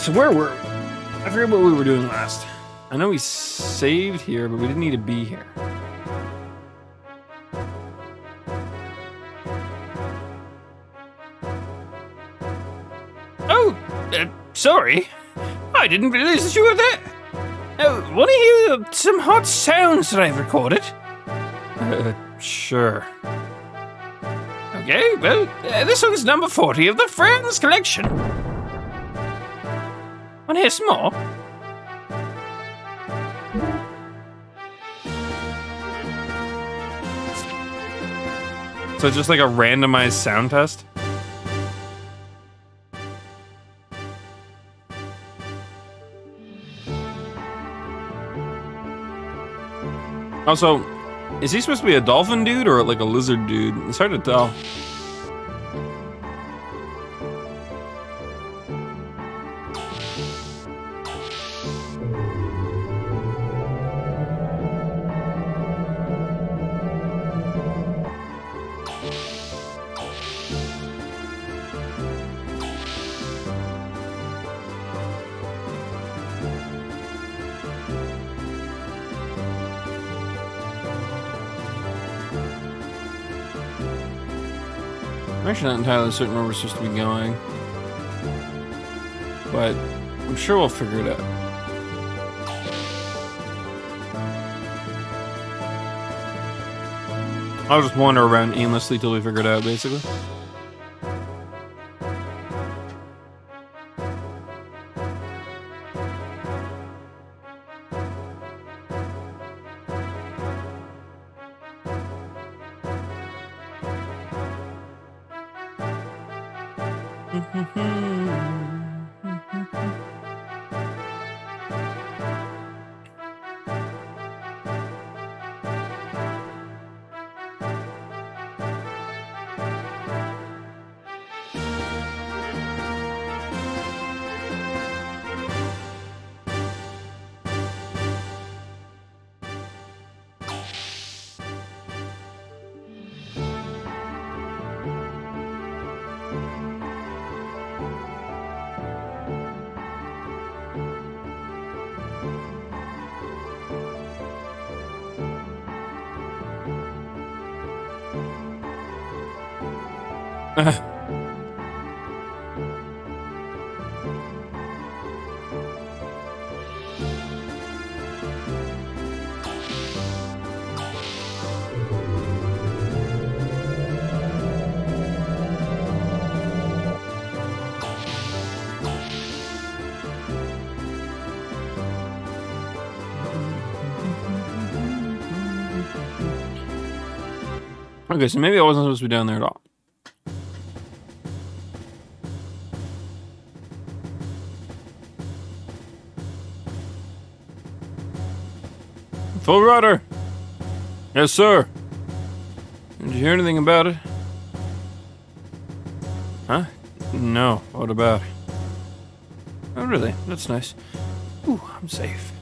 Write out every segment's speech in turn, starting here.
So where were we? I forget what we were doing last. I know we saved here, but we didn't need to be here. Oh, sorry. I didn't realize that you were there. Want to hear some hot sounds that I've recorded? Sure. Okay, well, this one's number 40 of the Friends collection. Want to hear some more? So just like a randomized sound test? Also, is he supposed to be a dolphin dude or like a lizard dude? It's hard to tell. I'm actually not entirely certain where we're supposed to be going, but I'm sure we'll figure it out. I'll just wander around aimlessly till we figure it out, basically. Okay, so maybe I wasn't supposed to be down there at all. Full rudder. Yes, sir. Did you hear anything about it? Huh? No. What about it? Oh, really? That's nice. Ooh, I'm safe.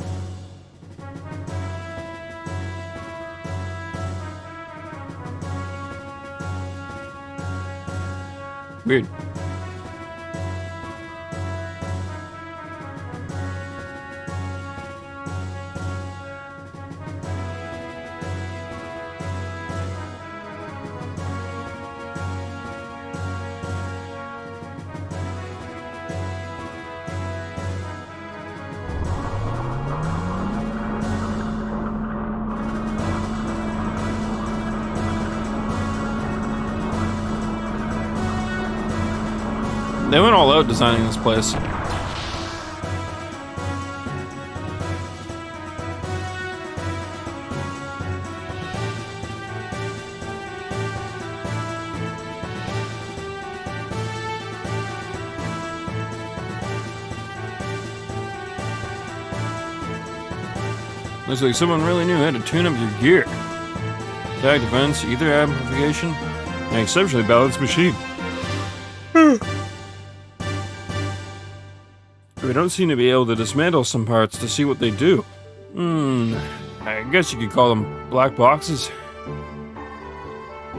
Weird. They went all out designing this place. Looks like someone really knew how to tune up your gear. Attack, defense, ether amplification, an exceptionally balanced machine. We don't seem to be able to dismantle some parts to see what they do. I guess you could call them black boxes.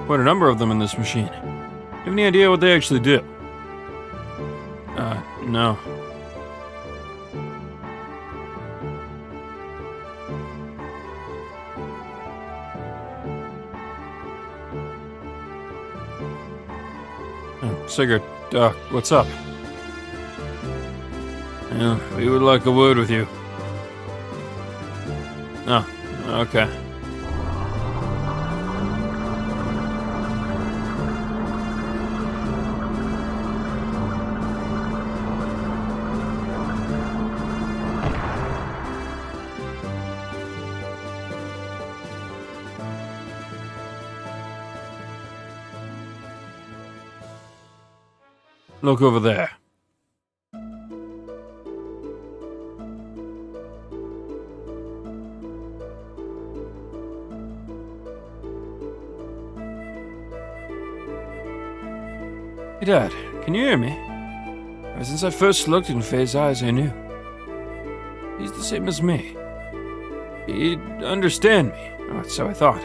Quite a number of them in this machine. Do you have any idea what they actually do? No. Sigurd, what's up? Yeah, we would like a word with you. Oh, okay. Look over there. Hey, Dad, can you hear me? Ever since I first looked in Faye's eyes, I knew. He's the same as me. He'd understand me, or so I thought.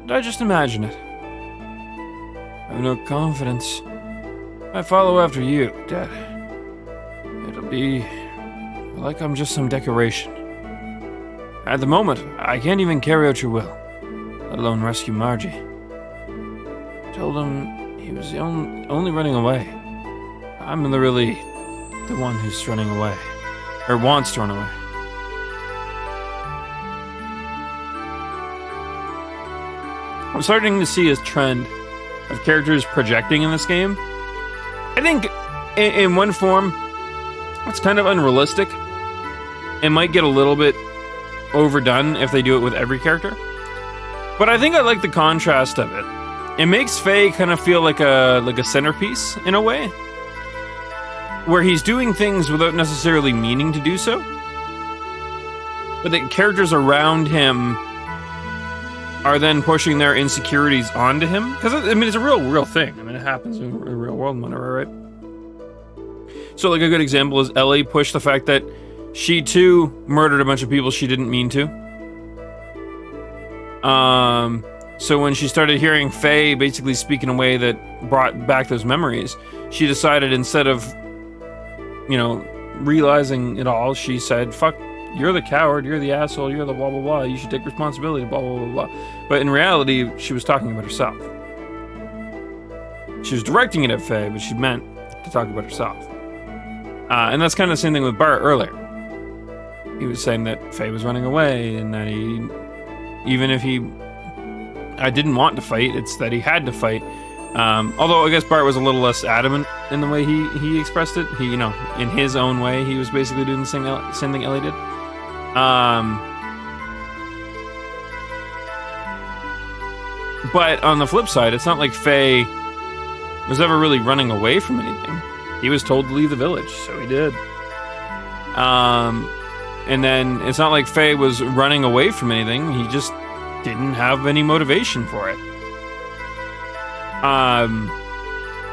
But I just imagined it. I have no confidence. I follow after you, Dad. It'll be like I'm just some decoration. At the moment, I can't even carry out your will, let alone rescue Margie. I told him he was the only running away. I'm really the one who's running away, or wants to run away. I'm starting to see a trend of characters projecting in this game. I think, in one form, it's kind of unrealistic. It might get a little bit overdone if they do it with every character. But I think I like the contrast of it. It makes Faye kind of feel like a centerpiece, in a way. Where he's doing things without necessarily meaning to do so. But the characters around him are then pushing their insecurities onto him. Because, I mean, it's a real thing. I mean, it happens in the real world and whatever, right? So, like, a good example is Ellie pushed the fact that she, too, murdered a bunch of people she didn't mean to. So when she started hearing Faye basically speak in a way that brought back those memories, she decided instead of, you know, realizing it all, she said, fuck, you're the coward, you're the asshole, you're the blah, blah, blah, you should take responsibility, blah, blah, blah, blah. But in reality, she was talking about herself. She was directing it at Faye, but she meant to talk about herself. And that's kind of the same thing with Bart earlier. He was saying that Faye was running away, and that he, even if I didn't want to fight, it's that he had to fight. Although I guess Bart was a little less adamant in the way he expressed it. He, you know, in his own way, he was basically doing the same thing Ellie did. But on the flip side, it's not like Faye was ever really running away from anything. He was told to leave the village, so he did. And then it's not like Faye was running away from anything. He just didn't have any motivation for it.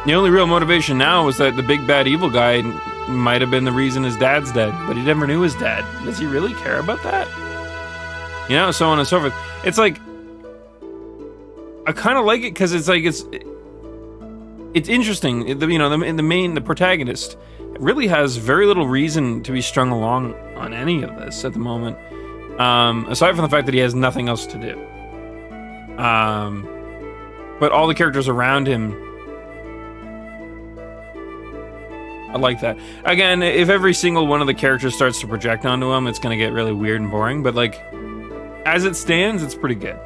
The only real motivation now was that the big bad evil guy might have been the reason his dad's dead, but he never knew his dad. Does he really care about that? You know, so on and so forth. It's like, I kind of like it because it's like, it's interesting. You know, the protagonist really has very little reason to be strung along on any of this at the moment. Aside from the fact that he has nothing else to do. But all the characters around him, I like that. Again, if every single one of the characters starts to project onto him, it's going to get really weird and boring. But, like, as it stands, it's pretty good.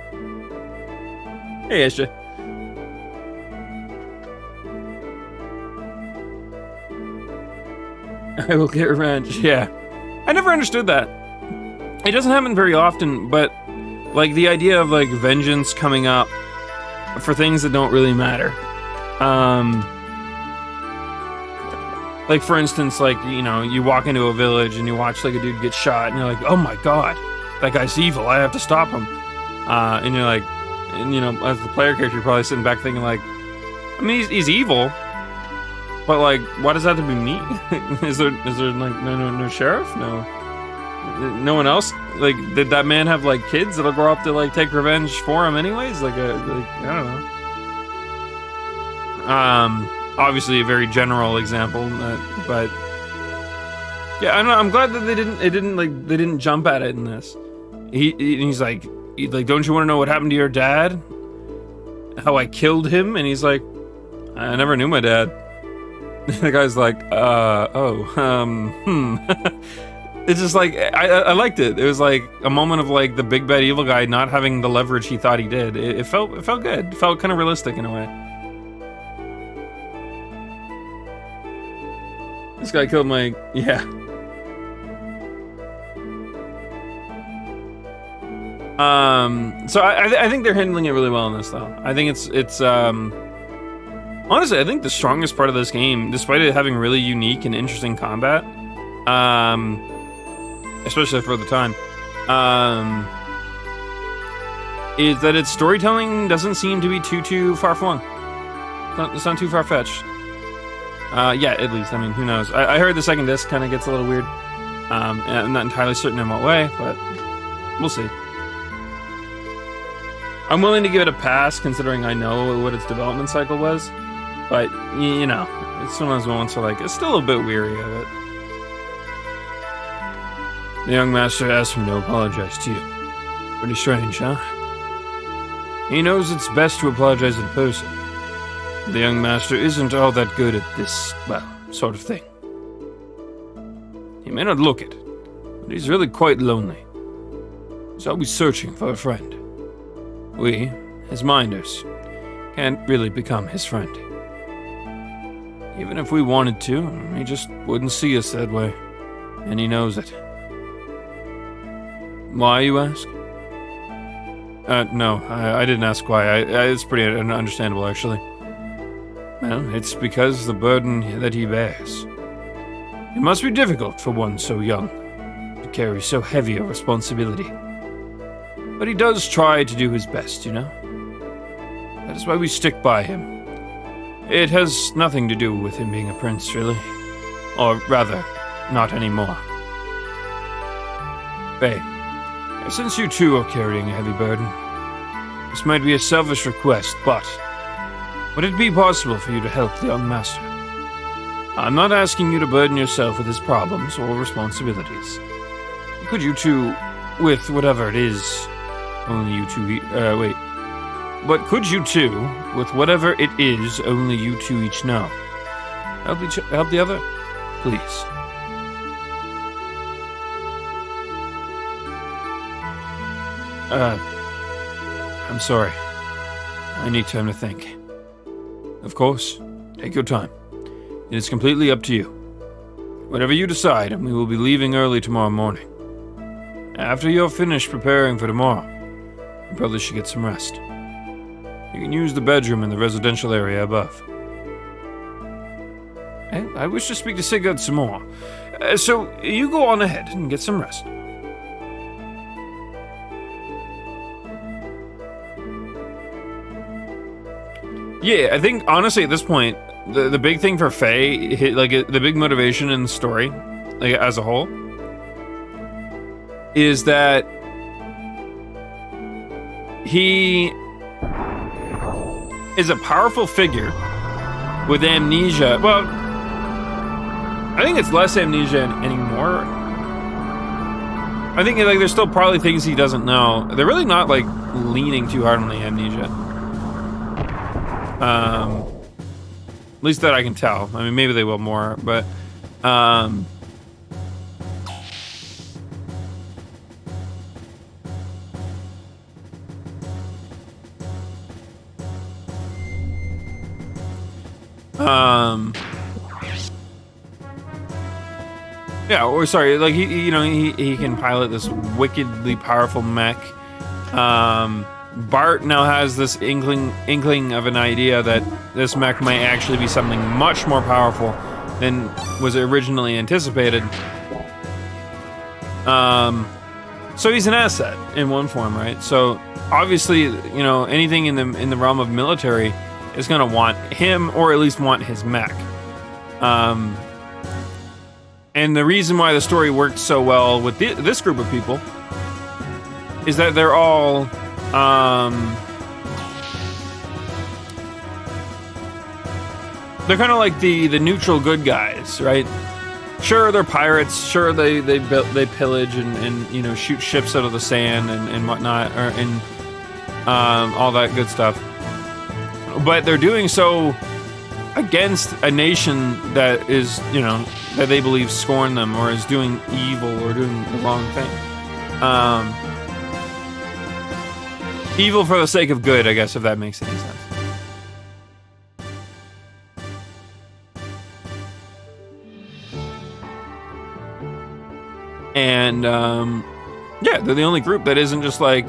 Hey, Asha. I will get revenge. Yeah. I never understood that. It doesn't happen very often, but, like, the idea of, like, vengeance coming up for things that don't really matter. Like, for instance, like, you know, you walk into a village and you watch, like, a dude get shot, and you're like, oh my god, that guy's evil, I have to stop him. And you're like, and, you know, as the player character, you're probably sitting back thinking, like, I mean, he's evil, but, like, why does that have to be me? is there like, no sheriff? No one else? Like, did that man have, like, kids that'll grow up to, like, take revenge for him anyways? Like, I don't know. Obviously a very general example, but yeah, I'm glad that they didn't jump at it in this. He's like, don't you want to know what happened to your dad? How I killed him? And he's like, I never knew my dad. The guy's like, It's just like, I liked it. It was like a moment of like the big bad evil guy not having the leverage he thought he did. It felt good. It felt kind of realistic in a way. This guy killed my, yeah. So I think they're handling it really well in this though. I think it's honestly, I think the strongest part of this game, despite it having really unique and interesting combat, especially for the time, is that its storytelling doesn't seem to be too far-flung. It's not too far-fetched. Yeah, at least. I mean, who knows? I heard the second disc kind of gets a little weird. And I'm not entirely certain in what way, but we'll see. I'm willing to give it a pass, considering I know what its development cycle was. But, you know, it's one of those moments where, like, it's still a bit weary of it. The young master asked me to apologize to you. Pretty strange, huh? He knows it's best to apologize in person. The young master isn't all that good at this, well, sort of thing. He may not look it, but he's really quite lonely. He's always searching for a friend. We, his minders, can't really become his friend. Even if we wanted to, he just wouldn't see us that way. And he knows it. Why, you ask? No, I didn't ask why. It's pretty understandable, actually. Well, it's because the burden that he bears. It must be difficult for one so young to carry so heavy a responsibility. But he does try to do his best, you know? That is why we stick by him. It has nothing to do with him being a prince, really. Or rather, not anymore. Faye, since you too are carrying a heavy burden, this might be a selfish request, but would it be possible for you to help the young master? I'm not asking you to burden yourself with his problems or responsibilities. Could you two, with whatever it is, only you two, but could you two, with whatever it is only you two each know, help the other? Please. I'm sorry. I need time to think. Of course, take your time. It is completely up to you. Whatever you decide, and we will be leaving early tomorrow morning. After you're finished preparing for tomorrow, you probably should get some rest. You can use the bedroom in the residential area above. I wish to speak to Sigurd some more. So, you go on ahead and get some rest. Yeah, I think, honestly, at this point, the big thing for Faye, the big motivation in the story, like, as a whole, is that he is a powerful figure with amnesia. Well, I think it's less amnesia anymore. I think, like, there's still probably things he doesn't know. They're really not, like, leaning too hard on the amnesia. At least that I can tell. I mean, maybe they will more, but yeah, or sorry, like he can pilot this wickedly powerful mech. Bart now has this inkling of an idea that this mech might actually be something much more powerful than was originally anticipated. So he's an asset in one form, right? So obviously, anything in the realm of military is going to want him, or at least want his mech. And the reason why the story worked so well with this group of people is that they're all they're kind of like the neutral good guys, right? Sure, they're pirates. Sure, they pillage and shoot ships out of the sand and whatnot, and all that good stuff. But they're doing so against a nation that is, you know, that they believe scorn them or is doing evil or doing the wrong thing. Evil for the sake of good, I guess, if that makes any sense. And, yeah, they're the only group that isn't just like...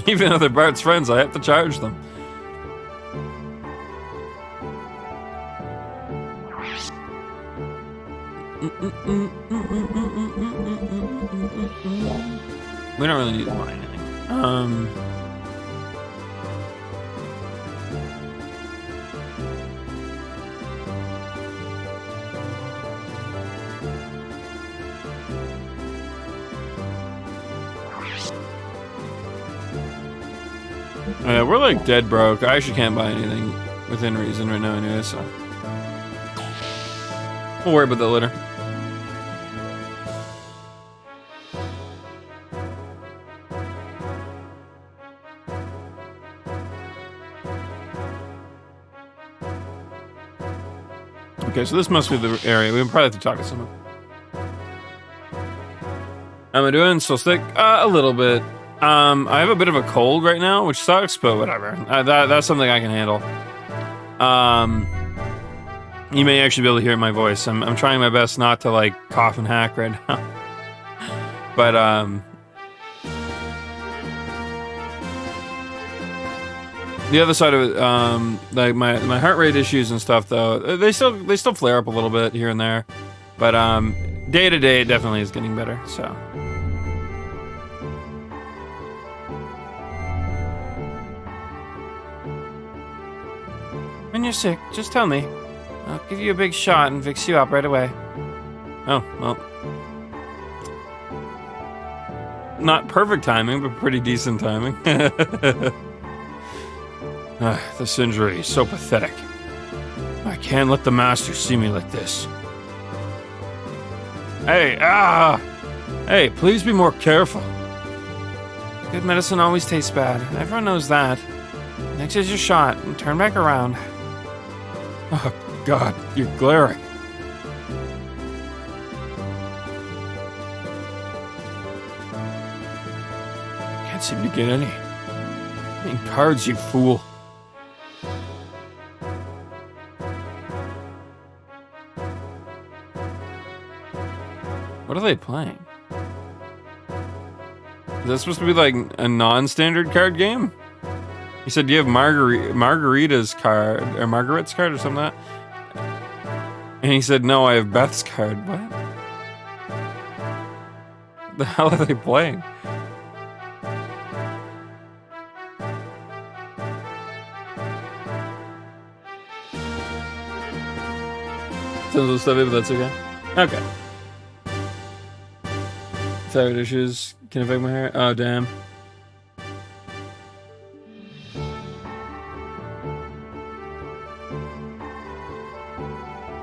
Even though they're Bart's friends, I have to charge them. We don't really need to buy anything. We're like dead broke. I actually can't buy anything within reason right now anyway, so we'll worry about that later. Okay, so this must be the area. We probably have to talk to someone. Am I doing so sick? A little bit. I have a bit of a cold right now, which sucks, but whatever. That's something I can handle. You may actually be able to hear my voice. I'm trying my best not to like cough and hack right now. But the other side of it, like my heart rate issues and stuff, though, they still flare up a little bit here and there. But day to day, it definitely is getting better. So. When you're sick, just tell me. I'll give you a big shot and fix you up right away. Oh, well. Not perfect timing, but pretty decent timing. This injury is so pathetic. I can't let the master see me like this. Hey, Hey, please be more careful. Good medicine always tastes bad. Everyone knows that. Next is your shot, and turn back around. Oh, God, you're glaring. Can't seem to get any. Playing cards, you fool. What are they playing? Is that supposed to be like a non-standard card game? He said, do you have Margarita's card, or Margaret's card, or something like that? And he said, no, I have Beth's card. What? The hell are they playing? Some stuff, but that's okay. Okay. Thyroid issues can affect my hair. Oh, damn.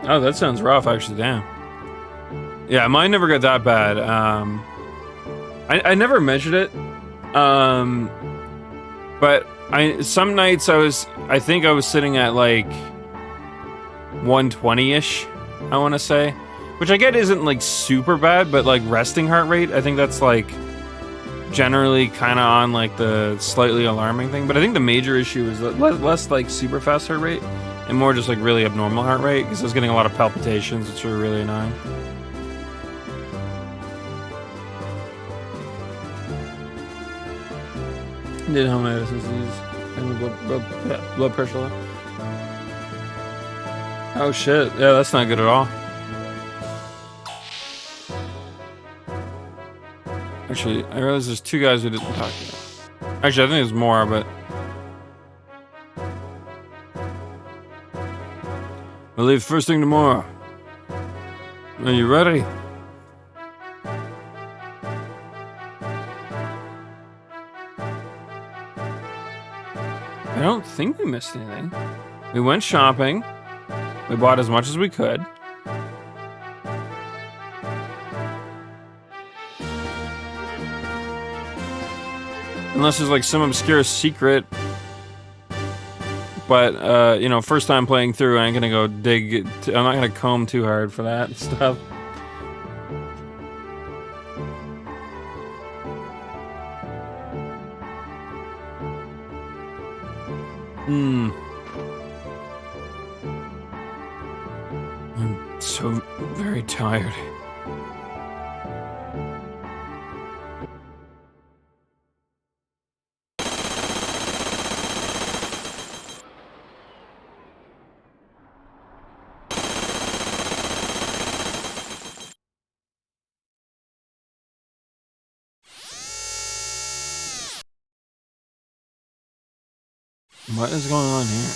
Oh, that sounds rough, actually. Damn. Yeah, mine never got that bad. I never measured it. But some nights I think I was sitting at like 120-ish, I want to say. Which I get isn't like super bad, but like resting heart rate, I think that's like generally kind of on like the slightly alarming thing. But I think the major issue is less like super fast heart rate and more just like really abnormal heart rate, because I was getting a lot of palpitations, which were really annoying. Did how my medicines use and blood pressure low. Oh shit, yeah, that's not good at all. Actually, I realize there's two guys who didn't talk yet. Actually, I think there's more, but we'll leave first thing tomorrow. Are you ready? I don't think we missed anything. We went shopping. We bought as much as we could. Unless there's like some obscure secret. But, you know, first time playing through, I ain't gonna go dig. I'm not gonna comb too hard for that stuff. I'm so very tired. What is going on here?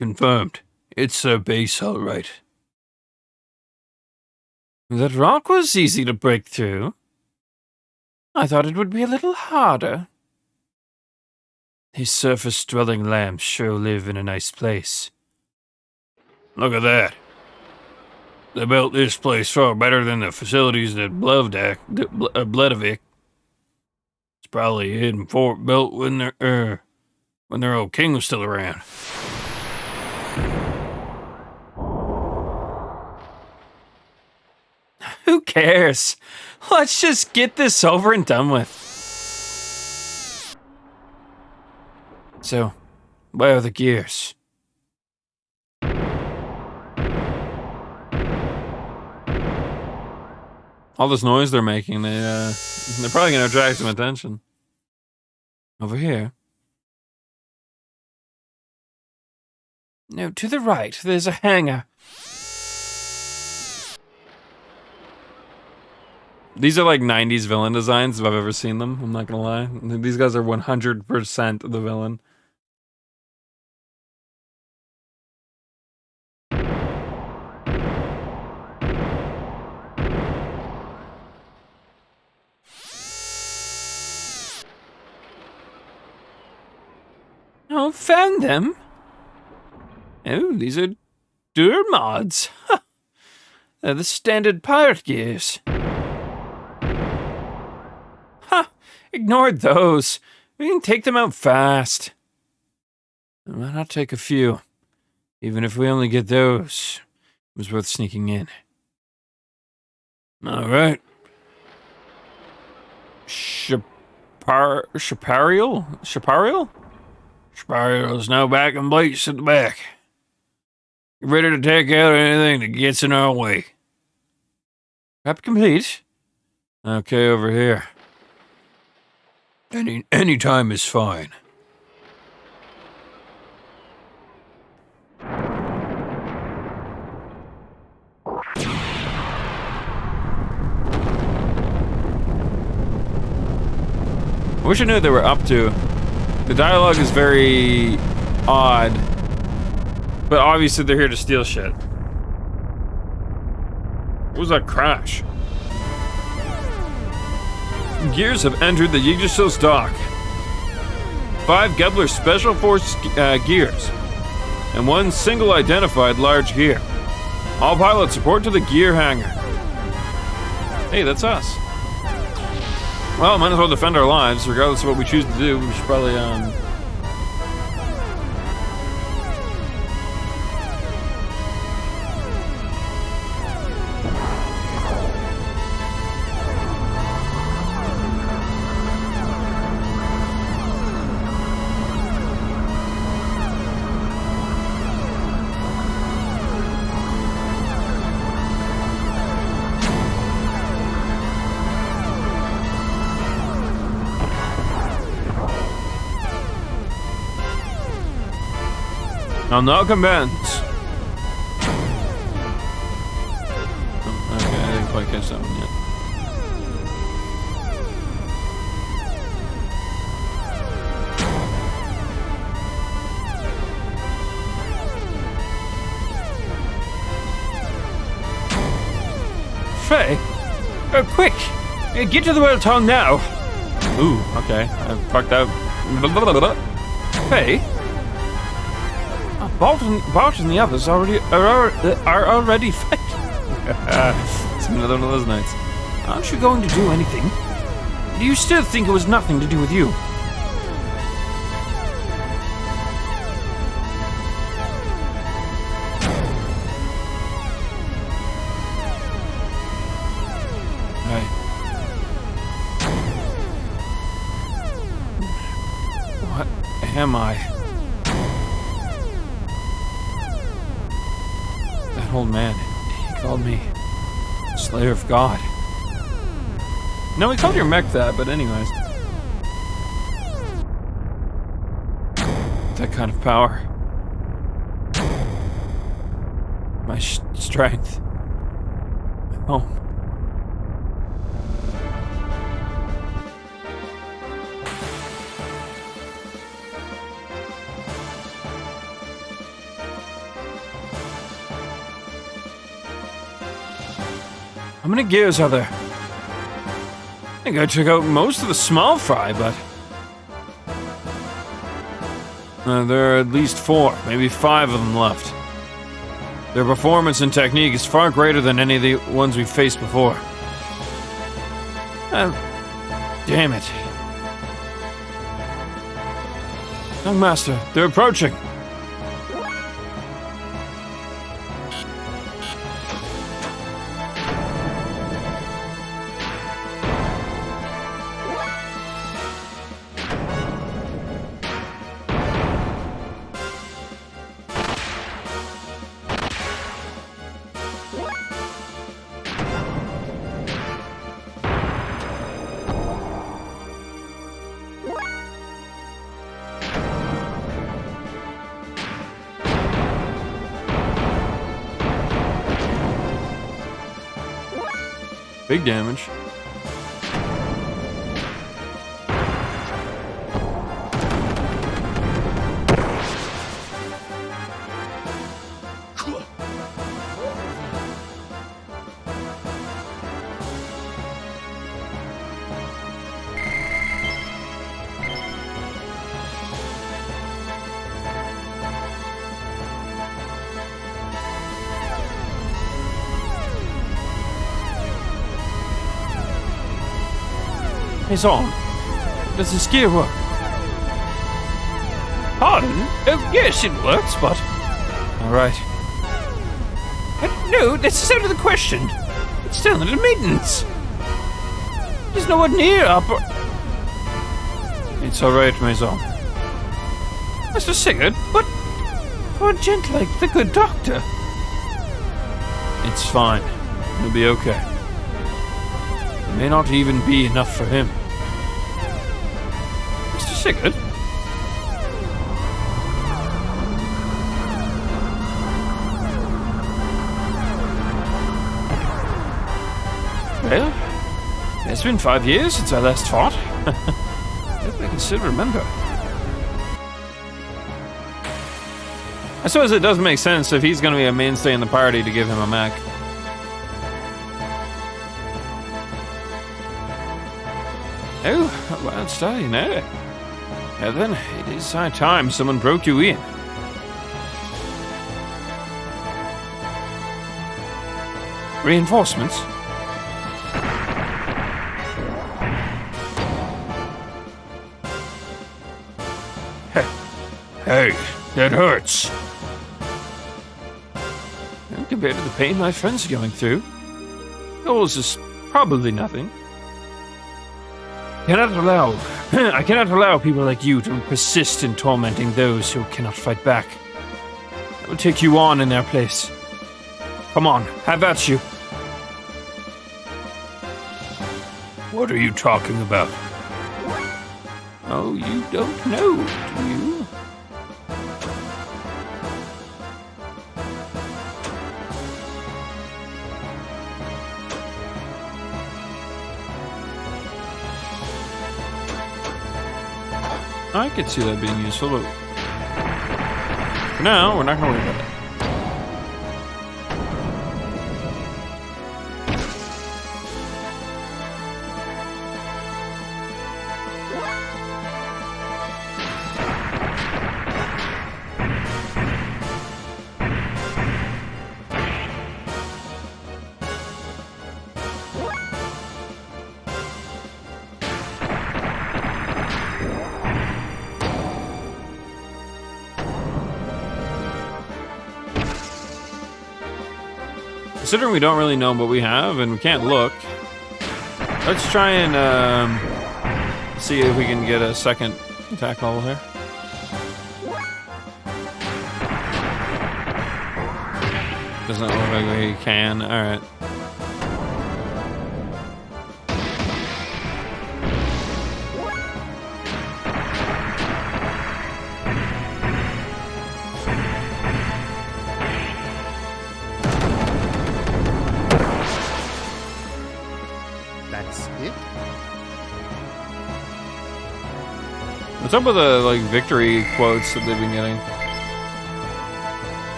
Confirmed. It's a base, all right. That rock was easy to break through. I thought it would be a little harder. These surface-dwelling lambs sure live in a nice place. Look at that. They built this place far better than the facilities at Bledavik. It's probably a hidden fort built when their old king was still around. Who cares? Let's just get this over and done with. So, where are the gears? All this noise they're making, they're probably gonna attract some attention. Over here. No, to the right, there's a hangar. These are like 90s villain designs if I've ever seen them, I'm not gonna lie. These guys are 100% the villain. Oh, found them. Oh, these are Dur mods. They're the standard pirate gears. Ha! Ignored those. We can take them out fast. Why not take a few? Even if we only get those, it was worth sneaking in. All right. Shapariel? Shapariel's now back in place at the back. Get ready to take out anything that gets in our way. Prep complete. Okay, over here. Any time is fine. I wish I knew what they were up to. The dialogue is very odd, but obviously they're here to steal shit. What was that crash? Gears have entered the Yggdrasil's dock. 5 Gebler Special Force gears, and 1 single identified large gear. All pilots report to the gear hangar. Hey, that's us. Well, might as well defend our lives, regardless of what we choose to do. We should probably, I'll now commence. Oh, okay, I didn't quite catch that one yet. Faye, quick! Get to the world tongue now! Ooh, okay, I fucked up. Hey? Bart and the others are already fighting. It's another one of those nights. Aren't you going to do anything? Do you still think it was nothing to do with you? What am I? That old man, he called me Slayer of God. No, he called your mech that, but anyways. That kind of power. My strength. Oh. How many gears are there? I think I took out most of the small fry, but... there are at least 4, maybe 5 of them left. Their performance and technique is far greater than any of the ones we've faced before. Damn it. Young Master, they're approaching. Big damage. It's on. Does this gear work? Pardon? Oh, yes, it works, but... Alright. No, that's out of the question. It's still under maintenance. There's no one near It's alright, Maison. Mr. Sigurd, but... For a gent like the good doctor. It's fine. He'll be okay. It may not even be enough for him. Mr. Sigurd? Well, it's been 5 years since I last fought. Hope I can still remember. I suppose it does make sense if he's going to be a mainstay in the party to give him a mech. Oh, a wild stallion, eh? Now then, it is high time someone broke you in. Reinforcements? Hey, that hurts. Well, compared to the pain my friends are going through, yours is probably nothing. I cannot allow people like you to persist in tormenting those who cannot fight back. I will take you on in their place. Come on, have at you. What are you talking about? Oh, you don't know, do you? I could see that being useful, but for now, we're not going to worry about it. Considering we don't really know what we have and we can't look, let's try and see if we can get a second attack level here. Doesn't look like we can. Alright. That's it? What's up with the like victory quotes that they've been getting?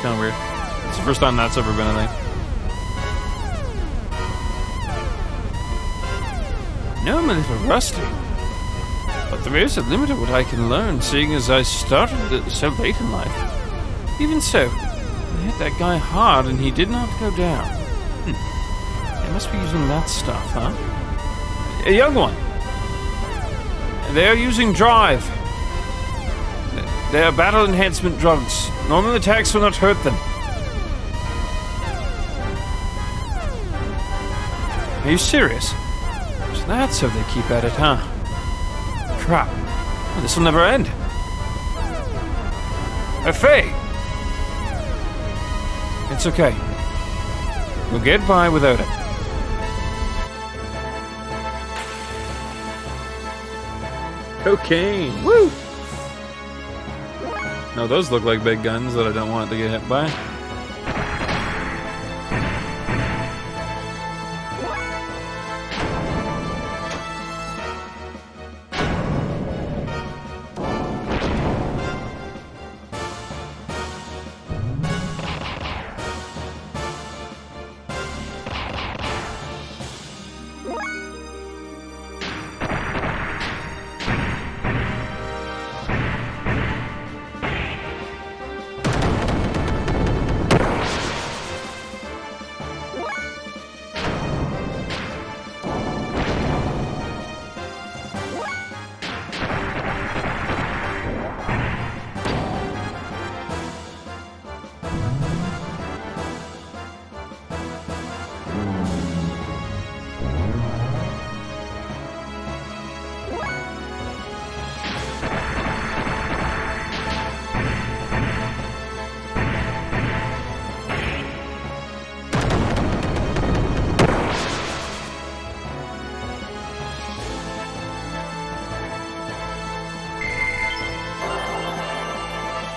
Kind of weird. It's the first time that's ever been a thing. No, I'm a little rusty. But there is a limit to what I can learn, seeing as I started so late in life. Even so, I hit that guy hard and he did not go down. They must be using that stuff, huh? A young one. They are using drive. They are battle enhancement drugs. Normal attacks will not hurt them. Are you serious? So that's how they keep at it, huh? Crap. This will never end. Faye! It's okay. We'll get by without it. Cocaine! Woo! No, those look like big guns that I don't want to get hit by.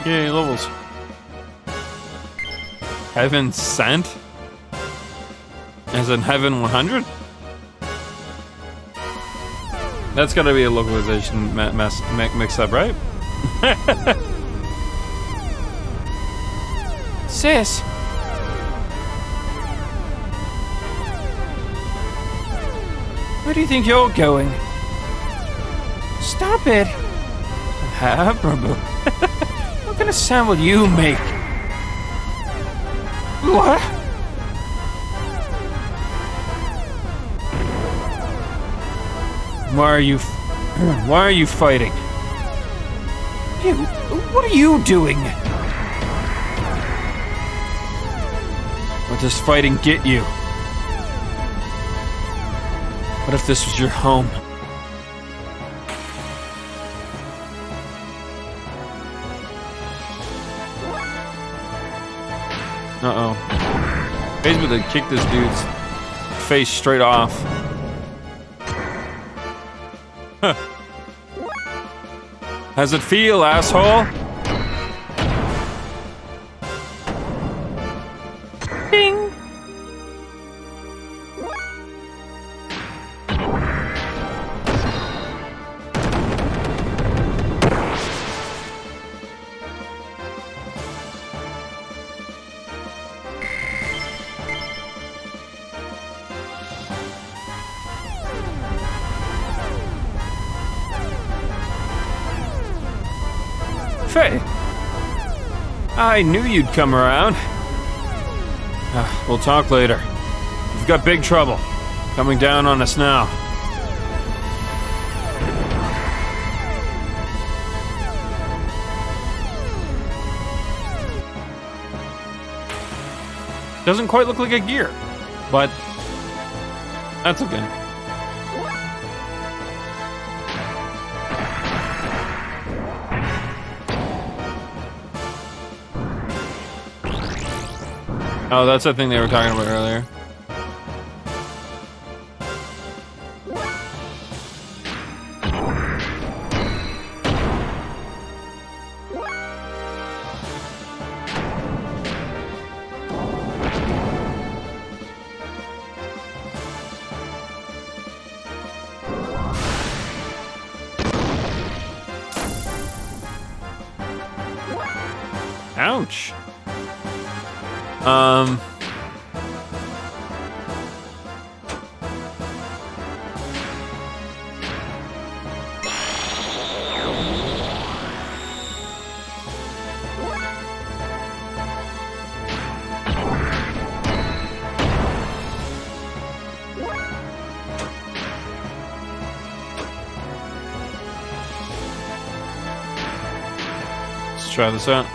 Yay, levels. Heaven Sent? As in Heaven 100? That's gotta be a localization mix-up, right? Sis! Where do you think you're going? Stop it! Admirable. What kind of sound will you make? What? Why are you fighting? You, what are you doing? What does fighting get you? What if this was your home? Uh-oh. Basically, they kick this dude's face straight off. Huh. How's it feel, asshole? Ding! Faye, I knew you'd come around. We'll talk later. We've got big trouble coming down on us now. Doesn't quite look like a gear, but that's okay. Oh, that's the thing they were talking about earlier. Ouch. Let's try this out.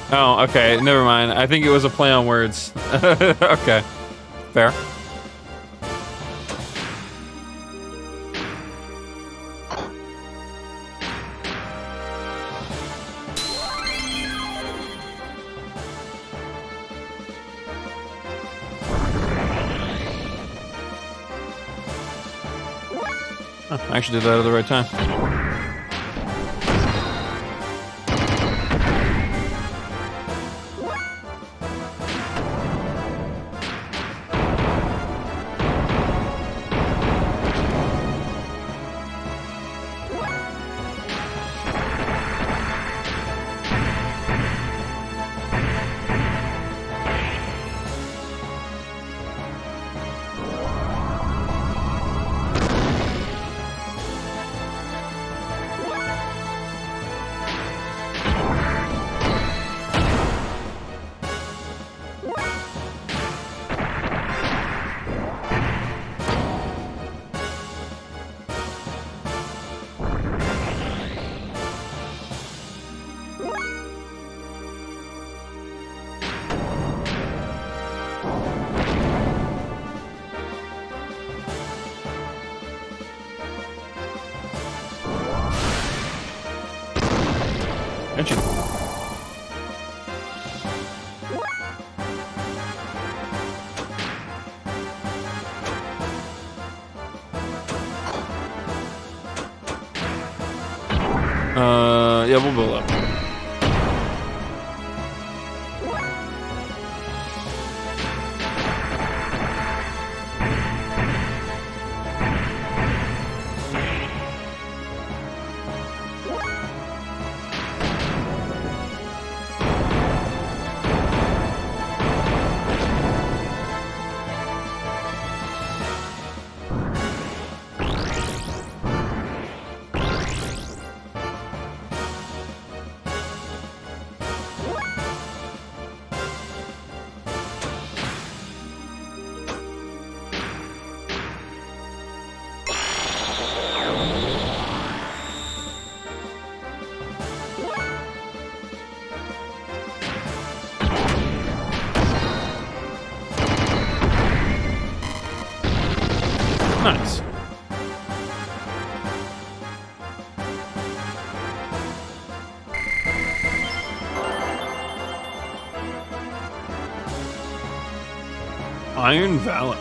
Oh, okay, never mind. I think it was a play on words. Okay, fair. Oh, I actually did that at the right time. Aren't you? Yeah, we'll build up. Nice. Iron Valley.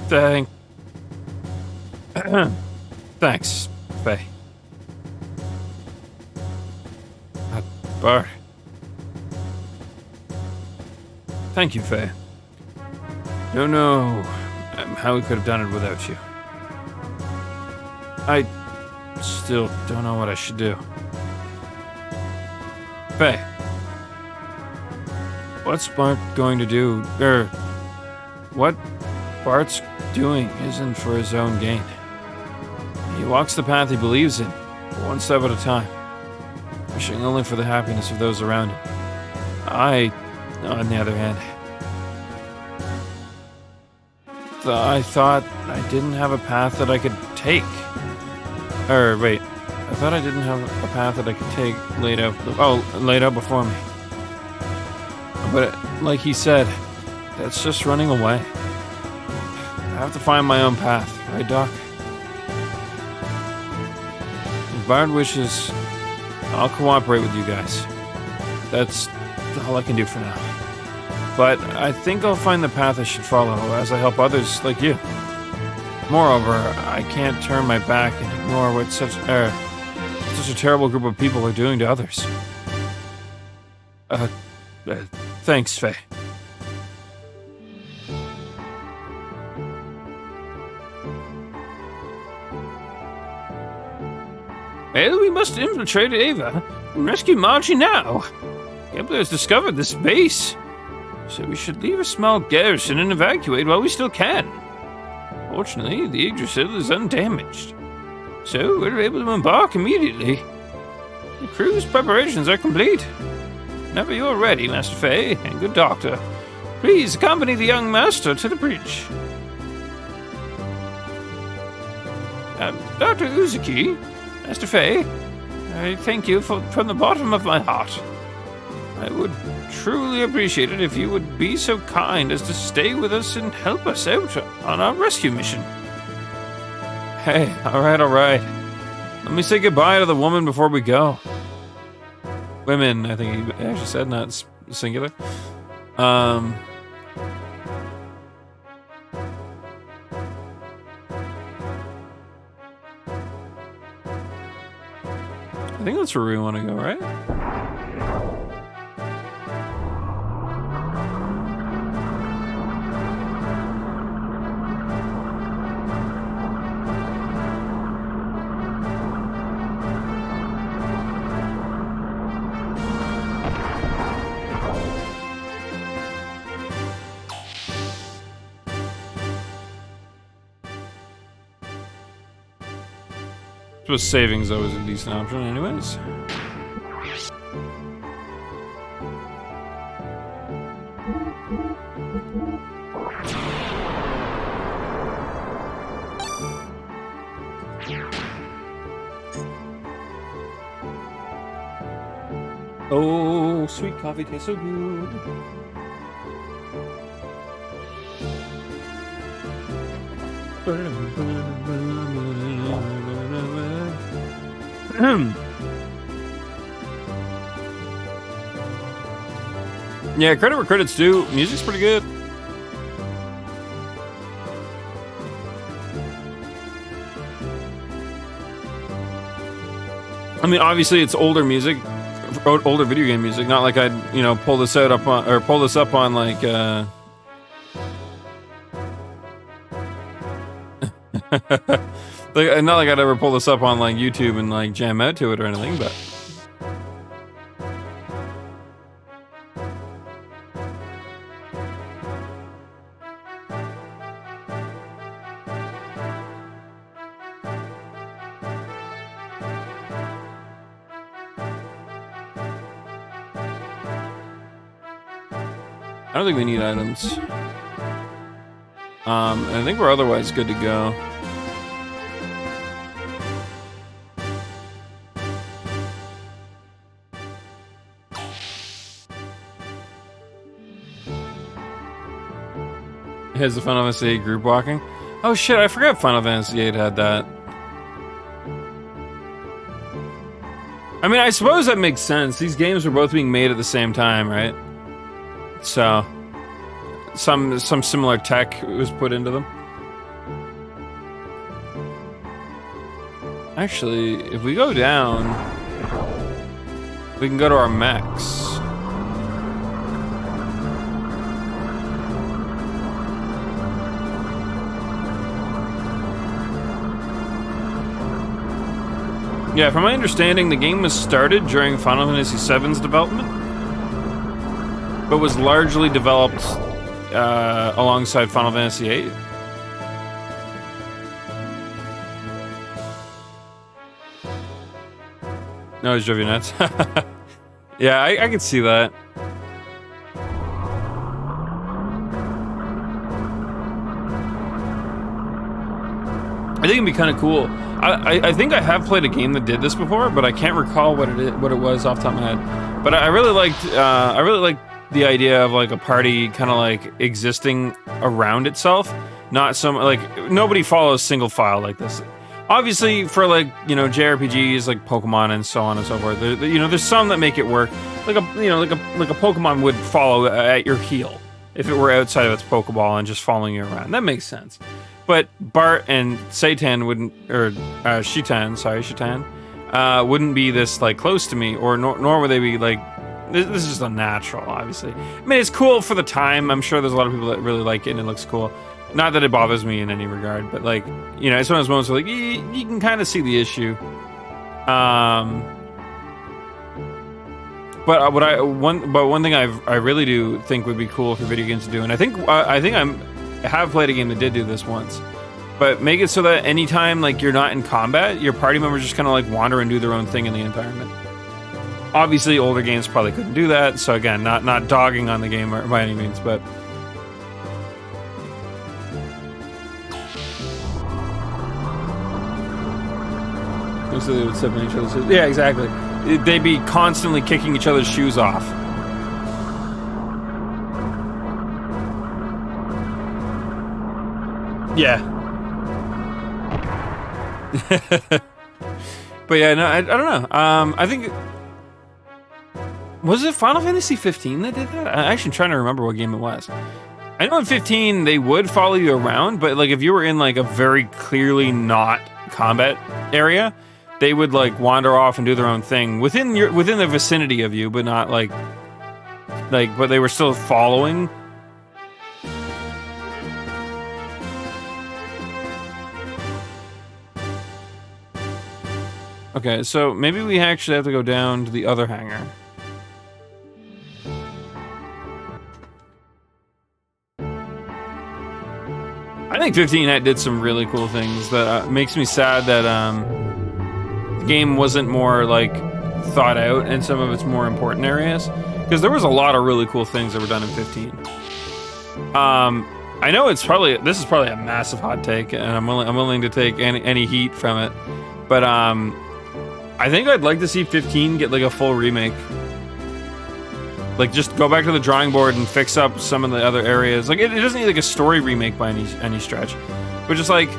Thank... Thanks, Faye. Bart. Thank you, Faye. Don't know how we could have done it without you. I still don't know what I should do. Faye. What's Bart going to do? what Bart's doing isn't for his own gain. He walks the path he believes in, one step at a time, wishing only for the happiness of those around him. I, on the other hand, I thought I didn't have a path that I could take. I thought I didn't have a path that I could take laid out before me. But like he said, that's just running away. I have to find my own path, right, Doc? If Bard wishes, I'll cooperate with you guys. That's all I can do for now. But I think I'll find the path I should follow as I help others like you. Moreover, I can't turn my back and ignore what such a terrible group of people are doing to others. Thanks, Faye. Well, we must infiltrate Ava and rescue Margie now. Kepler has discovered this base, so we should leave a small garrison and evacuate while we still can. Fortunately, the Yggdrasil is undamaged, so we're able to embark immediately. The crew's preparations are complete. Whenever you're ready, Master Faye and good Doctor, please accompany the young master to the bridge. Dr. Uzuki, Master Faye, I thank you from the bottom of my heart. I would truly appreciate it if you would be so kind as to stay with us and help us out on our rescue mission. Hey, all right. Let me say goodbye to the woman before we go. Women, I think he actually said, not singular. I think that's where we want to go, right? I suppose savings always a decent option anyways. Oh, sweet coffee tastes so good. Yeah, credit where credit's due. Music's pretty good. I mean, obviously it's older music, older video game music. Not like I'd, pull this up on like, not like I'd ever pull this up on like YouTube and like jam out to it or anything, but. I don't think we need items. I think we're otherwise good to go. Has the Final Fantasy VIII group walking? Oh shit, I forgot Final Fantasy VIII had that. I mean, I suppose that makes sense. These games were both being made at the same time, right? So, some similar tech was put into them. Actually, if we go down, we can go to our mechs. Yeah, from my understanding, the game was started during Final Fantasy VII's development, but was largely developed alongside Final Fantasy VIII. No, it's drove you nuts. Yeah, I could see that. I think it'd be kind of cool. I think I have played a game that did this before, but I can't recall what it was off the top of my head. But I really liked the idea of like a party kind of like existing around itself. Not some like nobody follows single file like this. Obviously, for like JRPGs like Pokemon and so on and so forth, there's some that make it work. Like a Pokemon would follow at your heel if it were outside of its Pokeball and just following you around. That makes sense. But Bart and Satan wouldn't, or Shitan wouldn't be this like close to me, or nor would they be like. This is just unnatural, obviously. I mean, it's cool for the time. I'm sure there's a lot of people that really like it and it looks cool. Not that it bothers me in any regard, but like it's one of those moments where like you can kind of see the issue. But one thing I really do think would be cool for video games to do, and I think I have played a game that did do this once, but make it so that anytime like you're not in combat, your party members just kind of like wander and do their own thing in the environment. Obviously, older games probably couldn't do that, so again, not dogging on the game by any means, but. So they would step in each other's shoes. Yeah, exactly. They'd be constantly kicking each other's shoes off. Yeah. But yeah, no, I don't know. I think... Was it Final Fantasy 15 that did that? I'm actually trying to remember what game it was. I know in 15 they would follow you around, but like if you were in like a very clearly not combat area, they would like wander off and do their own thing within the vicinity of you, but not like but they were still following. Okay, so maybe we actually have to go down to the other hangar. I think 15 did some really cool things that makes me sad that the game wasn't more like thought out in some of its more important areas, because there was a lot of really cool things that were done in 15. I know this is probably a massive hot take, and I'm willing to take any heat from it, but I think I'd like to see 15 get like a full remake. Like, just go back to the drawing board and fix up some of the other areas. Like, it doesn't need like a story remake by any stretch, but just like,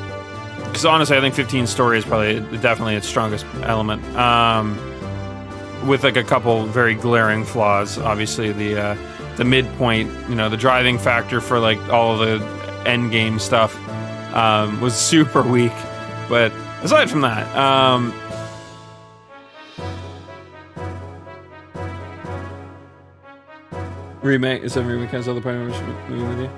because honestly, I think 15's story is probably definitely its strongest element. With like a couple very glaring flaws. Obviously, the midpoint, the driving factor for like all of the end game stuff was super weak. But aside from that, remake is that remake has other party members moving with you?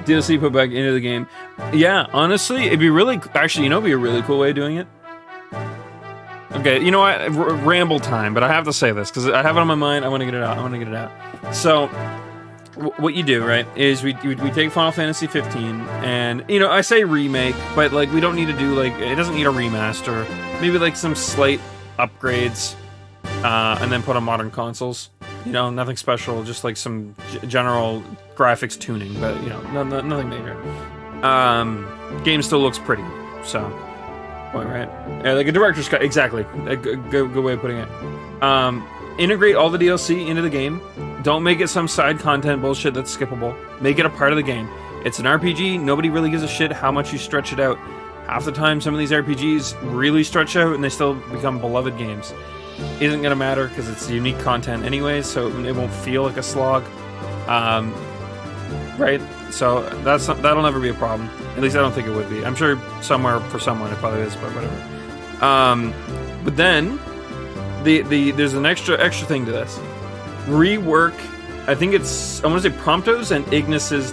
DLC put back into the game. Yeah, honestly, it'd be really actually, it'd be a really cool way of doing it. Okay, you know what? Ramble time, but I have to say this because I have it on my mind. I want to get it out. So, what you do, right, is we take Final Fantasy 15, and I say remake, but like we don't need to do like it doesn't need a remaster. Maybe like some slight upgrades, and then put on modern consoles. Nothing special, just like some general graphics tuning, but nothing major. Game still looks pretty, so right? Yeah, like a director's cut, exactly. A good way of putting it. Integrate all the DLC into the game. Don't make it some side content bullshit that's skippable. Make it a part of the game. It's an RPG. Nobody really gives a shit how much you stretch it out. Half the time, some of these RPGs really stretch out and they still become beloved games. Isn't gonna matter because it's unique content anyways, so it won't feel like a slog. Right? So that'll never be a problem. At least I don't think it would be. I'm sure somewhere for someone it probably is, but whatever. But then there's an extra thing to this. Rework, I think I want to say Prompto's and Ignis's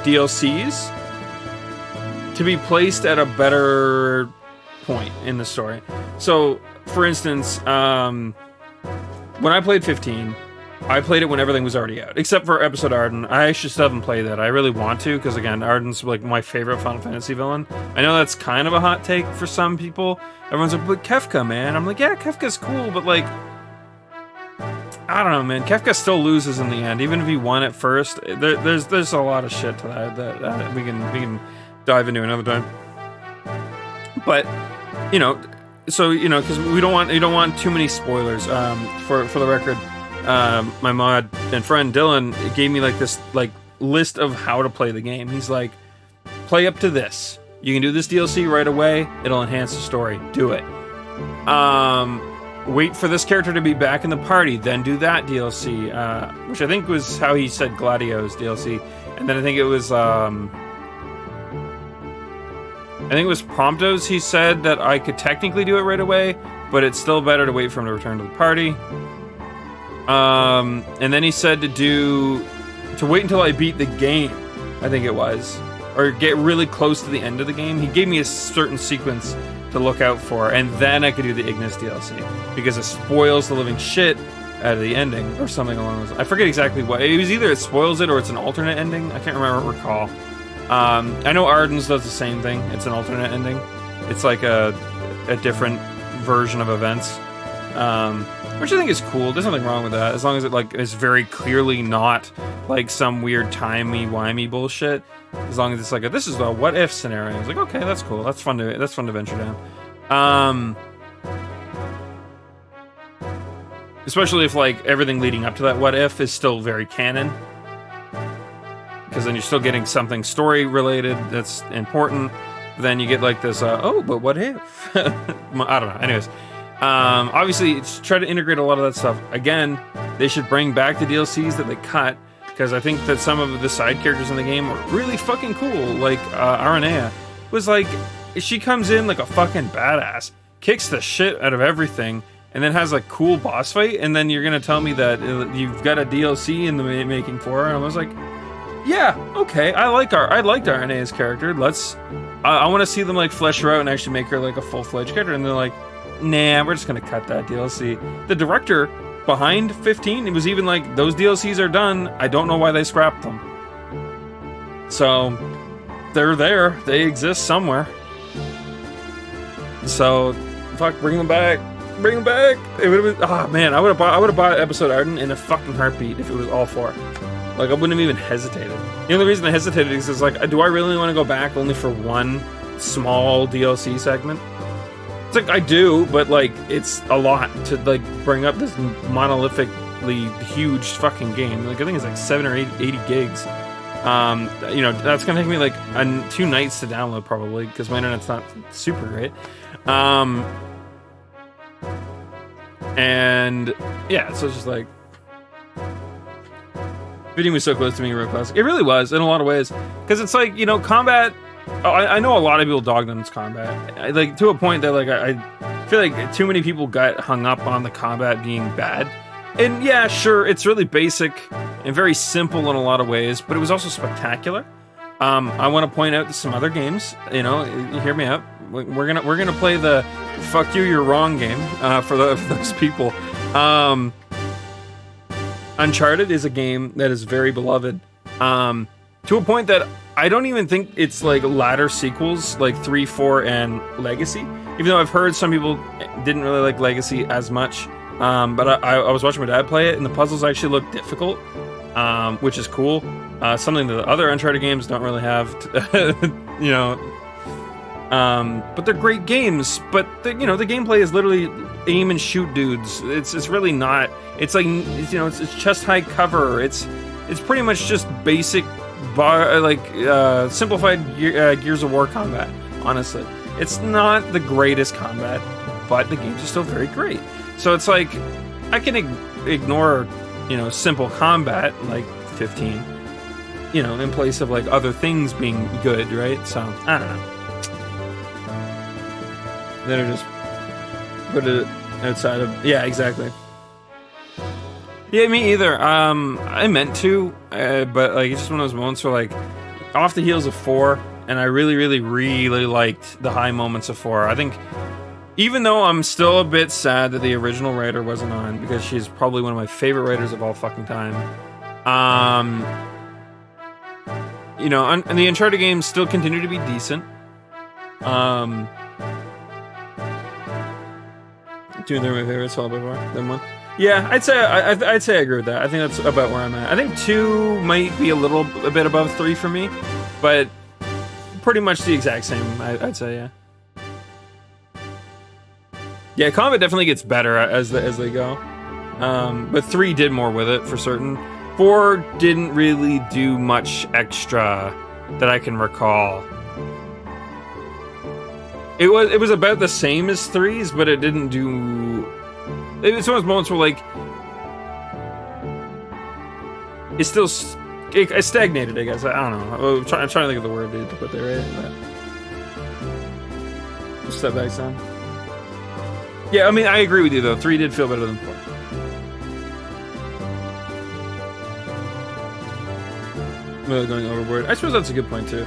DLCs to be placed at a better point in the story. So, for instance, when I played 15, I played it when everything was already out, except for episode Arden. I actually still haven't played that. I really want to, because again, Arden's like my favorite Final Fantasy villain. I know that's kind of a hot take for some people. Everyone's like, but Kefka, man. I'm like, yeah, Kefka's cool, but like, I don't know, man. Kefka still loses in the end, even if he won at first. There's a lot of shit to that we can dive into another time. But so because you don't want too many spoilers. For the record. My mod and friend Dylan gave me like this list of how to play the game. He's like, play up to this. You can do this DLC right away. It'll enhance the story. Do it. Wait for this character to be back in the party. Then do that DLC, which I think was how he said Gladio's DLC. And then I think it was Prompto's. He said that I could technically do it right away, but it's still better to wait for him to return to the party. And then he said to wait until I beat the game, I think it was, or get really close to the end of the game. He gave me a certain sequence to look out for, and then I could do the Ignis DLC, because it spoils the living shit out of the ending, or something along those lines. I forget exactly what. It was either it spoils it or it's an alternate ending. I can't recall. I know Arden's does the same thing. It's an alternate ending. It's like a different version of events. Which I think is cool. There's nothing wrong with that, as long as it is very clearly not like some weird timey-wimey bullshit. As long as it's like this is a what if scenario. It's like, okay, that's cool. That's fun to venture down. Especially if like everything leading up to that what if is still very canon, because then you're still getting something story related that's important. But then you get like this, oh, but what if? I don't know. Anyways. Obviously, try to integrate a lot of that stuff. Again, they should bring back the DLCs that they cut, because I think that some of the side characters in the game are really fucking cool. Like, Aranea was like, she comes in like a fucking badass, kicks the shit out of everything, and then has a cool boss fight, and then you're gonna tell me that you've got a DLC in the making for her, and I was like, yeah, okay, I liked Arenea's character. I want to see them like flesh her out and actually make her like a full-fledged character, and they're like, nah, we're just gonna cut that DLC. The director behind 15, it was even like, those DLCs are done. I don't know why they scrapped them. So, they're there. They exist somewhere. So, fuck, bring them back. Bring them back. It would have been, oh man, I would have bought episode Arden in a fucking heartbeat if it was all 4. Like, I wouldn't have even hesitated. The only reason I hesitated is like, do I really want to go back only for one small DLC segment? It's like, I do, but like, it's a lot to like bring up this monolithically huge fucking game. Like, I think it's like 7 or 80 gigs. That's gonna take me like 2 nights to download probably, because my internet's not super great. And yeah, so it's just like, Video was so close to being a real classic. It really was in a lot of ways, because it's like, combat. I know a lot of people dogged on its combat, like to a point that like I feel like too many people got hung up on the combat being bad. And yeah, sure, it's really basic and very simple in a lot of ways, but it was also spectacular. I want to point out to some other games. Hear me out. We're gonna play the "fuck you, you're wrong" game for those people. Uncharted is a game that is very beloved, to a point that I don't even think it's like latter sequels like 3, 4, and Legacy. Even though I've heard some people didn't really like Legacy as much, but I was watching my dad play it, and the puzzles actually look difficult, which is cool. Something that the other Uncharted games don't really have, but they're great games. But the gameplay is literally aim and shoot dudes. It's really not. It's like it's chest high cover. It's pretty much just basic simplified Gears of War combat. Honestly, it's not the greatest combat, but the games are still very great. So it's like I can ignore simple combat like 15, in place of like other things being good, right? So I don't know. Then I just put it outside of, yeah, exactly. Yeah, me either. I meant to, but like it's just one of those moments where like off the heels of 4, and I really, really, really liked the high moments of 4. I think Even though I'm still a bit sad that the original writer wasn't on, because she's probably one of my favorite writers of all fucking time. You know, and the Uncharted games still continue to be decent. 2 and 3 are my favorites, all by far. Then 1. Yeah, I'd say I agree with that. I think that's about where I'm at. I think 2 might be a bit above 3 for me, but pretty much the exact same. I'd say, yeah. Yeah, combat definitely gets better as they go. But 3 did more with it for certain. 4 didn't really do much extra that I can recall. It was about the same as 3's, but it didn't do. It was one of those moments where like it's still it stagnated. I guess I don't know. I'm trying to think of the word to put there. Right? But step back, son. Yeah, I mean I agree with you though. 3 did feel better than 4. Really going overboard. I suppose that's a good point too.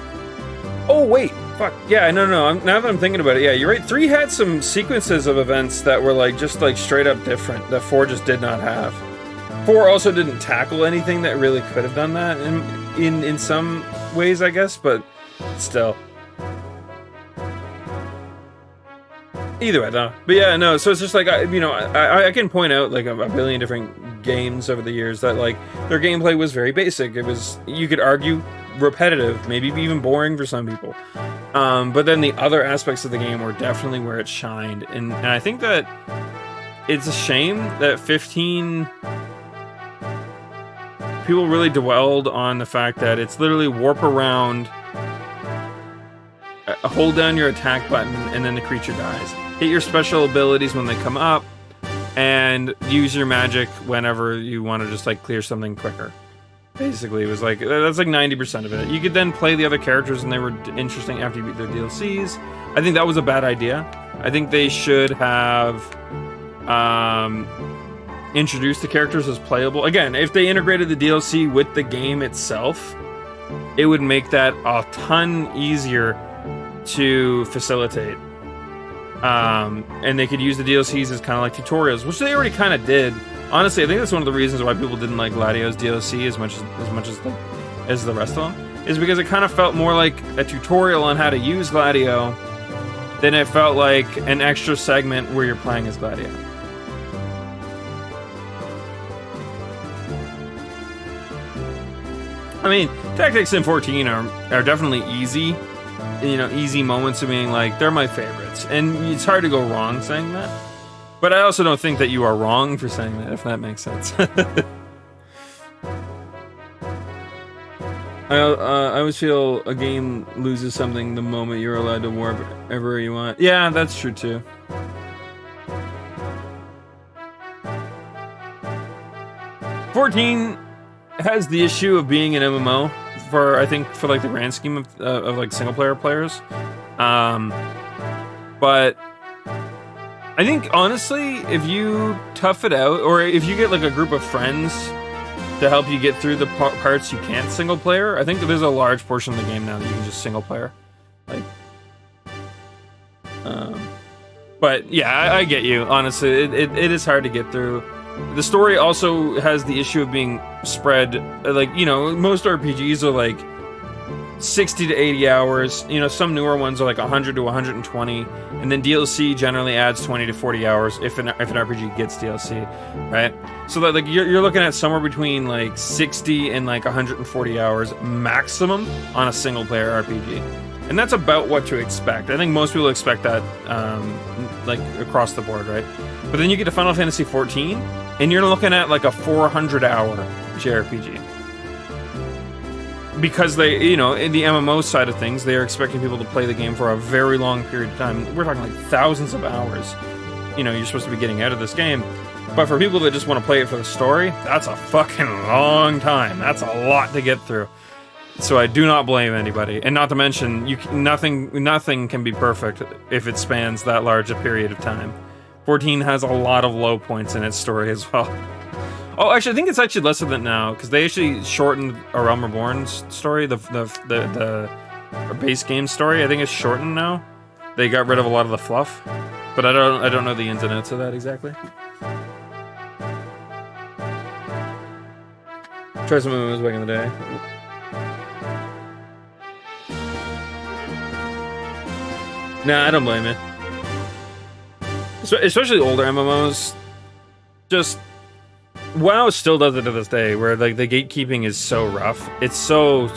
Oh wait, fuck yeah, no. Now that I'm thinking about it, yeah, you're right. 3 had some sequences of events that were like just like straight up different that 4 just did not have. 4 also didn't tackle anything that really could have done that in some ways, I guess, but still. Either way, though. But yeah, no. So it's just like I can point out like a billion different games over the years that like their gameplay was very basic. It was, you could argue, repetitive, maybe even boring for some people. But then the other aspects of the game were definitely where it shined, and I think that it's a shame that 15 people really dwelled on the fact that it's literally warp around, hold down your attack button, and then the creature dies. Hit your special abilities when they come up, and use your magic whenever you want to just like clear something quicker. Basically, it was like, that's like 90% of it. You could then play the other characters and they were interesting after you beat their DLCs. I think that was a bad idea. I think they should have introduced the characters as playable. Again, if they integrated the DLC with the game itself, it would make that a ton easier to facilitate. And they could use the DLCs as kind of like tutorials, which they already kind of did. Honestly, I think that's one of the reasons why people didn't like Gladio's DLC as much as the rest of them, is because it kind of felt more like a tutorial on how to use Gladio than it felt like an extra segment where you're playing as Gladio. I mean, tactics in 14 are definitely easy. You know, easy moments of being like, they're my favorites. And it's hard to go wrong saying that. But I also don't think that you are wrong for saying that, if that makes sense. I always feel a game loses something the moment you're allowed to warp everywhere you want. Yeah, that's true too. .14 has the issue of being an MMO for, I think, for like the grand scheme of like single player players. But I think honestly, if you tough it out, or if you get like a group of friends to help you get through the parts you can't single player, I think that there's a large portion of the game now that you can just single player. Like, but yeah, I get you. Honestly, it is hard to get through. The story also has the issue of being spread. Like, you know, most RPGs are like 60 to 80 hours. You know, some newer ones are like 100 to 120, and then DLC generally adds 20 to 40 hours if an RPG gets DLC, right? So that, like, you're looking at somewhere between like 60 and like 140 hours maximum on a single player RPG, and that's about what to expect. I think most people expect that, like across the board, right? But then you get to Final Fantasy 14, and you're looking at like a 400-hour JRPG. Because they, you know, in the MMO side of things, they are expecting people to play the game for a very long period of time. We're talking like thousands of hours, you know, you're supposed to be getting out of this game. But for people that just want to play it for the story, that's a fucking long time. That's a lot to get through. So I do not blame anybody. And not to mention, nothing can be perfect if it spans that large a period of time. 14 has a lot of low points in its story as well. Oh, actually, I think it's actually less of that now, because they actually shortened A Realm Reborn's story, the base game story. I think it's shortened now. They got rid of a lot of the fluff. But I don't know the ins and outs of that exactly. Try some MMOs back in the day. Nah, I don't blame you. Especially older MMOs. Just WoW still does it to this day, where like the gatekeeping is so rough. It's so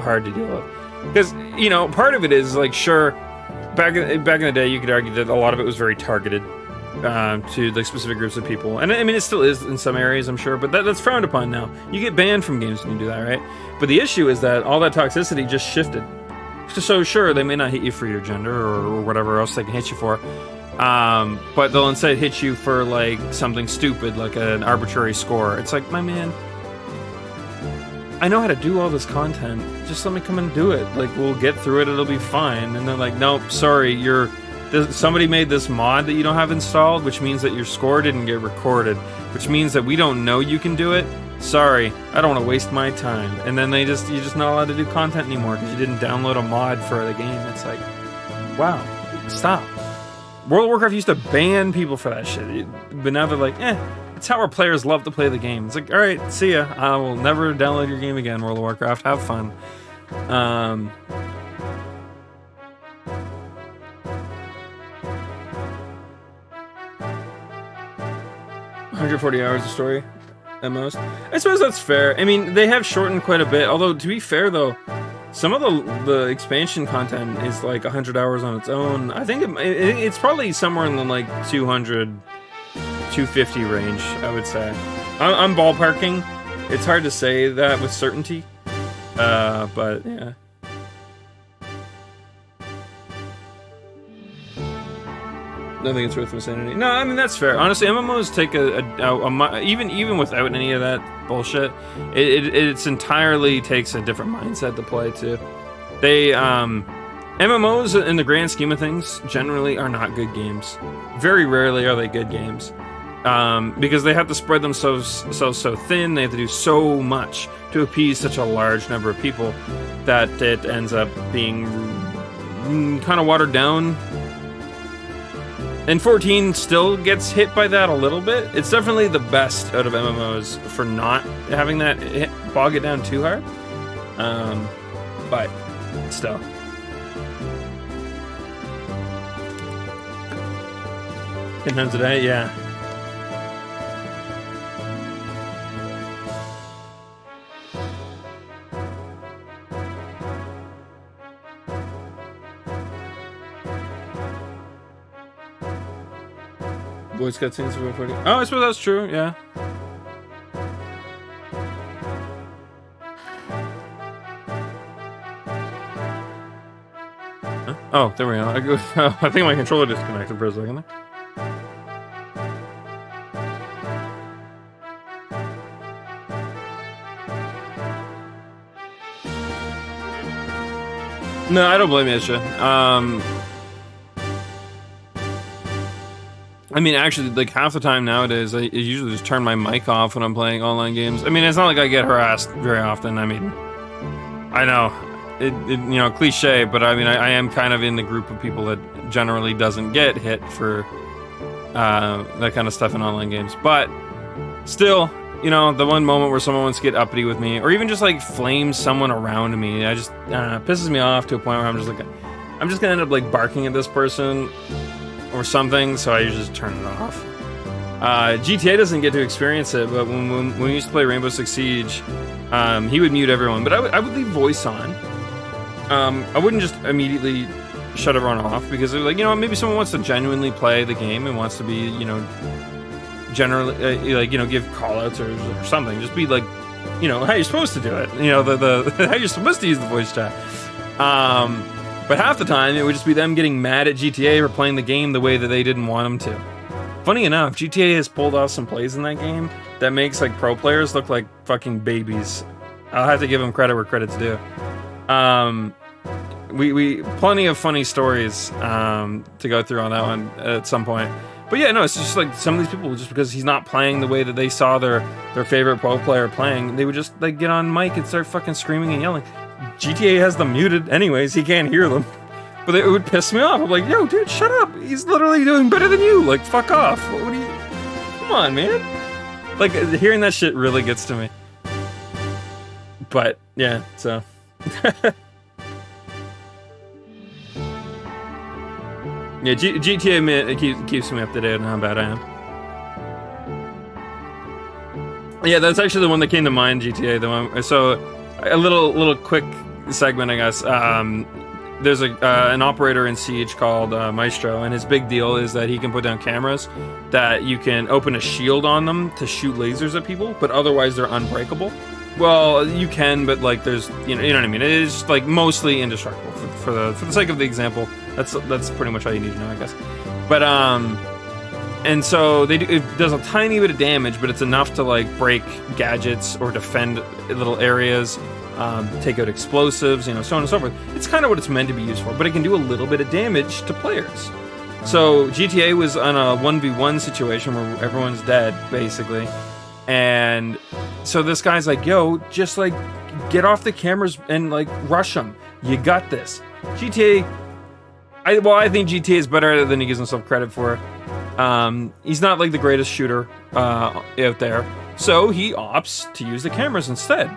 hard to deal with. Because, you know, part of it is like, sure, back in the day, you could argue that a lot of it was very targeted to like specific groups of people, and I mean it still is in some areas, I'm sure, but that's frowned upon now. You get banned from games when you do that, right? But the issue is that all that toxicity just shifted. So sure, they may not hit you for your gender or whatever else they can hit you for, but they'll instead hit you for like something stupid, like an arbitrary score. It's like, my man, I know how to do all this content. Just let me come and do it. Like, we'll get through it. It'll be fine. And they're like, nope, sorry, somebody made this mod that you don't have installed, which means that your score didn't get recorded, which means that we don't know you can do it. Sorry, I don't want to waste my time. And then you're just not allowed to do content anymore because you didn't download a mod for the game. It's like, wow, stop. World of Warcraft used to ban people for that shit, but now they're like, it's how our players love to play the game. It's like, all right, see ya. I will never download your game again, World of Warcraft. Have fun. 140 hours of story at most. I suppose that's fair. I mean, they have shortened quite a bit. Although, to be fair, though, some of the expansion content is like 100 hours on its own. I think it's probably somewhere in the like 200, 250 range, I would say. I'm ballparking. It's hard to say that with certainty. But yeah. I think it's worth insanity. No, I mean, that's fair. Honestly, MMOs take even without any of that bullshit, it's entirely takes a different mindset to play too. MMOs in the grand scheme of things generally are not good games. Very rarely are they good games. Because they have to spread themselves so thin, they have to do so much to appease such a large number of people that it ends up being kind of watered down. And 14 still gets hit by that a little bit. It's definitely the best out of MMOs for not having that bog it down too hard. But still. 10 times a day, yeah. Voice cutscenes for 40. Oh, I suppose that's true, yeah. Huh? Oh, there we go. I think my controller disconnected for a second there. No, I don't blame you, Isha. I mean, actually, like, half the time nowadays, I usually just turn my mic off when I'm playing online games. I mean, it's not like I get harassed very often. I mean, I know, it you know, cliche, but I mean, I am kind of in the group of people that generally doesn't get hit for that kind of stuff in online games. But still, you know, the one moment where someone wants to get uppity with me, or even just, like, flame someone around me, I don't know, pisses me off to a point where I'm just gonna end up, like, barking at this person or something, so I usually just turn it off. GTA doesn't get to experience it, but when we used to play Rainbow Six Siege, he would mute everyone, but I would leave voice on. I wouldn't just immediately shut everyone off, because they're like, you know, maybe someone wants to genuinely play the game and wants to be, you know, generally, like, you know, give call-outs or something. Just be like, you know, how you're supposed to do it. You know, the how you're supposed to use the voice chat. But half the time, it would just be them getting mad at GTA for playing the game the way that they didn't want them to. Funny enough, GTA has pulled off some plays in that game that makes, like, pro players look like fucking babies. I'll have to give them credit where credit's due. We plenty of funny stories to go through on that one at some point. But yeah, no, it's just like some of these people, just because he's not playing the way that they saw their favorite pro player playing, they would just, like, get on mic and start fucking screaming and yelling. GTA has them muted anyways, he can't hear them. But it would piss me off. I'm like, yo, dude, shut up. He's literally doing better than you. Like, fuck off. What do you... Come on, man. Like, hearing that shit really gets to me. But, yeah, so... Yeah, GTA man, it keeps me up to date on how bad I am. Yeah, that's actually the one that came to mind, GTA. The one. So, a little quick segment, I guess. There's an operator in Siege called Maestro, and his big deal is that he can put down cameras that you can open a shield on them to shoot lasers at people, but otherwise they're unbreakable. Well, you can, but like there's you know what I mean. It is like mostly indestructible for the sake of the example. That's pretty much all you need to know, I guess. But and so it does a tiny bit of damage, but it's enough to like break gadgets or defend little areas, take out explosives, so on and so forth. It's kind of what it's meant to be used for, but it can do a little bit of damage to players. So GTA was on a 1v1 situation where everyone's dead, basically. And so this guy's like, yo, just like get off the cameras and like rush them. You got this. GTA, I think GTA is better at it than he gives himself credit for. He's not like the greatest shooter out there. So he opts to use the cameras instead.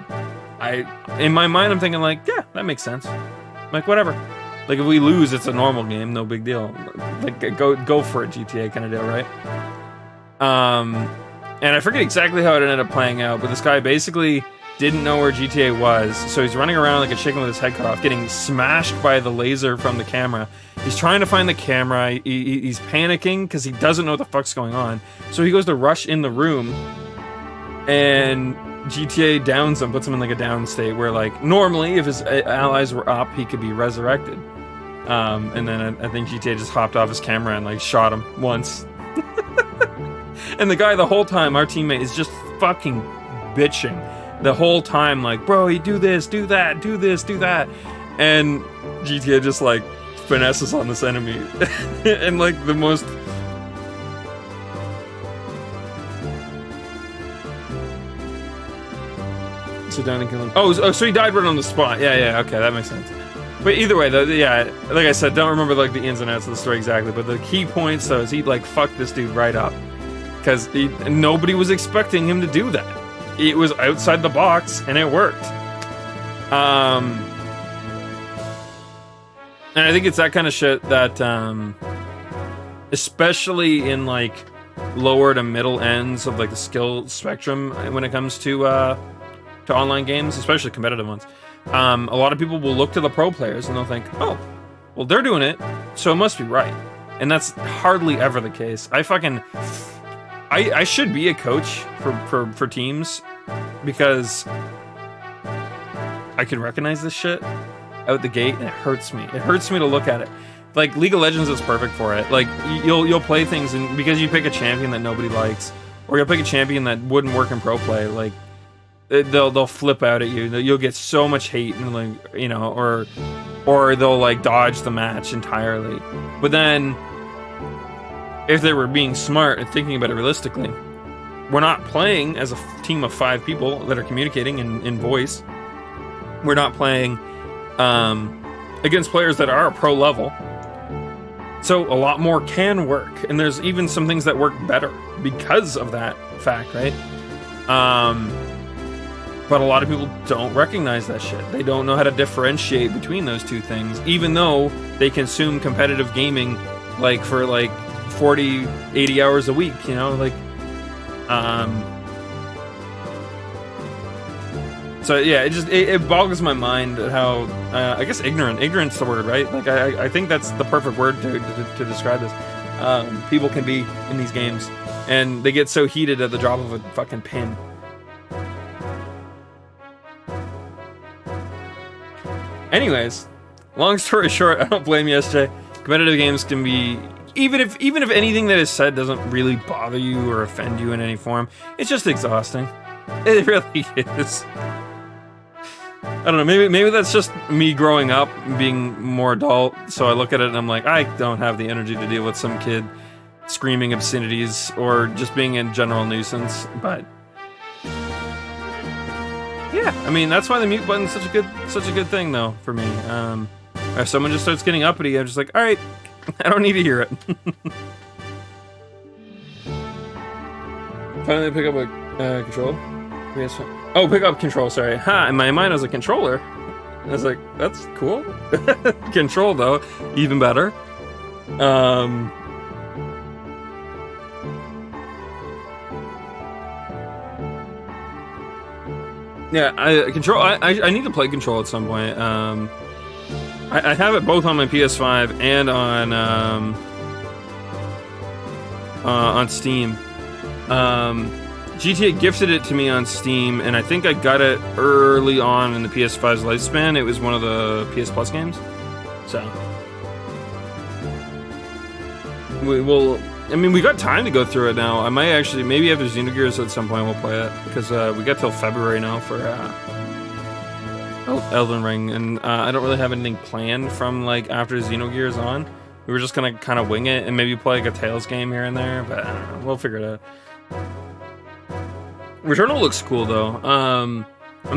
In my mind, I'm thinking like, yeah, that makes sense. Like, whatever. Like, if we lose, it's a normal game, no big deal. Like, go for it, GTA kind of deal, right? And I forget exactly how it ended up playing out, but this guy basically didn't know where GTA was, so he's running around like a chicken with his head cut off, getting smashed by the laser from the camera. He's trying to find the camera. He's panicking because he doesn't know what the fuck's going on. So he goes to rush in the room, and GTA downs him, puts him in like a down state where like normally if his allies were up, he could be resurrected. And then I think GTA just hopped off his camera and like shot him once. And the guy the whole time, our teammate, is just fucking bitching the whole time, like, bro, you do this, do that, do this, do that. And GTA just like finesses on this enemy. And like the most... So down and kill him. Oh, so he died right on the spot. Yeah, okay, that makes sense. But either way, though, yeah, like I said, don't remember like the ins and outs of the story exactly, but the key points though is he like fucked this dude right up. Because nobody was expecting him to do that. It was outside the box, and it worked. And I think it's that kind of shit that, especially in like lower to middle ends of like the skill spectrum when it comes to online games, especially competitive ones, a lot of people will look to the pro players and they'll think, oh, well, they're doing it, so it must be right. And that's hardly ever the case. I should be a coach for teams because I can recognize this shit out the gate and it hurts me. It hurts me to look at it. Like League of Legends is perfect for it. Like you'll play things and because you pick a champion that nobody likes, or you'll pick a champion that wouldn't work in pro play, like they'll flip out at you. You'll get so much hate and like or they'll like dodge the match entirely. But then if they were being smart and thinking about it realistically, we're not playing as a team of 5 people that are communicating in voice. We're not playing against players that are pro level. So a lot more can work. And there's even some things that work better because of that fact, right? But a lot of people don't recognize that shit. They don't know how to differentiate between those two things, even though they consume competitive gaming like for like 40, 80 hours a week, like, so yeah, it boggles my mind how, I guess ignorant's the word, right? Like, I think that's the perfect word to describe this. People can be in these games, and they get so heated at the drop of a fucking pin. Anyways, long story short, I don't blame you, SJ. Competitive games can be... Even if anything that is said doesn't really bother you or offend you in any form, it's just exhausting. It really is. I don't know, maybe that's just me growing up, being more adult, so I look at it and I'm like, I don't have the energy to deal with some kid screaming obscenities or just being a general nuisance, but... Yeah, I mean, that's why the mute button's such a good thing, though, for me. Or if someone just starts getting uppity, I'm just like, all right, I don't need to hear it. Finally pick up a control. Oh, pick up control, sorry. Ha, in my mind I was a controller. I was like, that's cool. Control, though, even better. Yeah, I need to play Control at some point. I have it both on my PS5 and on Steam. GTA gifted it to me on Steam, and I think I got it early on in the PS5's lifespan. It was one of the PS Plus games. So we got time to go through it now. I might actually, maybe after Xenogears at some point we'll play it, because we got till February now for Elden Ring, and I don't really have anything planned from like after Xenogears on. We were just gonna kind of wing it and maybe play like a Tales game here and there, but I don't know, we'll figure it out. Returnal looks cool though. I'm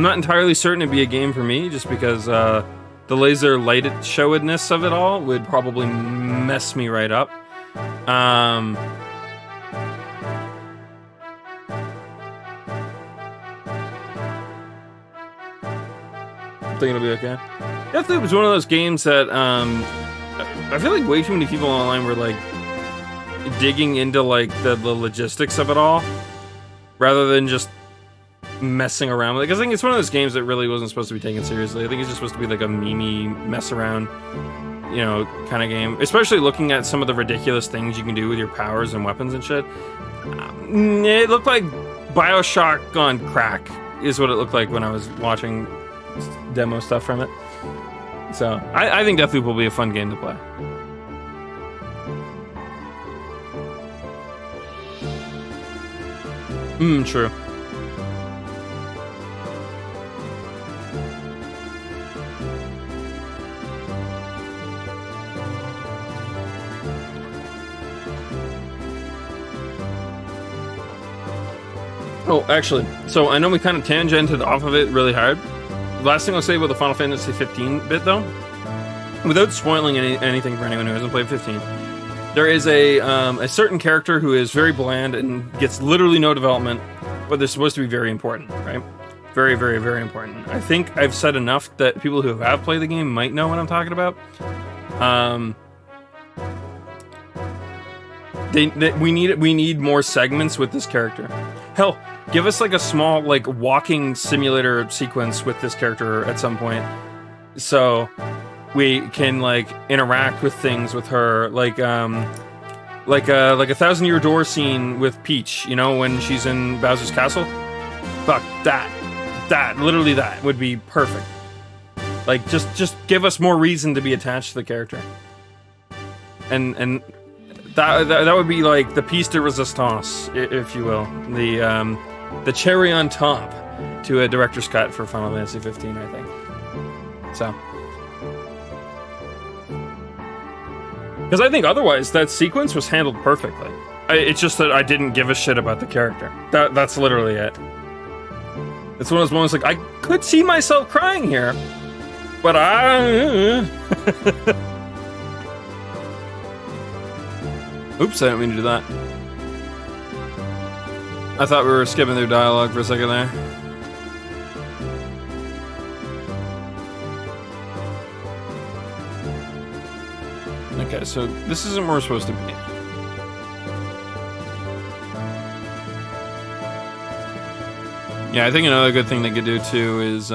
not entirely certain it'd be a game for me, just because the laser lighted showedness of it all would probably mess me right up. I think it'll be okay. Deathloop was one of those games that I feel like way too many people online were like digging into like the logistics of it all, rather than just messing around with it. Because I think it's one of those games that really wasn't supposed to be taken seriously. I think it's just supposed to be like a meme mess around, you know, kind of game. Especially looking at some of the ridiculous things you can do with your powers and weapons and shit. It looked like BioShock on crack, is what it looked like when I was watching demo stuff from it. So I think Deathloop will be a fun game to play. True. Oh, actually, so I know we kind of tangented off of it really hard. Last thing I'll say about the Final Fantasy 15 bit, though, without spoiling anything for anyone who hasn't played 15, there is a certain character who is very bland and gets literally no development, but they're supposed to be very important, right? Very, very, very important. I think I've said enough that people who have played the game might know what I'm talking about. We need more segments with this character. Hell, give us like a small like walking simulator sequence with this character at some point, so we can like interact with things with her, like a 1,000-year door scene with Peach, you know, when she's in Bowser's castle. Fuck that literally that would be perfect. Like just give us more reason to be attached to the character, and that would be like the piece de resistance, if you will, the cherry on top to a director's cut for Final Fantasy 15, I think. So, because I think otherwise that sequence was handled perfectly. It's just that I didn't give a shit about the character. That's literally it. It's one of those moments like I could see myself crying here, but Oops, I didn't mean to do that. I thought we were skipping their dialogue for a second there. Okay, so this isn't where we're supposed to be. Yeah, I think another good thing they could do too is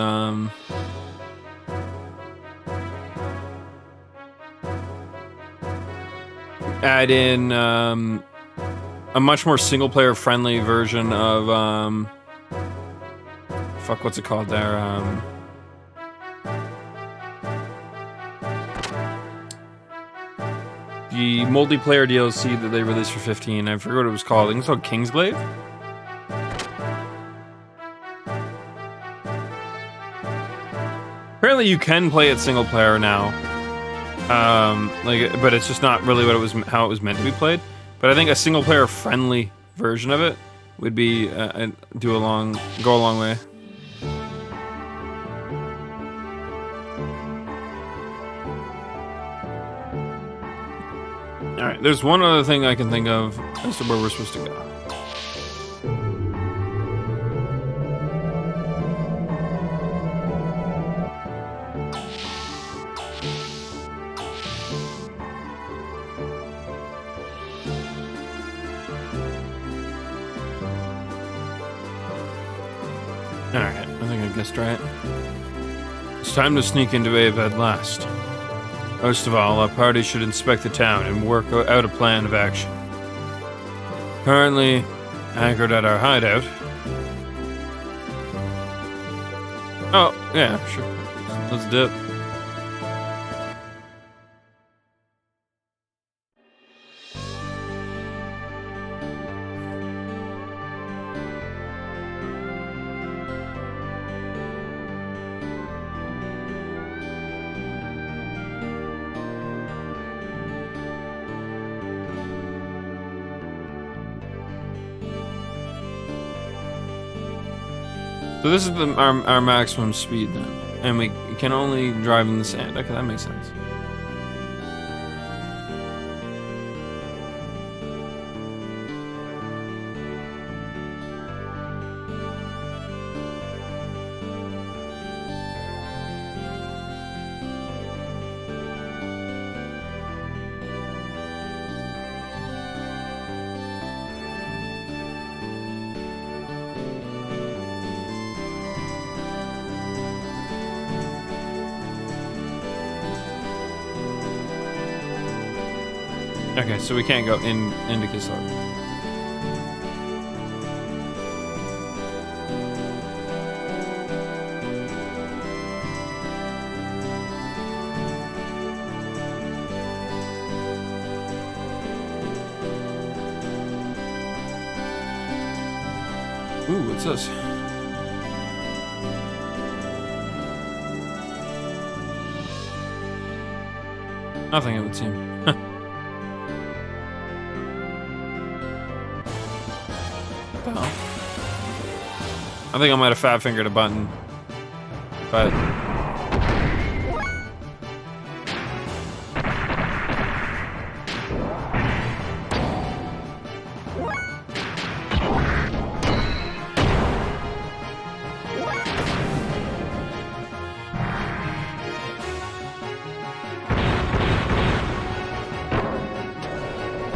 add in a much more single-player friendly version of fuck, what's it called there? The multiplayer DLC that they released for 15. I forgot what it was called. I think it's called Kingsglaive. Apparently, you can play it single player now. But it's just not really how it was meant to be played. But I think a single player friendly version of it would be go a long way. Alright, there's one other thing I can think of as to where we're supposed to go. Alright, I think I guessed right. It's time to sneak into Abe at last. Most of all, our party should inspect the town and work out a plan of action. Currently anchored at our hideout. Oh, yeah, sure. Let's dip. So this is our maximum speed then, and we can only drive in the sand. Okay, that makes sense. Okay, so we can't go into Kislev. Ooh, what's this? Nothing, it would seem. I think I might have fat fingered a button, but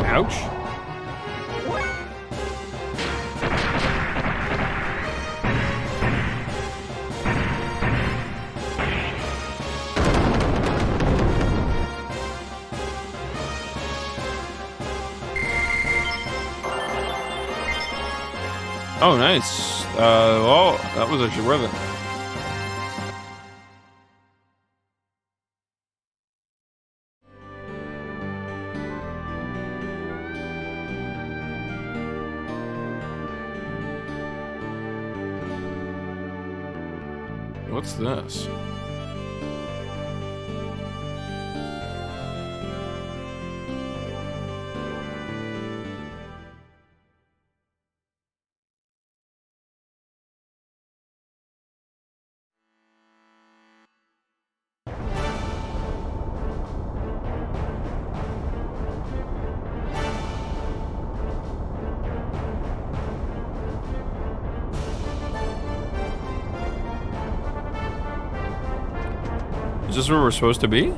ouch. Oh, nice. Well, that was actually worth it. What's this? Is this where we're supposed to be?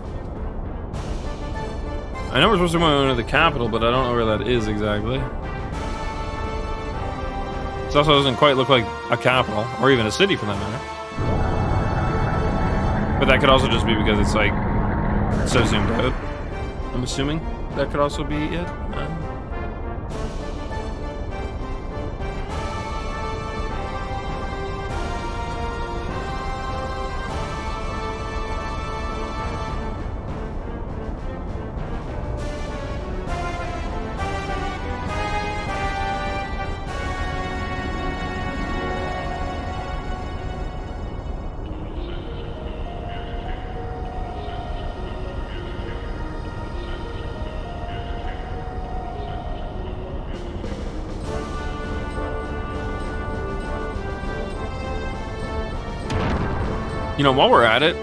I know we're supposed to go into the capital, but I don't know where that is exactly. This also doesn't quite look like a capital, or even a city for that matter. But that could also just be because it's like so zoomed out. I'm assuming that could also be it. You know, while we're at it,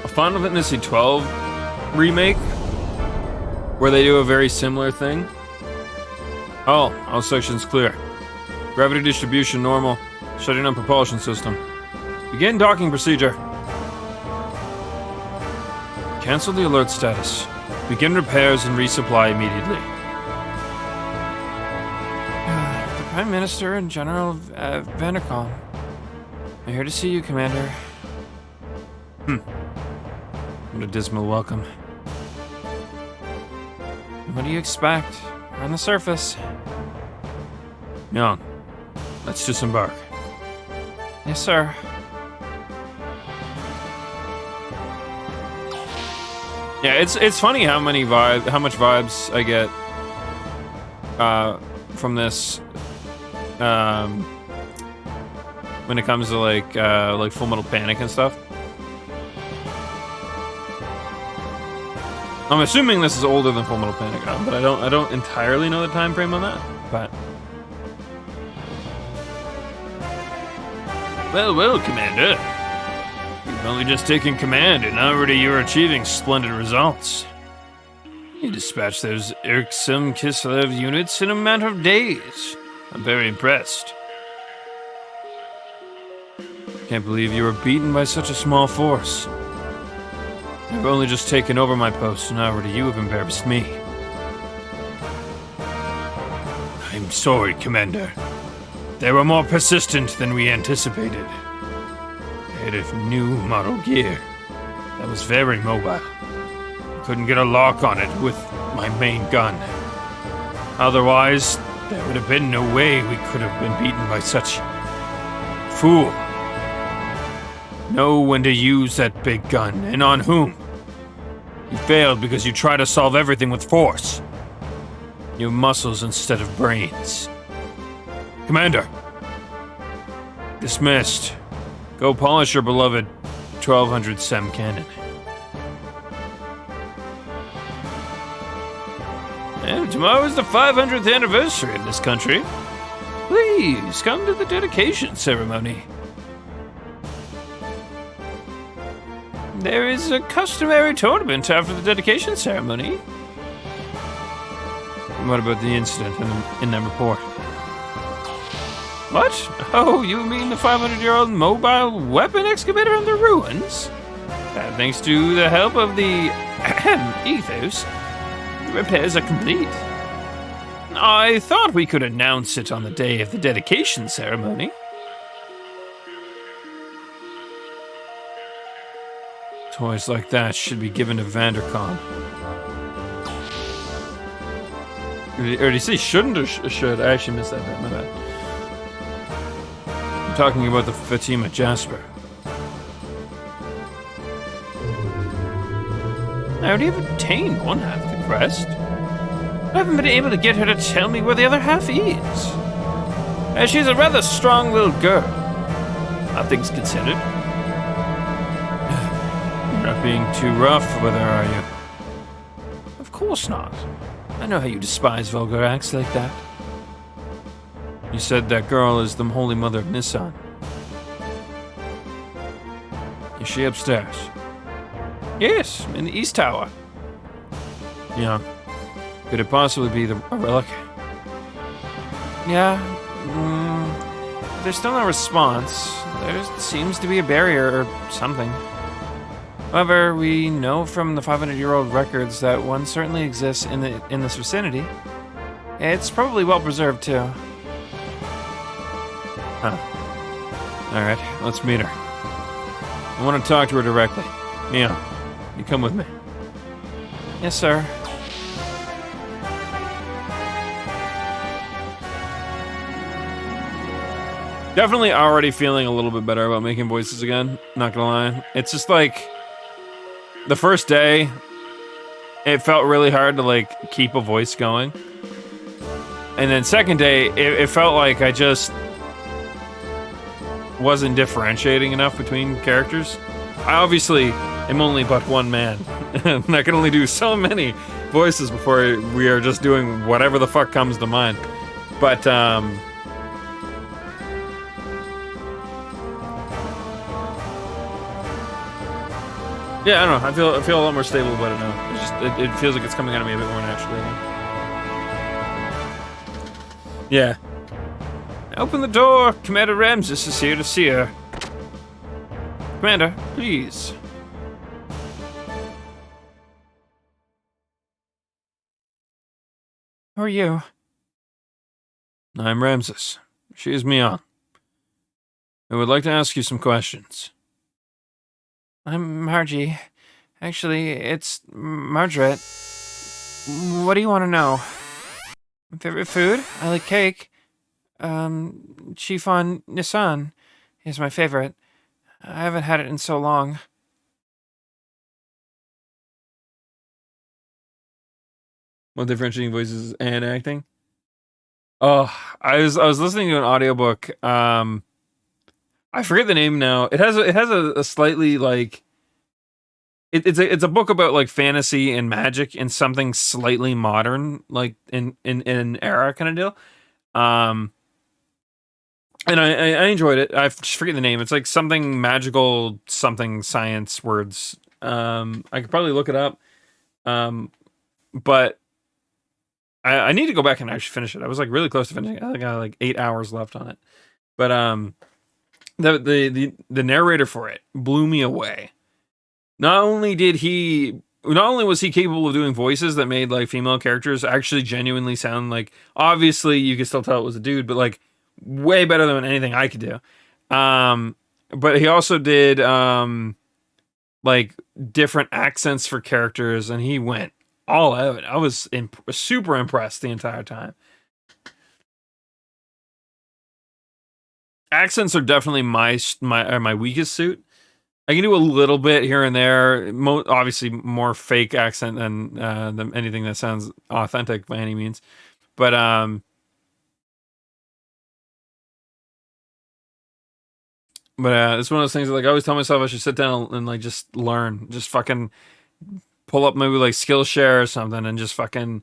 a Final Fantasy 12 remake where they do a very similar thing. Oh, all sections clear. Gravity distribution normal. Shutting down propulsion system. Begin docking procedure. Cancel the alert status. Begin repairs and resupply immediately. The Prime Minister and General Vandercom. I'm here to see you, Commander. What a dismal welcome. What do you expect? We're on the surface. Young, let's disembark. Yes, sir. Yeah, it's funny how much vibes I get from this when it comes to like Full Metal Panic and stuff. I'm assuming this is older than Full Metal Panic, but I don't entirely know the time frame on that. But well, Commander. You've only just taken command, and already you're achieving splendid results. You dispatched those irksome Kislev units in a matter of days. I'm very impressed. Can't believe you were beaten by such a small force. I've only just taken over my post, and already you have embarrassed me. I'm sorry, Commander. They were more persistent than we anticipated. They had a new model gear that was very mobile. Couldn't get a lock on it with my main gun. Otherwise, there would have been no way we could have been beaten by such fool. Know when to use that big gun, and on whom. You failed because you try to solve everything with force. You have muscles instead of brains. Commander. Dismissed. Go polish your beloved 1200 SEM cannon. And tomorrow is the 500th anniversary of this country. Please come to the dedication ceremony. There is a customary tournament after the dedication ceremony. What about the incident in that report? What? Oh, you mean the 500-year-old mobile weapon excavator in the ruins? Thanks to the help of the ethos, the repairs are complete. I thought we could announce it on the day of the dedication ceremony. Toys like that should be given to Vandercom. Or did he say shouldn't or should? I actually missed that bit, my bad. I'm talking about the Fatima Jasper. I already have obtained one half of the crest. I haven't been able to get her to tell me where the other half is. As she's a rather strong-willed girl, all things considered. You're not being too rough with her, are you? Of course not. I know how you despise vulgar acts like that. You said that girl is the Holy Mother of Nissan. Is she upstairs? Yes, in the East Tower. Yeah. Could it possibly be a relic? Yeah. There's still no response. There seems to be a barrier or something. However, we know from the 500-year-old records that one certainly exists in this vicinity. It's probably well preserved too. Huh. Alright, let's meet her. I want to talk to her directly. Mia, you come with me. Yes, sir. Definitely already feeling a little bit better about making voices again, not gonna lie. It's just like, the first day, it felt really hard to like keep a voice going. And then second day, it felt like I just wasn't differentiating enough between characters. I obviously am only but one man. And I can only do so many voices before we are just doing whatever the fuck comes to mind. But, Yeah, I don't know. I feel a lot more stable about it now. It's just it feels like it's coming out of me a bit more naturally. Yeah. Open the door. Commander Ramses is here to see her. Commander, please. Who are you? I'm Ramses. She is Mion. I would like to ask you some questions. I'm Margie. Actually, it's Margaret. What do you want to know? My favorite food? I like cake. Chiffon Nissan is my favorite. I haven't had it in so long. Well, differentiating voices and acting. Oh, I was listening to an audiobook. I forget the name now. It has a slightly like it's a book about like fantasy and magic and something slightly modern, like in an era kind of deal. And I enjoyed it. I just forget the name. It's like something magical, something science words. I could probably look it up. But I need to go back and actually finish it. I was like really close to finishing it. I think I had like 8 hours left on it. But the narrator for it blew me away. Not only was he capable of doing voices that made like female characters actually genuinely sound like, obviously you could still tell it was a dude, but like way better than anything I could do. But he also did like different accents for characters, and he went all out. I was super impressed the entire time. Accents are definitely my weakest suit. I can do a little bit here and there. Obviously, more fake accent than anything that sounds authentic by any means. But it's one of those things that, like, I always tell myself I should sit down and like just learn, just fucking pull up maybe like Skillshare or something and just fucking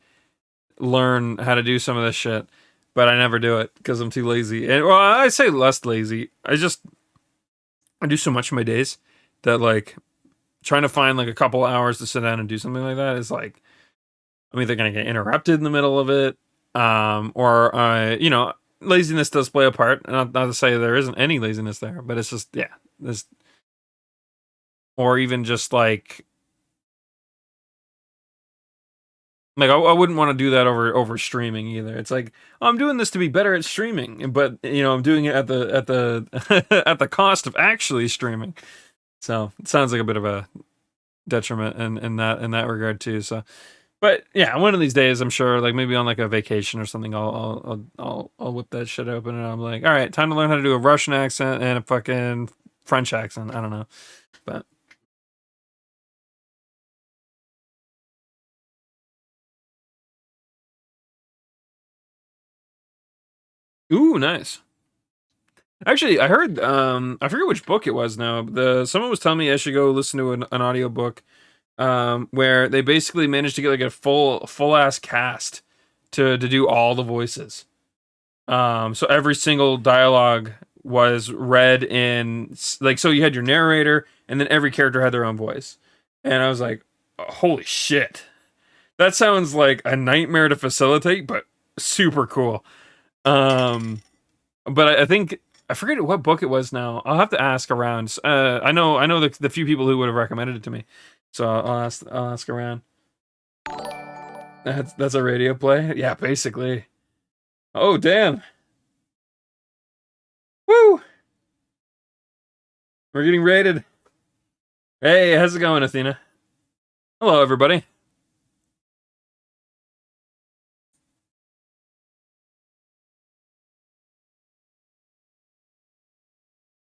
learn how to do some of this shit. But I never do it because I'm too lazy. And well, I say less lazy. I do so much in my days that like trying to find like a couple hours to sit down and do something like that is like I'm either gonna get interrupted in the middle of it, or you know, laziness does play a part. Not to say there isn't any laziness there, but it's just this, or even just like I wouldn't want to do that over streaming either. It's like, oh, I'm doing this to be better at streaming, but you know I'm doing it at the at the cost of actually streaming. So it sounds like a bit of a detriment in that regard too. So, but yeah, one of these days I'm sure, like maybe on like a vacation or something, I'll whip that shit open and I'm like, all right, time to learn how to do a Russian accent and a fucking French accent. I don't know, but. Ooh, nice. Actually, I heard I forget which book it was now. Someone was telling me I should go listen to an audio book where they basically managed to get like a full ass cast to do all the voices. So every single dialogue was read in like, so you had your narrator and then every character had their own voice. And I was like, holy shit. That sounds like a nightmare to facilitate, but super cool. But I think I forget what book it was now. I'll have to ask around. I know the few people who would have recommended it to me, so I'll ask around. That's a radio play. Yeah, basically. Oh damn! Woo! We're getting raided. Hey, how's it going, Athena? Hello, everybody.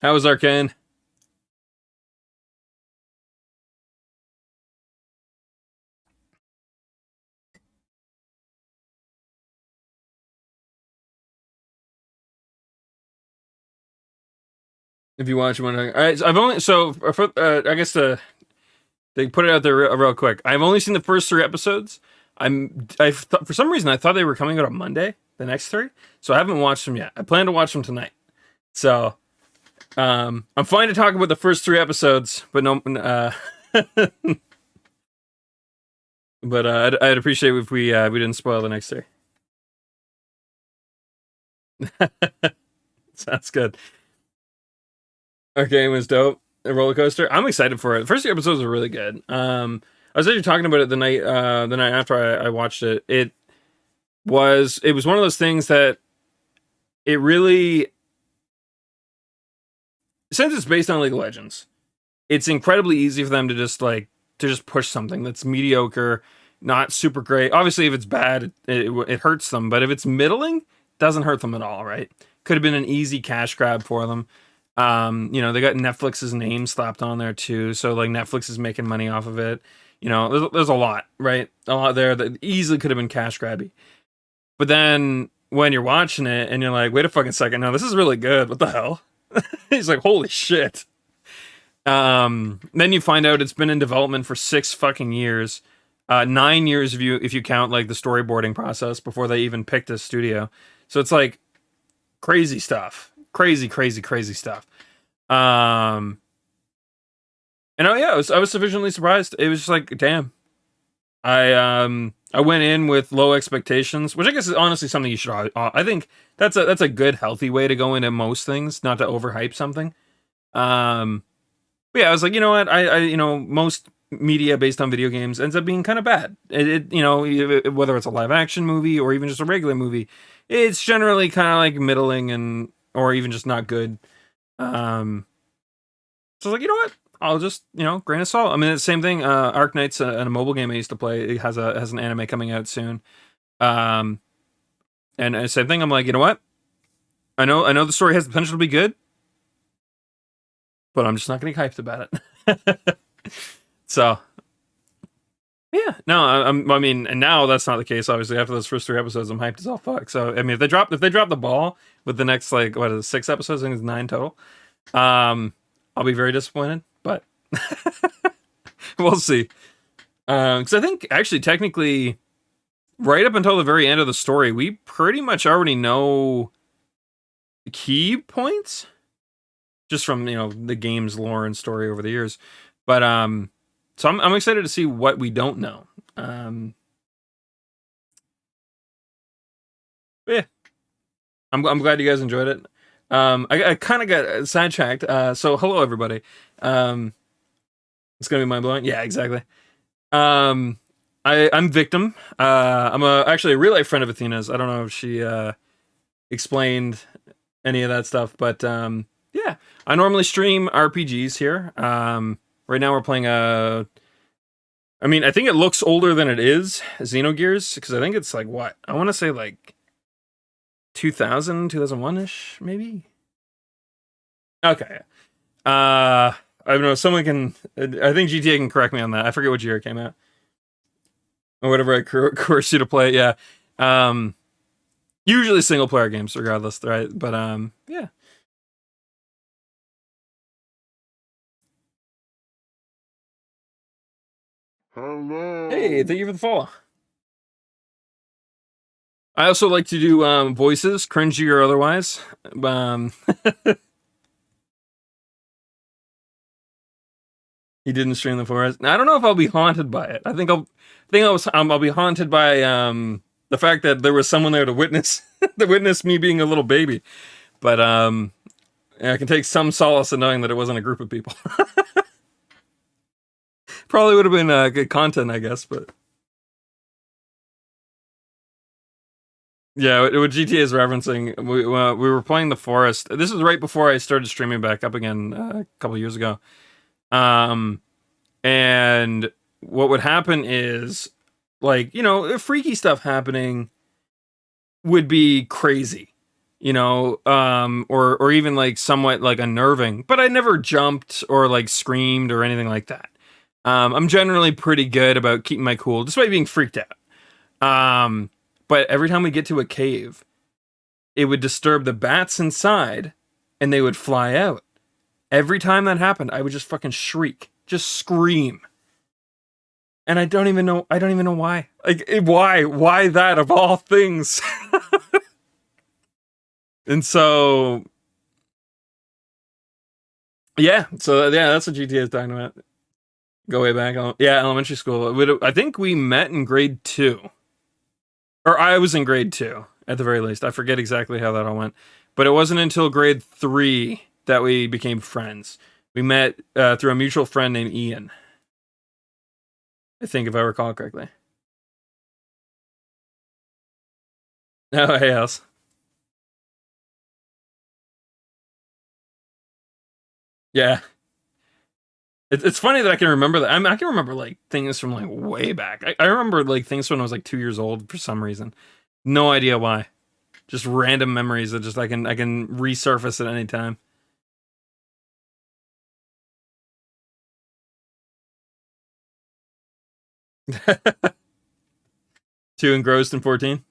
How was Arcane? If you watch one, all right. So I've only I guess they put it out there real quick. I've only seen the first 3 episodes. For some reason I thought they were coming out on Monday, the next 3. So I haven't watched them yet. I plan to watch them tonight. So I'm fine to talk about the first 3 episodes, but no. But I'd appreciate if we didn't spoil the next three. Sounds good. Okay, it was dope. A roller coaster. I'm excited for it. The first two episodes were really good. I was actually talking about it the night after I watched it. It was one of those things that it really, since it's based on League of Legends, it's incredibly easy for them to just push something that's mediocre, not super great. Obviously, if it's bad, it hurts them. But if it's middling, it doesn't hurt them at all, right? Could have been an easy cash grab for them. They got Netflix's name slapped on there too, so like Netflix is making money off of it. There's a lot, right? A lot there that easily could have been cash grabby. But then when you're watching it and you're like, wait a fucking second, no, this is really good. What the hell? He's like, holy shit. Then you find out it's been in development for 6 fucking years. 9 years if you count like the storyboarding process before they even picked a studio. So it's like crazy stuff. Crazy stuff. And I was sufficiently surprised. It was just like, damn. I went in with low expectations, which I guess is honestly something you should. I think that's a good healthy way to go into most things, not to overhype something. But yeah, I was like, you know what? Most media based on video games ends up being kind of bad. Whether it's a live action movie or even just a regular movie, it's generally kind of like middling or even just not good. So I was like, you know what? I'll just, grain of salt. I mean, it's the same thing. Arknight's a mobile game I used to play. It has an anime coming out soon. And same thing. I'm like, you know what? I know the story has the potential to be good, but I'm just not getting hyped about it. So, yeah, no, I mean, and now that's not the case. Obviously, after those first 3 episodes, I'm hyped as all fuck. So, I mean, if they drop the ball with the next 6 episodes, I think it's 9 total. I'll be very disappointed, but we'll see. Because I think actually, technically, right up until the very end of the story, we pretty much already know the key points, just from the game's lore and story over the years. But so I'm excited to see what we don't know. Yeah, I'm glad you guys enjoyed it. I kind of got sidetracked. So hello everybody. It's gonna be mind blowing. Yeah, exactly. I'm Victim. I'm actually a real life friend of Athena's. I don't know if she explained any of that stuff, but yeah, I normally stream RPGs here. Right now we're playing I think it looks older than it is, Xenogears, because I think it's like what? I want to say like 2001-ish, maybe? Okay. I don't know, someone can... I think GTA can correct me on that. I forget what year it came out. Or whatever I coerced you to play, yeah. Usually single-player games, regardless, right? But, yeah. Hello. Hey, thank you for the follow. I also like to do voices, cringy or otherwise. He didn't stream the forest. I don't know if I'll be haunted by it. I think I'll be haunted by the fact that there was someone there to witness me being a little baby. But I can take some solace in knowing that it wasn't a group of people. Probably would have been good content, I guess, but yeah, what GTA is referencing, we were playing the forest. This was right before I started streaming back up again a couple years ago. And what would happen is, like, freaky stuff happening would be crazy, or even like somewhat like unnerving, but I never jumped or like screamed or anything like that. I'm generally pretty good about keeping my cool, despite being freaked out. But every time we get to a cave, it would disturb the bats inside, and they would fly out. Every time that happened, I would just fucking shriek, just scream. And I don't even know why. Like, why that of all things? And so, yeah, that's what GTA is talking about. Go way back. Yeah, elementary school. I think we met in grade 2. Or I was in grade 2, at the very least. I forget exactly how that all went. But it wasn't until grade 3 that we became friends. We met through a mutual friend named Ian. I think, if I recall correctly. Oh, hey, Alice. Yeah. It's funny that I can remember that. I can remember, like, things from, like, way back. I remember, like, things when I was, like, 2 years old for some reason. No idea why. Just random memories that just I can resurface at any time. 2 engrossed and 14.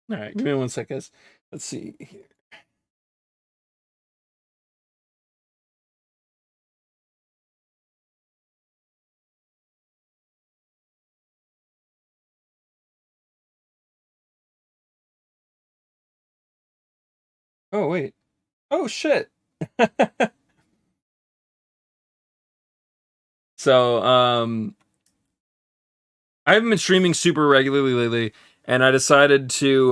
All right, give me one sec, guys. Let's see here. Oh, wait. Oh, shit. So, I haven't been streaming super regularly lately, and I decided to,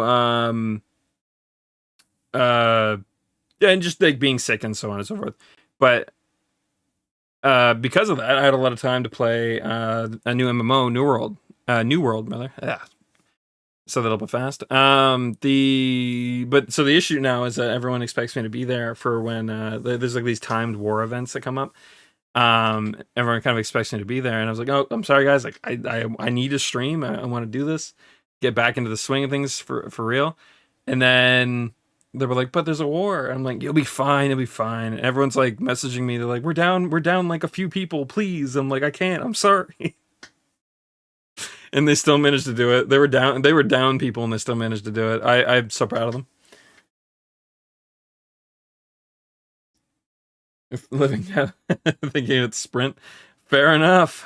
yeah, and just like being sick and so on and so forth. But because of that, I had a lot of time to play a new MMO, New World, rather. Yeah, said that a little bit fast. So the issue now is that everyone expects me to be there for when there's like these timed war events that come up. Everyone kind of expects me to be there, and I was like, oh, I'm sorry, guys. Like, I need to stream. I want to do this, get back into the swing of things for real. And then they were like, but there's a war. I'm like, you'll be fine. You'll be fine. And everyone's like messaging me. They're like, we're down like a few people, please. I'm like, I can't. I'm sorry. And they still managed to do it. They were down people, and they still managed to do it. I'm so proud of them. If living out thinking it's sprint. Fair enough.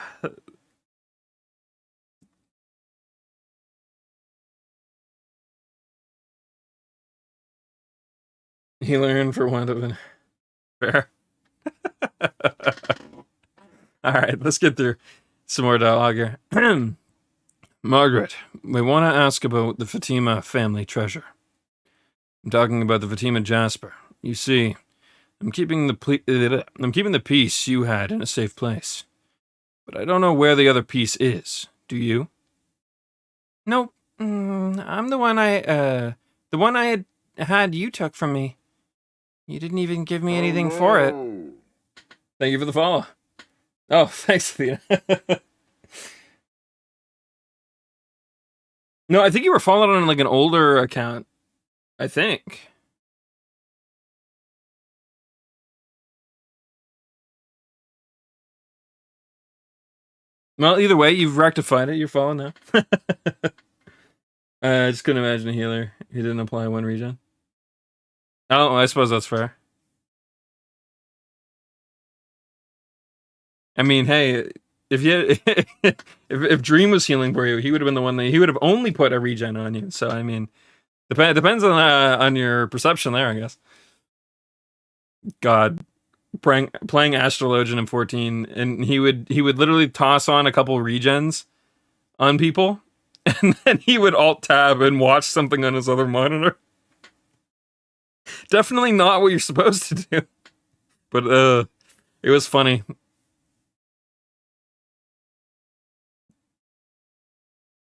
He learned for one of it. Fair. All right, let's get through some more dialogue here. Margaret, we want to ask about the Fatima family treasure. I'm talking about the Fatima Jasper. You see, I'm keeping the piece you had in a safe place, but I don't know where the other piece is. Do you? Nope. I'm the one I had you took from me. You didn't even give me anything for it. Thank you for the follow. Oh, thanks, Thea. No, I think you were followed on like an older account. I think. Well, either way, you've rectified it. You're following now. I just couldn't imagine a healer who didn't apply one regen. Oh, I suppose that's fair. I mean, hey, if you if Dream was healing for you, he would have been the one that he would have only put a regen on you. So I mean, depends on your perception there, I guess. God, playing Astrologian in 14, and he would literally toss on a couple regens on people, and then he would alt tab and watch something on his other monitor. Definitely not what you're supposed to do, but it was funny.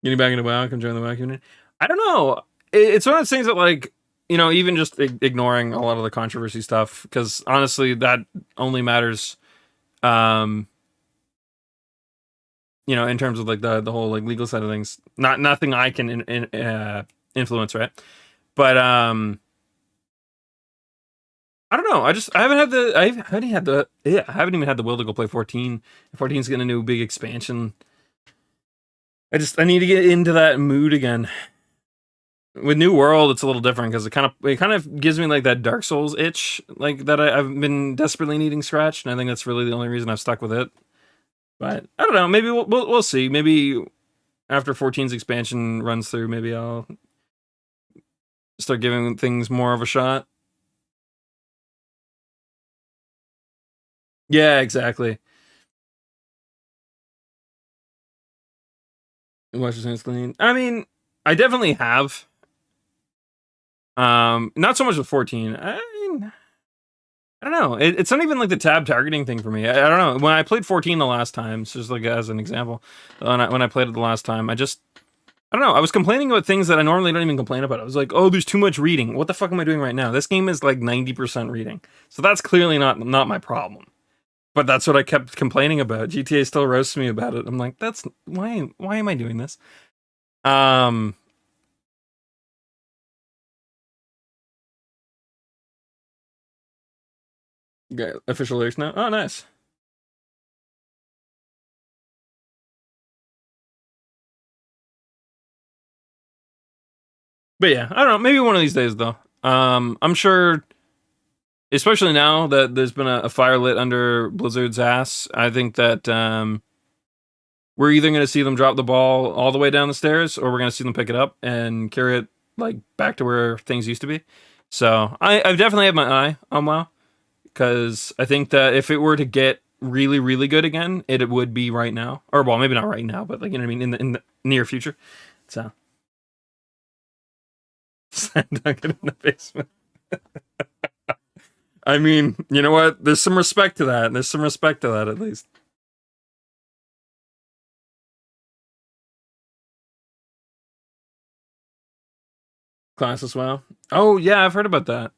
Getting back into WoW, come join the WoW community. I don't know. It's one of those things that, like, even just ignoring a lot of the controversy stuff, because honestly, that only matters, in terms of like the whole like legal side of things. Nothing I can influence, right? But I don't know. I haven't even had the will to go play 14. 14's getting a new big expansion. I need to get into that mood again. With New World, it's a little different because it kind of gives me like that Dark Souls itch, like that I've been desperately needing scratched, and I think that's really the only reason I've stuck with it. But I don't know. Maybe we'll see. Maybe after 14's expansion runs through, maybe I'll start giving things more of a shot. Yeah, exactly. Wash his hands clean. I mean, I definitely have. Not so much with 14. I don't know. It's not even like the tab targeting thing for me. I don't know. When I played 14 the last time, so just like as an example, when I played it the last time, I don't know. I was complaining about things that I normally don't even complain about. I was like, oh, there's too much reading. What the fuck am I doing right now? This game is like 90% reading. So that's clearly not my problem. But that's what I kept complaining about. GTA still roasts me about it. I'm like, that's why am I doing this? Um Official lyrics now. Oh, nice. But yeah, I don't know. Maybe one of these days though. I'm sure, especially now that there's been a fire lit under Blizzard's ass. I think that we're either going to see them drop the ball all the way down the stairs, or we're going to see them pick it up and carry it like back to where things used to be. So I definitely have my eye on WoW, because I think that if it were to get really really good again, it would be right now, or well, maybe not right now, but like, you know what I mean, in the near future. So slam dunk it in the basement. I mean, you know what? There's some respect to that. There's some respect to that, at least. Class as well. Oh yeah, I've heard about that.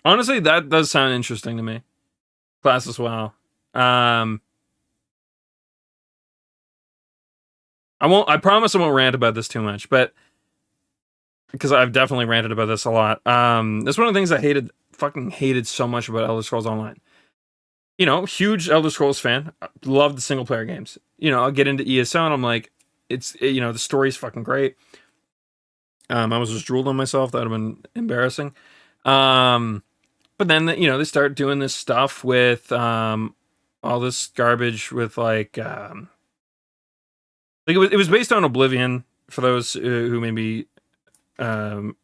Honestly, that does sound interesting to me. Class as well. Um, I won't. I promise I won't rant about this too much, but because I've definitely ranted about this a lot. That's one of the things I fucking hated so much about Elder Scrolls Online. You know, huge Elder Scrolls fan. Love the single player games. You know, I'll get into ESO and I'm like, you know, the story's fucking great. I was just drooled on myself. That would have been embarrassing. Um, but then, you know, they start doing this stuff with all this garbage with like it was based on Oblivion, for those who maybe um,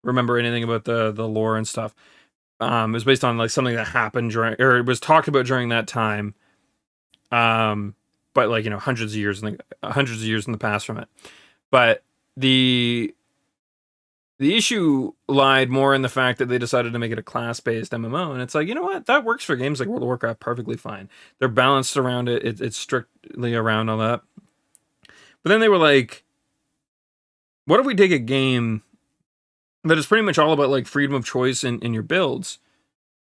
remember anything about the lore and stuff. It was based on like something that happened during, or it was talked about during that time. Um, but like, you know, hundreds of years in the past from it. But the the issue lied more in the fact that they decided to make it a class-based MMO, and it's like, you know what, that works for games like World of Warcraft perfectly fine. They're balanced around it. It's strictly around all that. But then they were like, what if we take a game that is pretty much all about like freedom of choice in your builds,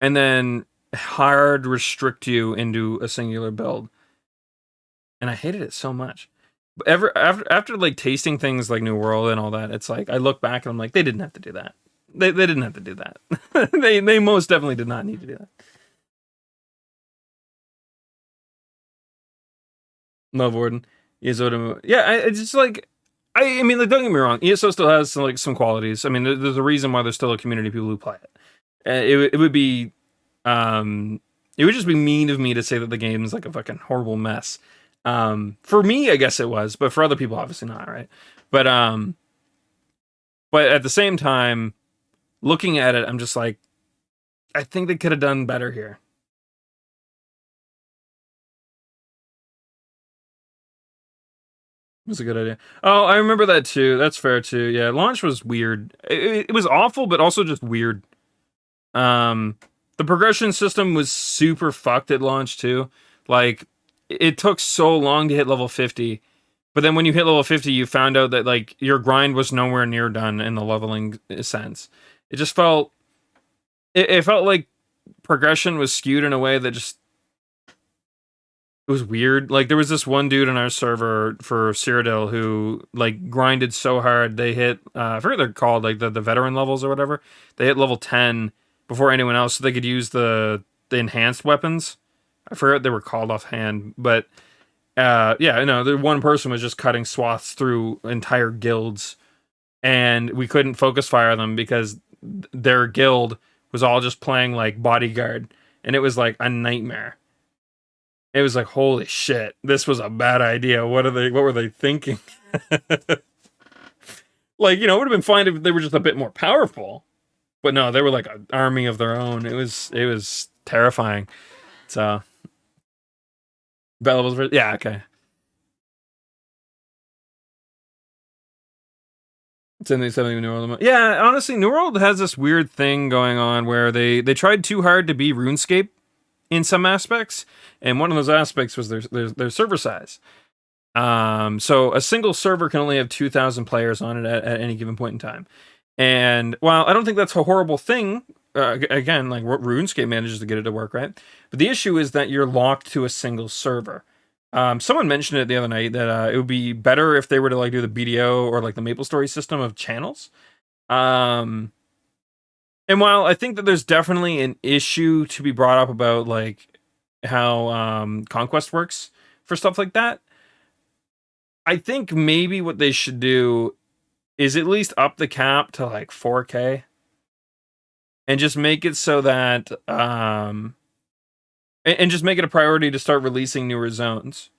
and then hard restrict you into a singular build? And I hated it so much. But after like tasting things like New World and all that, it's like I look back and I'm like, they didn't have to do that. They didn't have to do that. They most definitely did not need to do that. Love Warden, ESO. Yeah, it's just like I mean, like, don't get me wrong, ESO still has some qualities. I mean, there's a reason why there's still a community of people who play it. It would be um it would just be mean of me to say that the game is like a fucking horrible mess. For me, I guess it was, but for other people, obviously not, right? But but at the same time, looking at it, I'm just like, I think they could have done better here. It was a good idea. Oh, I remember that too. That's fair too. Yeah, launch was weird. It was awful, but also just weird. Um, the progression system was super fucked at launch too. Like, it took so long to hit level 50, but then when you hit level 50, you found out that like your grind was nowhere near done in the leveling sense. It just felt it felt like progression was skewed in a way that just, it was weird. Like, there was this one dude on our server for Cyrodiil who like grinded so hard they hit I forget what they're called, like the veteran levels or whatever. They hit level 10 before anyone else, so they could use the enhanced weapons. I forget what they were called offhand, but yeah, no, the one person was just cutting swaths through entire guilds, and we couldn't focus fire them because their guild was all just playing like bodyguard, and it was like a nightmare. It was like, holy shit, this was a bad idea. What were they thinking? Like, it would have been fine if they were just a bit more powerful. But no, they were like an army of their own. It was terrifying. So Belleville's, yeah, okay. It's in the 70 New World. Yeah, honestly, New World has this weird thing going on where they tried too hard to be RuneScape in some aspects, and one of those aspects was their server size. So a single server can only have 2,000 players on it at any given point in time. And while I don't think that's a horrible thing, again, like RuneScape manages to get it to work, right? But the issue is that you're locked to a single server. Someone mentioned it the other night that it would be better if they were to like do the BDO or like the MapleStory system of channels. And while I think that there's definitely an issue to be brought up about like how Conquest works for stuff like that, I think maybe what they should do is at least up the cap to like 4K and just make it so that and just make it a priority to start releasing newer zones.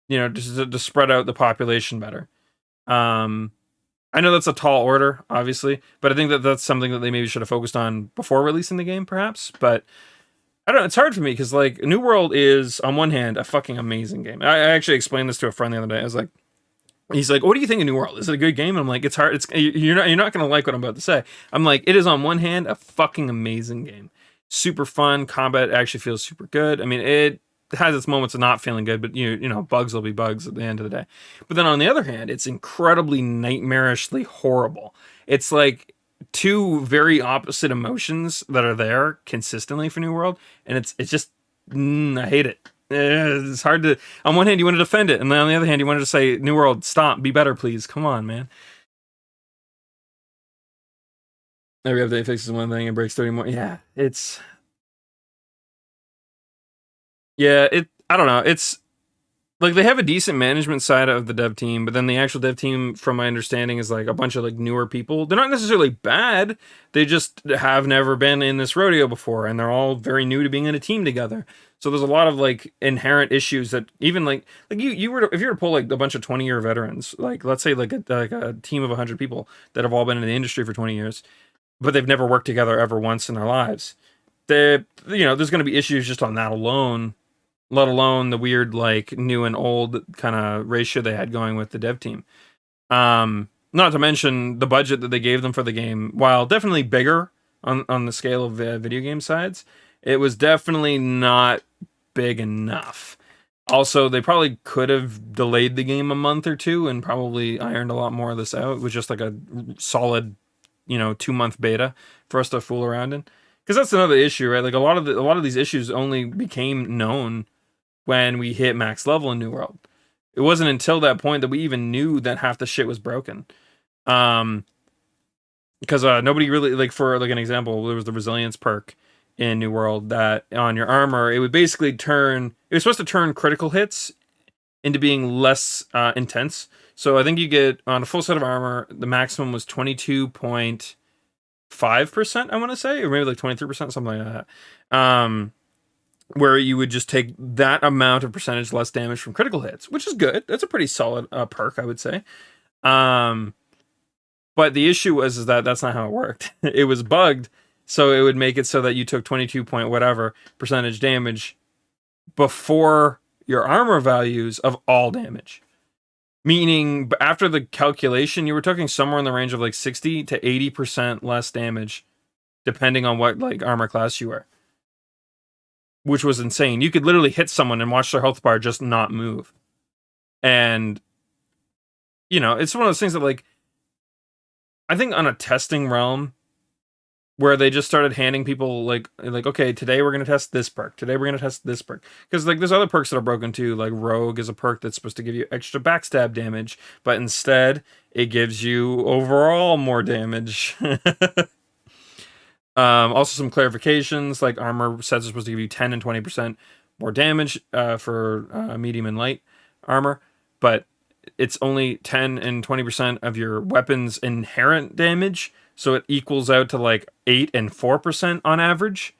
Just to spread out the population better. I know that's a tall order, obviously, but I think that that's something that they maybe should have focused on before releasing the game, perhaps. But I don't know. It's hard for me because like New World is on one hand a fucking amazing game. I actually explained this to a friend the other day. I was like, he's like, "What do you think of New World? Is it a good game?" And I'm like, "It's hard. You're not gonna like what I'm about to say." I'm like, "It is on one hand a fucking amazing game, super fun. Combat actually feels super good. I mean, it has its moments of not feeling good, but bugs will be bugs at the end of the day. But then on the other hand, it's incredibly nightmarishly horrible. It's like two very opposite emotions that are there consistently for New World, and it's just I hate it. It's hard to. On one hand, you want to defend it, and then on the other hand, you wanted to say, "New World, stop, be better, please. Come on, man." Every update fixes one thing and breaks 30 more. Yeah, I don't know. It's like they have a decent management side of the dev team, but then the actual dev team, from my understanding, is like a bunch of like newer people. They're not necessarily bad. They just have never been in this rodeo before, and they're all very new to being in a team together. So there's a lot of like inherent issues that even like you were if you were to pull like a bunch of 20-year veterans, like let's say like a team of 100 people that have all been in the industry for 20 years, but they've never worked together ever once in their lives. There's going to be issues just on that alone, let alone the weird like new and old kind of ratio they had going with the dev team. Not to mention the budget that they gave them for the game, while definitely bigger on the scale of video game sides, it was definitely not big enough. Also, they probably could have delayed the game a month or two and probably ironed a lot more of this out with just like a solid, 2-month beta for us to fool around in. Because that's another issue, right? Like a lot of these issues only became known when we hit max level in New World. It wasn't until that point that we even knew that half the shit was broken. Because nobody really, like, for like an example, there was the resilience perk in New World that on your armor, it would basically it was supposed to turn critical hits into being less intense. So I think you get on a full set of armor, the maximum was 22.5%, I want to say, or maybe like 23%, something like that. Where you would just take that amount of percentage less damage from critical hits, which is good. That's a pretty solid perk, I would say. But the issue was that that's not how it worked. It was bugged, so it would make it so that you took 22 point whatever percentage damage before your armor values of all damage. Meaning, after the calculation, you were talking somewhere in the range of like 60 to 80% less damage, depending on what like armor class you were. Which was insane. You could literally hit someone and watch their health bar just not move. And, it's one of those things that, like, I think on a testing realm, where they just started handing people, like okay, today we're going to test this perk. Today we're going to test this perk. Because, like, there's other perks that are broken, too. Like, Rogue is a perk that's supposed to give you extra backstab damage, but instead, it gives you overall more damage. Also some clarifications, like armor sets are supposed to give you 10 and 20% more damage for medium and light armor, but it's only 10 and 20% of your weapon's inherent damage, so it equals out to like 8 and 4% on average,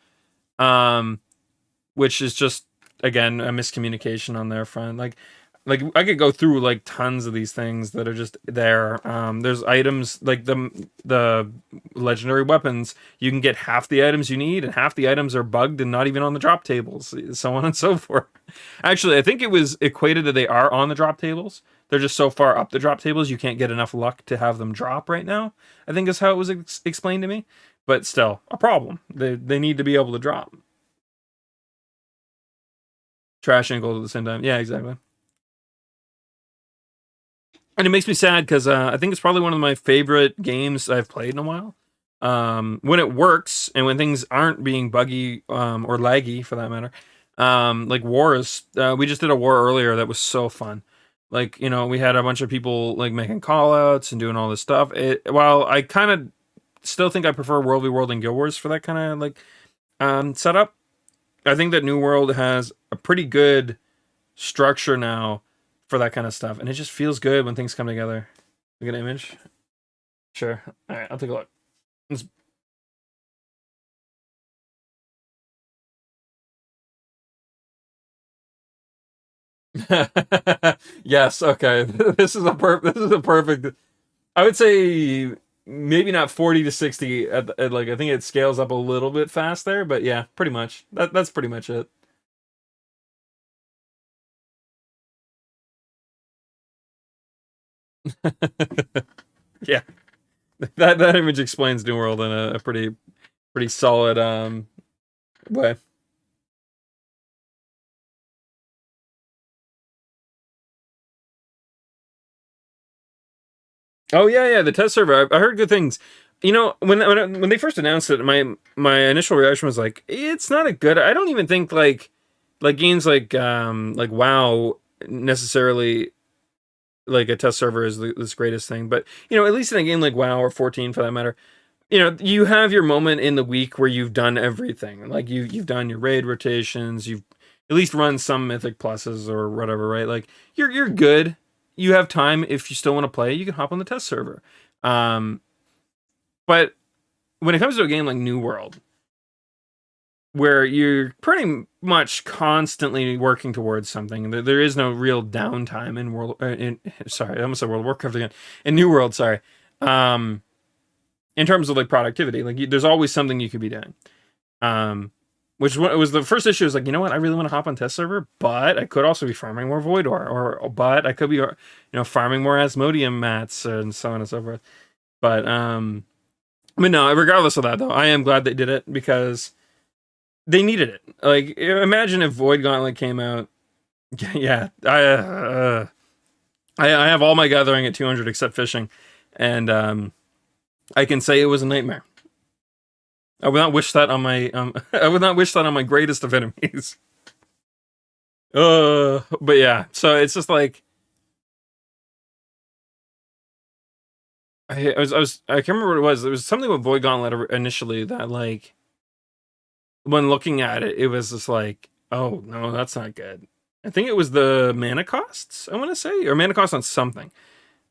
which is just again, a miscommunication on their front. Like I could go through like tons of these things that are just there. There's items like the legendary weapons. You can get half the items you need, and half the items are bugged and not even on the drop tables, so on and so forth. Actually, I think it was equated that they are on the drop tables. They're just so far up the drop tables you can't get enough luck to have them drop right now. I think is how it was explained to me. But still, a problem. They need to be able to drop. Trash and gold at the same time. Yeah, exactly. And it makes me sad because I think it's probably one of my favorite games I've played in a while. When it works and when things aren't being buggy or laggy for that matter, like wars. We just did a war earlier that was so fun. Like we had a bunch of people like making call outs and doing all this stuff. While I kind of still think I prefer World v World and Guild Wars for that kind of like setup, I think that New World has a pretty good structure now for that kind of stuff, and it just feels good when things come together. Look at an image. Sure. All right, I'll take a look. Yes. Okay. This is a perfect. I would say maybe not 40 to 60 at like I think it scales up a little bit fast there, but yeah, pretty much. That's pretty much it. Yeah. That image explains New World in a pretty solid way. Oh yeah, yeah, the test server. I heard good things. When they first announced it, my initial reaction was like, it's not a good. I don't even think like games like WoW necessarily like a test server is this greatest thing. But at least in a game like WoW or 14 for that matter, you have your moment in the week where you've done everything. Like you've done your raid rotations, you've at least run some mythic pluses or whatever, right? Like you're good. You have time if you still want to play, you can hop on the test server. Um, but when it comes to a game like New World, where you're pretty much constantly working towards something, there is no real downtime in World. Sorry, I almost said World of Warcraft again. In New World, sorry. Um, in terms of like productivity, like there's always something you could be doing. Um, which was the first issue. Is like, you know what? I really want to hop on test server, but I could also be farming more Void or but I could be farming more Asmodeum mats and so on and so forth. But I mean, no. Regardless of that, though, I am glad they did it because they needed it. Like, imagine if Void Gauntlet came out. Yeah, I have all my gathering at 200 except fishing, and I can say it was a nightmare. I would not wish that on my I would not wish that on my greatest of enemies. But yeah, so it's just like I can't remember what it was. There was something with Void Gauntlet initially that like when looking at it, it was just like, oh no, that's not good. I think it was the mana costs. I want to say or mana cost on something.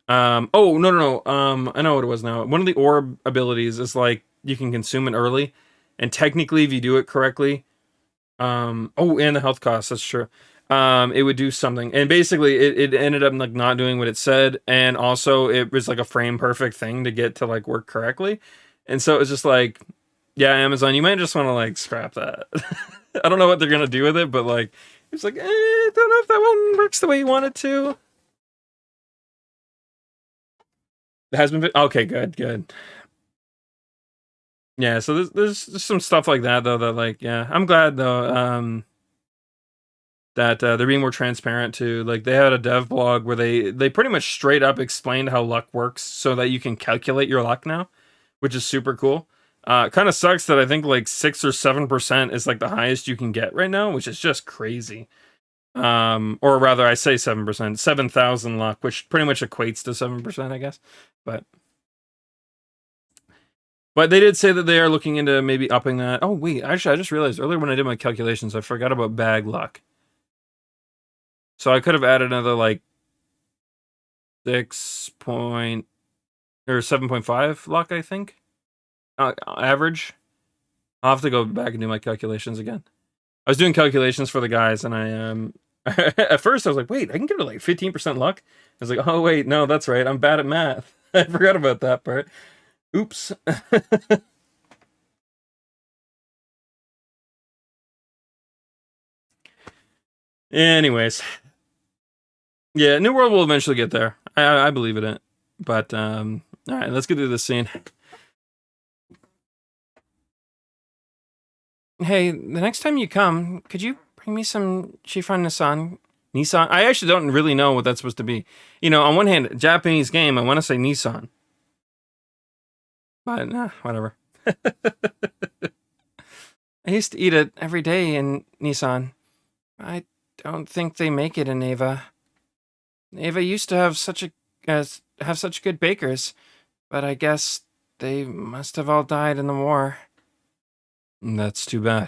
Oh no. I know what it was now. One of the orb abilities is like you can consume it early, and technically, if you do it correctly, oh, and the health cost. That's true. It would do something, and basically, it ended up like not doing what it said, and also it was like a frame perfect thing to get to like work correctly, and so it was just like, yeah, Amazon, you might just want to like scrap that. I don't know what they're gonna do with it, but like, it's like, I don't know if that one works the way you want it to. It has been okay. Good. Yeah, so there's some stuff like that though that like yeah, I'm glad though that they're being more transparent too. Like they had a dev blog where they pretty much straight up explained how luck works so that you can calculate your luck now, which is super cool. Kind of sucks that I think like 6 or 7% is like the highest you can get right now, which is just crazy. Or rather, I say 7%, 7,000 luck, which pretty much equates to 7%, I guess. But But they did say that they are looking into maybe upping that. Oh wait, actually, I just realized earlier when I did my calculations, I forgot about bag luck. So I could have added another like 6 point or 7.5 luck, I think, average. I'll have to go back and do my calculations again. I was doing calculations for the guys, and I at first I was like, wait, I can give it like 15% luck. I was like, oh wait, no, that's right, I'm bad at math. I forgot about that part. Oops. Anyways, yeah, New World will eventually get there. I believe in it. But all right, let's get through this scene. Hey, the next time you come, could you bring me some Chiffon Nissan? Nissan? I actually don't really know what that's supposed to be. You know, on one hand, Japanese game, I want to say Nissan. But, whatever. I used to eat it every day in Nissan. I don't think they make it in Ava. Ava used to have such good bakers, but I guess they must have all died in the war. That's too bad.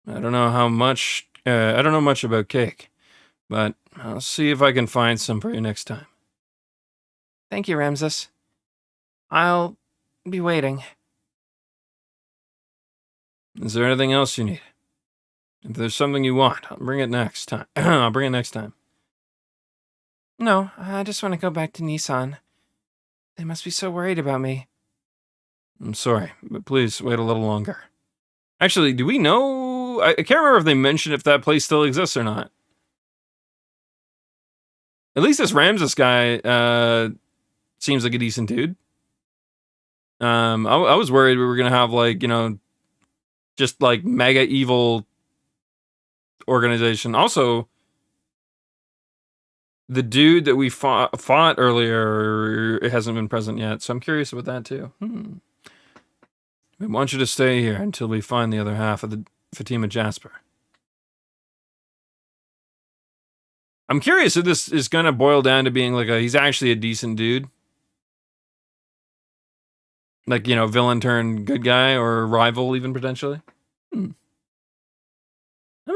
I don't know much about cake, but I'll see if I can find some for you next time. Thank you, Ramses. I'll be waiting. Is there anything else you need? If there's something you want, I'll bring it next time. I'll bring it next time. No, I just want to go back to Nissan. They must be so worried about me. I'm sorry, but please wait a little longer. Actually, do we know? I can't remember if they mentioned if that place still exists or not. At least this Ramses guy seems like a decent dude. I was worried we were gonna have like, you know, just like mega evil organization. Also, the dude that we fought earlier, it hasn't been present yet, so I'm curious about that too. We want you to stay here until we find the other half of the Fatima Jasper. I'm curious if this is gonna boil down to being like he's actually a decent dude. Like, you know, villain turned good guy or rival even potentially. I'm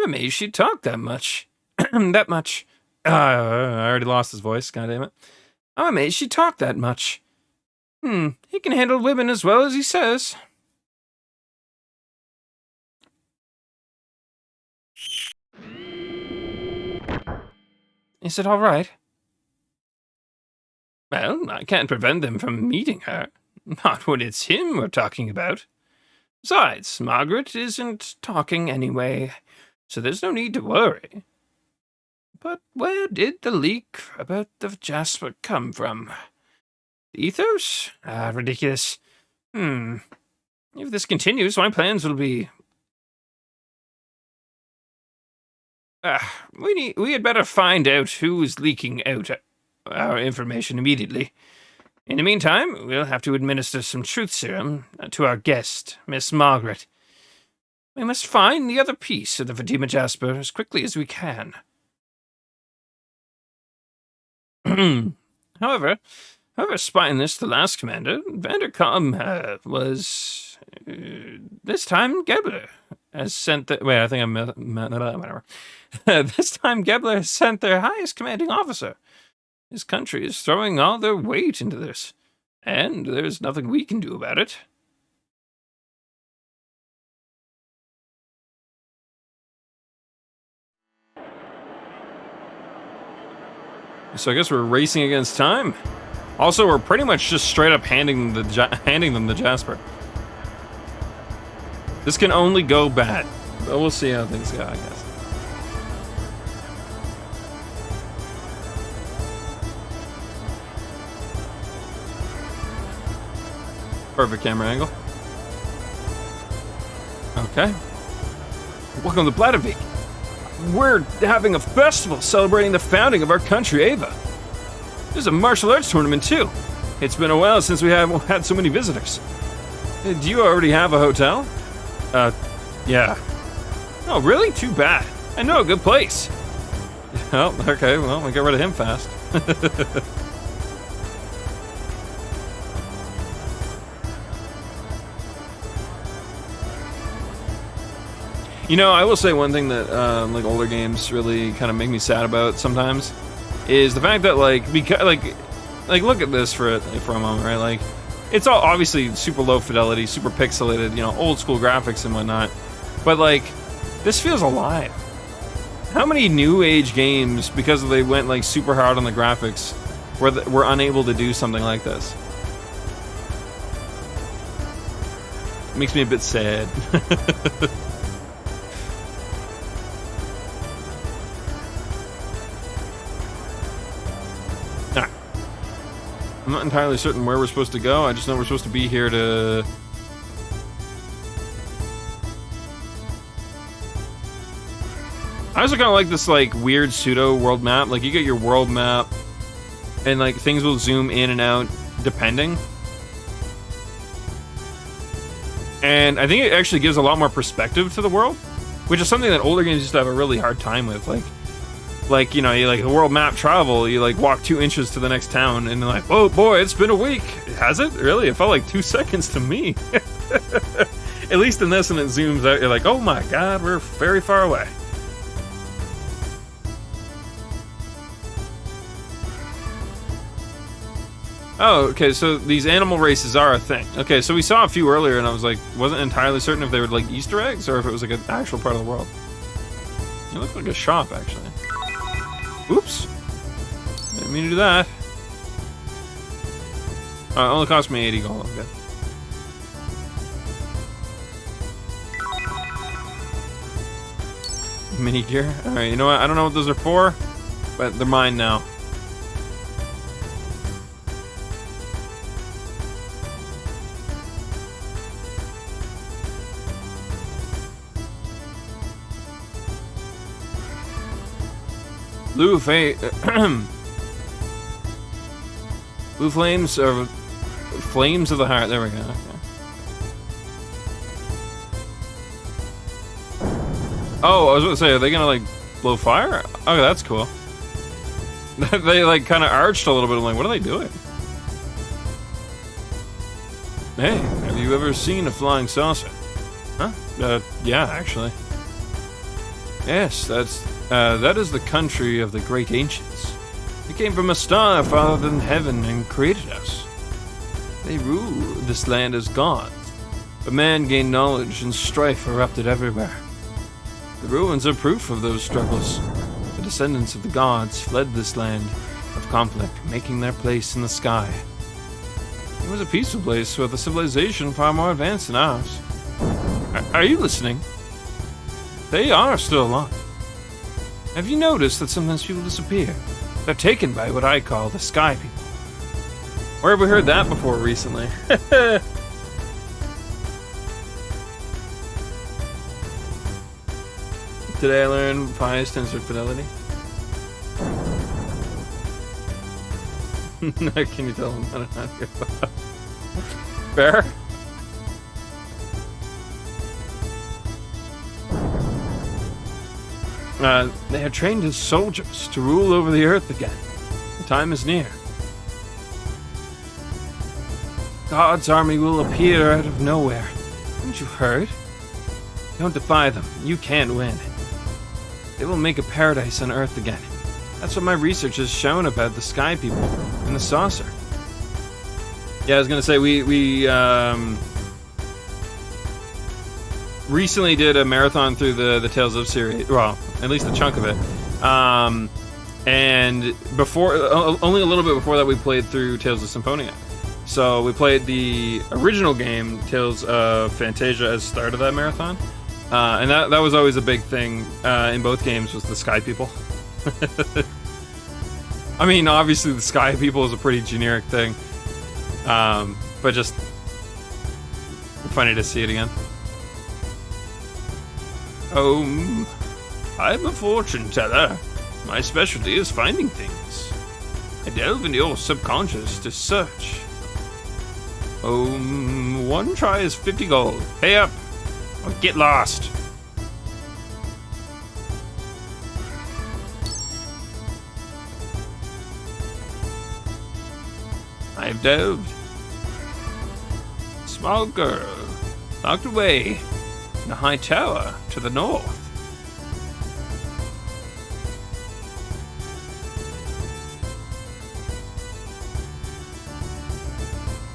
amazed she talked that much. That much. I already lost his voice, goddammit. I'm amazed she talked that much. He can handle women as well as he says. Is it all right? Well, I can't prevent them from meeting her. Not when it's him we're talking about. Besides, Margaret isn't talking anyway, so there's no need to worry. But where did the leak about the Jasper come from? The ethos? Ridiculous. If this continues, my plans will be... we had better find out who's leaking out our information immediately. In the meantime, we'll have to administer some truth serum to our guest, Miss Margaret. We must find the other piece of the Fatima Jasper as quickly as we can. However, spying this, the last commander, Vandercom, was... this time, Gebler has sent the... Wait, I think I'm... whatever. This time, Gebler has sent their highest commanding officer. His country is throwing all their weight into this, and there's nothing we can do about it. So I guess we're racing against time. Also, we're pretty much just straight up handing them the Jasper. This can only go bad, but we'll see how things go, I guess. Perfect camera angle. Okay. Welcome to Bladavik. We're having a festival celebrating the founding of our country, Ava. There's a martial arts tournament, too. It's been a while since we have had so many visitors. Do you already have a hotel? Yeah. Oh, really? Too bad. I know a good place. Oh, okay, well, we got rid of him fast. You know, I will say one thing that like older games really kind of make me sad about sometimes is the fact that like look at this for a moment, right? Like it's all obviously super low fidelity, super pixelated, you know, old school graphics and whatnot. But like This feels alive. How many new age games, because they went like super hard on the graphics, were unable to do something like this? It makes me a bit sad. Alright. I'm not entirely certain where we're supposed to go. I just know we're supposed to be here to... I also kind of like this like weird pseudo world map. Like you get your world map and like things will zoom in and out depending. And I think it actually gives a lot more perspective to the world, which is something that older games used to have a really hard time with. Like you know, you like the world map travel, you like walk 2 inches to the next town and like, oh boy, it's been a week. Has it? Really? It felt like 2 seconds to me. At least in this, when it zooms out, you're like, oh my god, we're very far away. Oh, okay, so these animal races are a thing. Okay, so we saw a few earlier, and I was like, wasn't entirely certain if they were like Easter eggs or if it was like an actual part of the world. It looked like a shop, actually. Oops. Didn't mean to do that. It only cost me 80 gold, okay. Mini gear? Alright, you know what? I don't know what those are for, but they're mine now. Blue flames or flames of the heart. There we go. Okay. Oh, I was about to say, are they gonna like blow fire? Okay, that's cool. They like kind of arched a little bit. I'm like, what are they doing? Hey, have you ever seen a flying saucer? Huh? Yeah, actually. Yes, that is the country of the great ancients. They came from a star farther than heaven and created us. They rule this land as gods, but man gained knowledge and strife erupted everywhere. The ruins are proof of those struggles. The descendants of the gods fled this land of conflict, making their place in the sky. It was a peaceful place with a civilization far more advanced than ours. Are you listening? They are still alive. Have you noticed that sometimes people disappear? They're taken by what I call the sky people. Where have we heard that before recently? Today I learned Pi's tensor fidelity. Can you tell him how to not give up? Fair? They are trained as soldiers to rule over the earth again. The time is near. God's army will appear out of nowhere. Haven't you heard? Don't defy them. You can't win. They will make a paradise on earth again. That's what my research has shown about the sky people and the saucer. Yeah, I was gonna say we recently did a marathon through the Tales of series. Well, at least a chunk of it. And before, only a little bit before that, we played through Tales of Symphonia. So we played the original game, Tales of Fantasia, as the start of that marathon. And that was always a big thing in both games, was the Sky People. I mean, obviously the Sky People is a pretty generic thing. But just funny to see it again. I'm a fortune teller. My specialty is finding things. I delve into your subconscious to search. One try is 50 gold. Pay up, or get lost. I've delved. Small girl, locked away in a high tower to the north.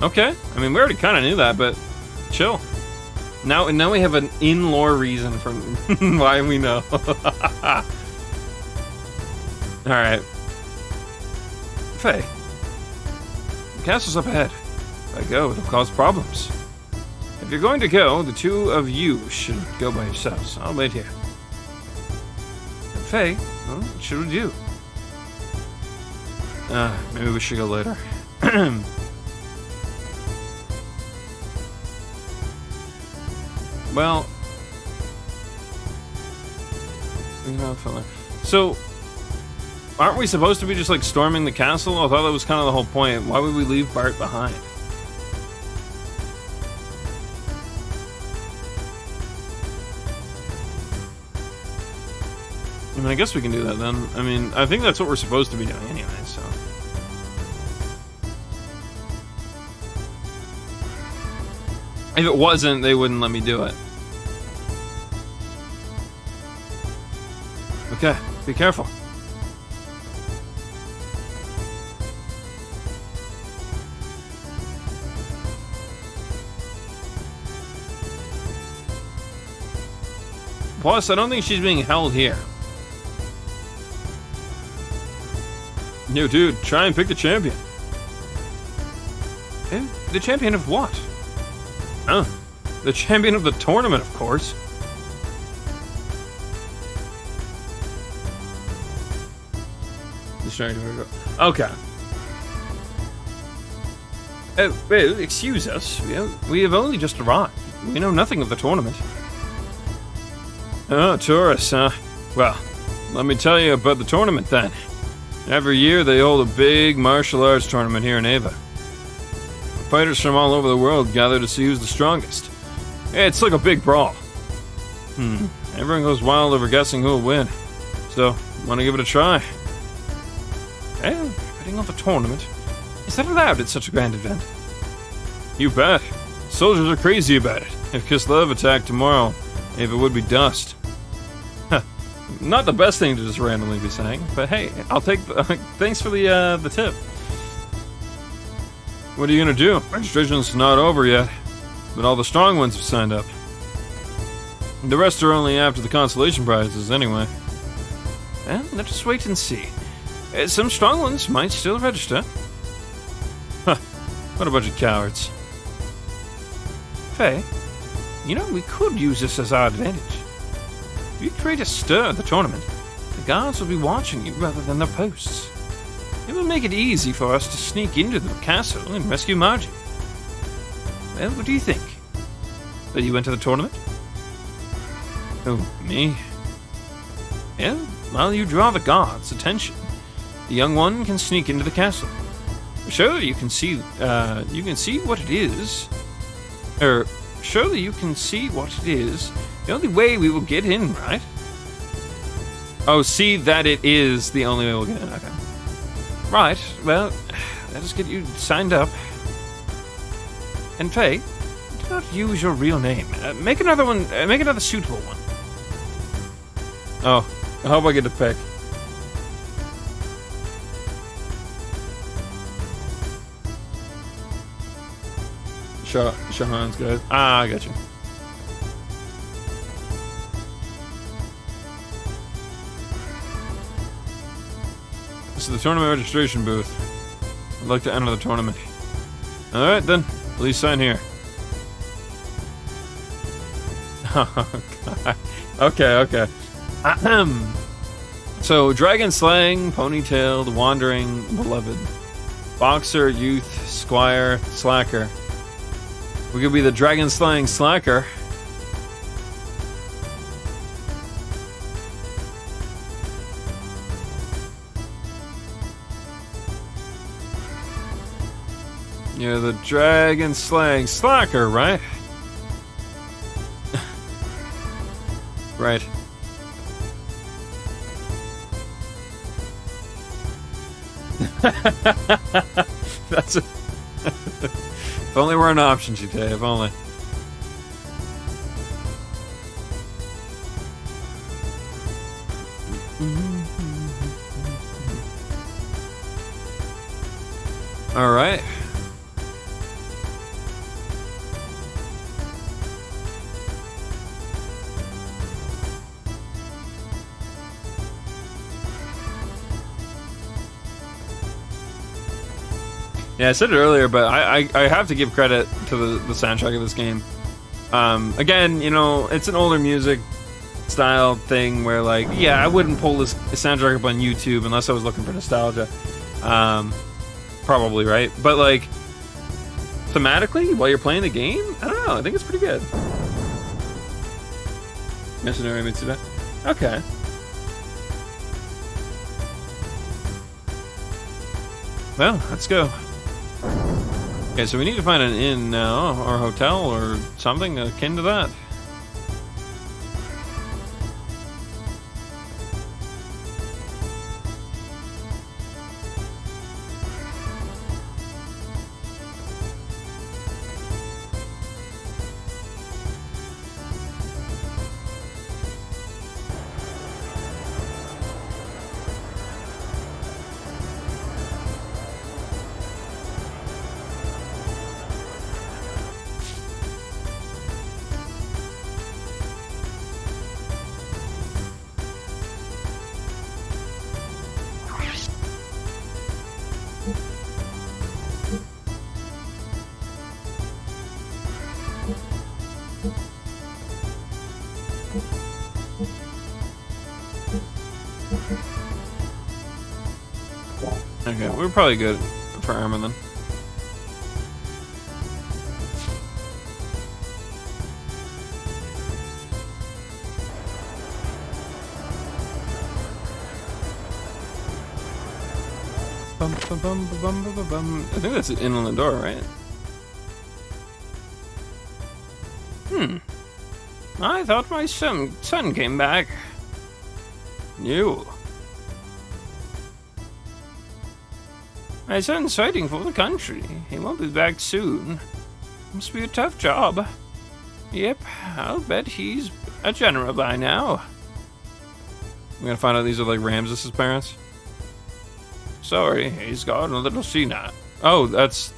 Okay, I mean, we already kind of knew that, but chill. Now we have an in-lore reason for why we know. Alright. Faye. The castle's up ahead. If I go, it'll cause problems. If you're going to go, the two of you should go by yourselves. I'll wait here. And Faye, well, what should we do? Maybe we should go later. Well, so aren't we supposed to be just like storming the castle? I thought that was kind of the whole point. Why would we leave Bart behind? I mean, I guess we can do that then. I mean, I think that's what we're supposed to be doing anyway, so. If it wasn't, they wouldn't let me do it. Okay, be careful. Plus, I don't think she's being held here. Yo, dude, try and pick the champion. The champion of what? Oh, the champion of the tournament, of course. Okay. Well, excuse us. We have only just arrived. We know nothing of the tournament. Oh, tourists, huh? Well, let me tell you about the tournament then. Every year they hold a big martial arts tournament here in Ava. Fighters from all over the world gather to see who's the strongest. It's like a big brawl. Everyone goes wild over guessing who'll win. So, wanna give it a try? Well, betting on the tournament. Is that allowed at such a grand event? You bet. Soldiers are crazy about it. If Kislev attacked tomorrow, Ava would be dust. Not the best thing to just randomly be saying, but hey, I'll take the, thanks for the tip. What are you gonna do? Registration's not over yet, but all the strong ones have signed up. The rest are only after the consolation prizes anyway. Well, let's just wait and see. Some strong ones might still register. Huh, what a bunch of cowards. Faye, you know, we could use this as our advantage. If you create a stir at the tournament, the guards will be watching you rather than their posts. It will make it easy for us to sneak into the castle and rescue Margie. Well, what do you think? Will you enter the tournament? Oh, me? Yeah, while you draw the guards' attention, the young one can sneak into the castle. Surely you can see what it is. Surely you can see what it is. The only way we will get in, right? Oh, see that it is the only way we'll get in. Okay. Right, well, let us get you signed up. And Faye, do not use your real name. Make another one, make another suitable one. Oh, I hope I get to pick. Shahan's good. Ah, I got you. This is the tournament registration booth. I'd like to enter the tournament. Alright then, please sign here. Oh, God. Okay. Ahem. So, Dragon Slaying, Ponytailed, Wandering, Beloved. Boxer, Youth, Squire, Slacker. We could be the Dragon Slaying Slacker. You're the Dragon Slaying Slacker, right? Right. That's it. If only were an option, Chite, if only. Alright. Yeah, I said it earlier, but I have to give credit to the soundtrack of this game. Again, you know, it's an older music style thing where, like, yeah, I wouldn't pull this soundtrack up on YouTube unless I was looking for nostalgia. Probably, right? But, like, thematically, while you're playing the game, I don't know, I think it's pretty good. Missionary Mitsuda. Okay. Well, let's go. Okay, so we need to find an inn now, or a hotel, or something akin to that. Okay, we're probably good for armor then. Bum, bum, bum, bum, bum, bum, bum. I think that's in on the door, right? I thought my son came back. You. My son's fighting for the country. He won't be back soon. Must be a tough job. Yep, I'll bet he's a general by now. I'm gonna find out these are like Ramses' parents. Sorry, he's gone a little senile. Oh, that's...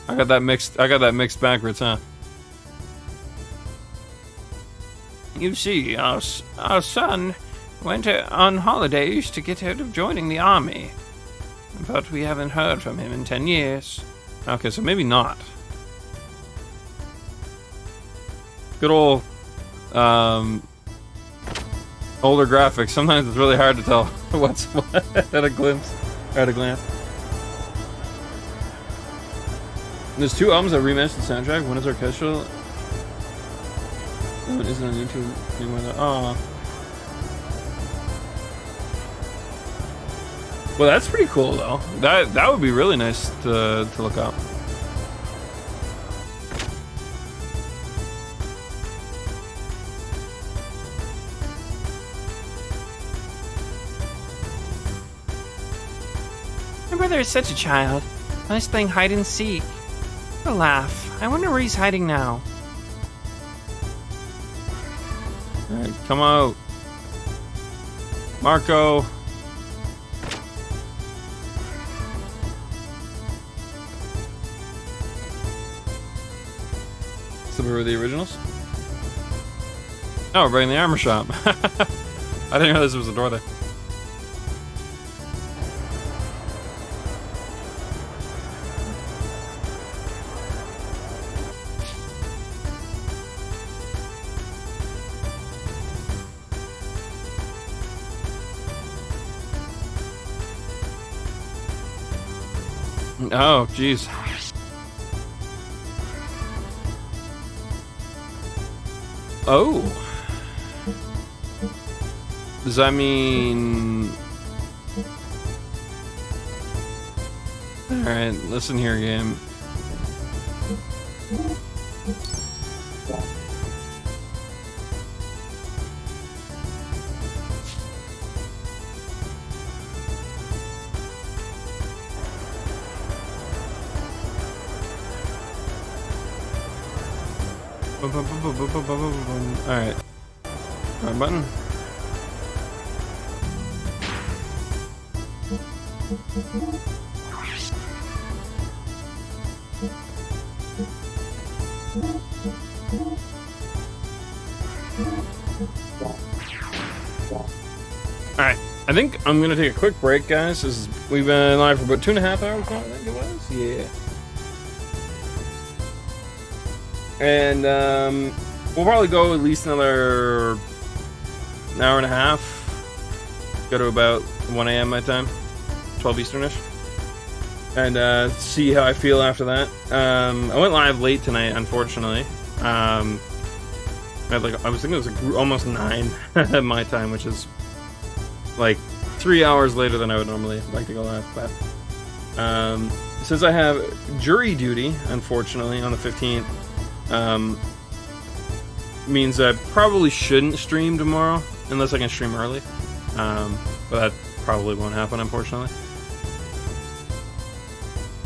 I got that mixed backwards, huh? You see, our son went on holidays to get out of joining the army. But we haven't heard from him in 10 years. Okay, so maybe not. Good old, older graphics. Sometimes it's really hard to tell what's what at a glimpse, or at a glance. There's 2 albums that rematched the soundtrack. One is orchestral. One isn't on YouTube. Oh. Well, that's pretty cool though. That would be really nice to look up. My brother is such a child. Nice playing hide and seek. What a laugh. I wonder where he's hiding now. Alright, come out. Marco. So where were the originals? Oh, we're bringing the armor shop. I didn't realize there was a door there. Oh, jeez. Oh. Does that mean... Alright, listen here, game. Alright. Wrong button. Alright. I think I'm gonna take a quick break, guys. We've been live for about 2.5 hours now, I think it was. Yeah. And we'll probably go at least another hour and a half. Go to about 1 a.m. my time, 12 Easternish, and see how I feel after that. I went live late tonight, unfortunately. I was thinking it was like almost 9 at my time, which is like 3 hours later than I would normally like to go live. But since I have jury duty, unfortunately, on the 15th, means I probably shouldn't stream tomorrow unless I can stream early. But that probably won't happen, unfortunately.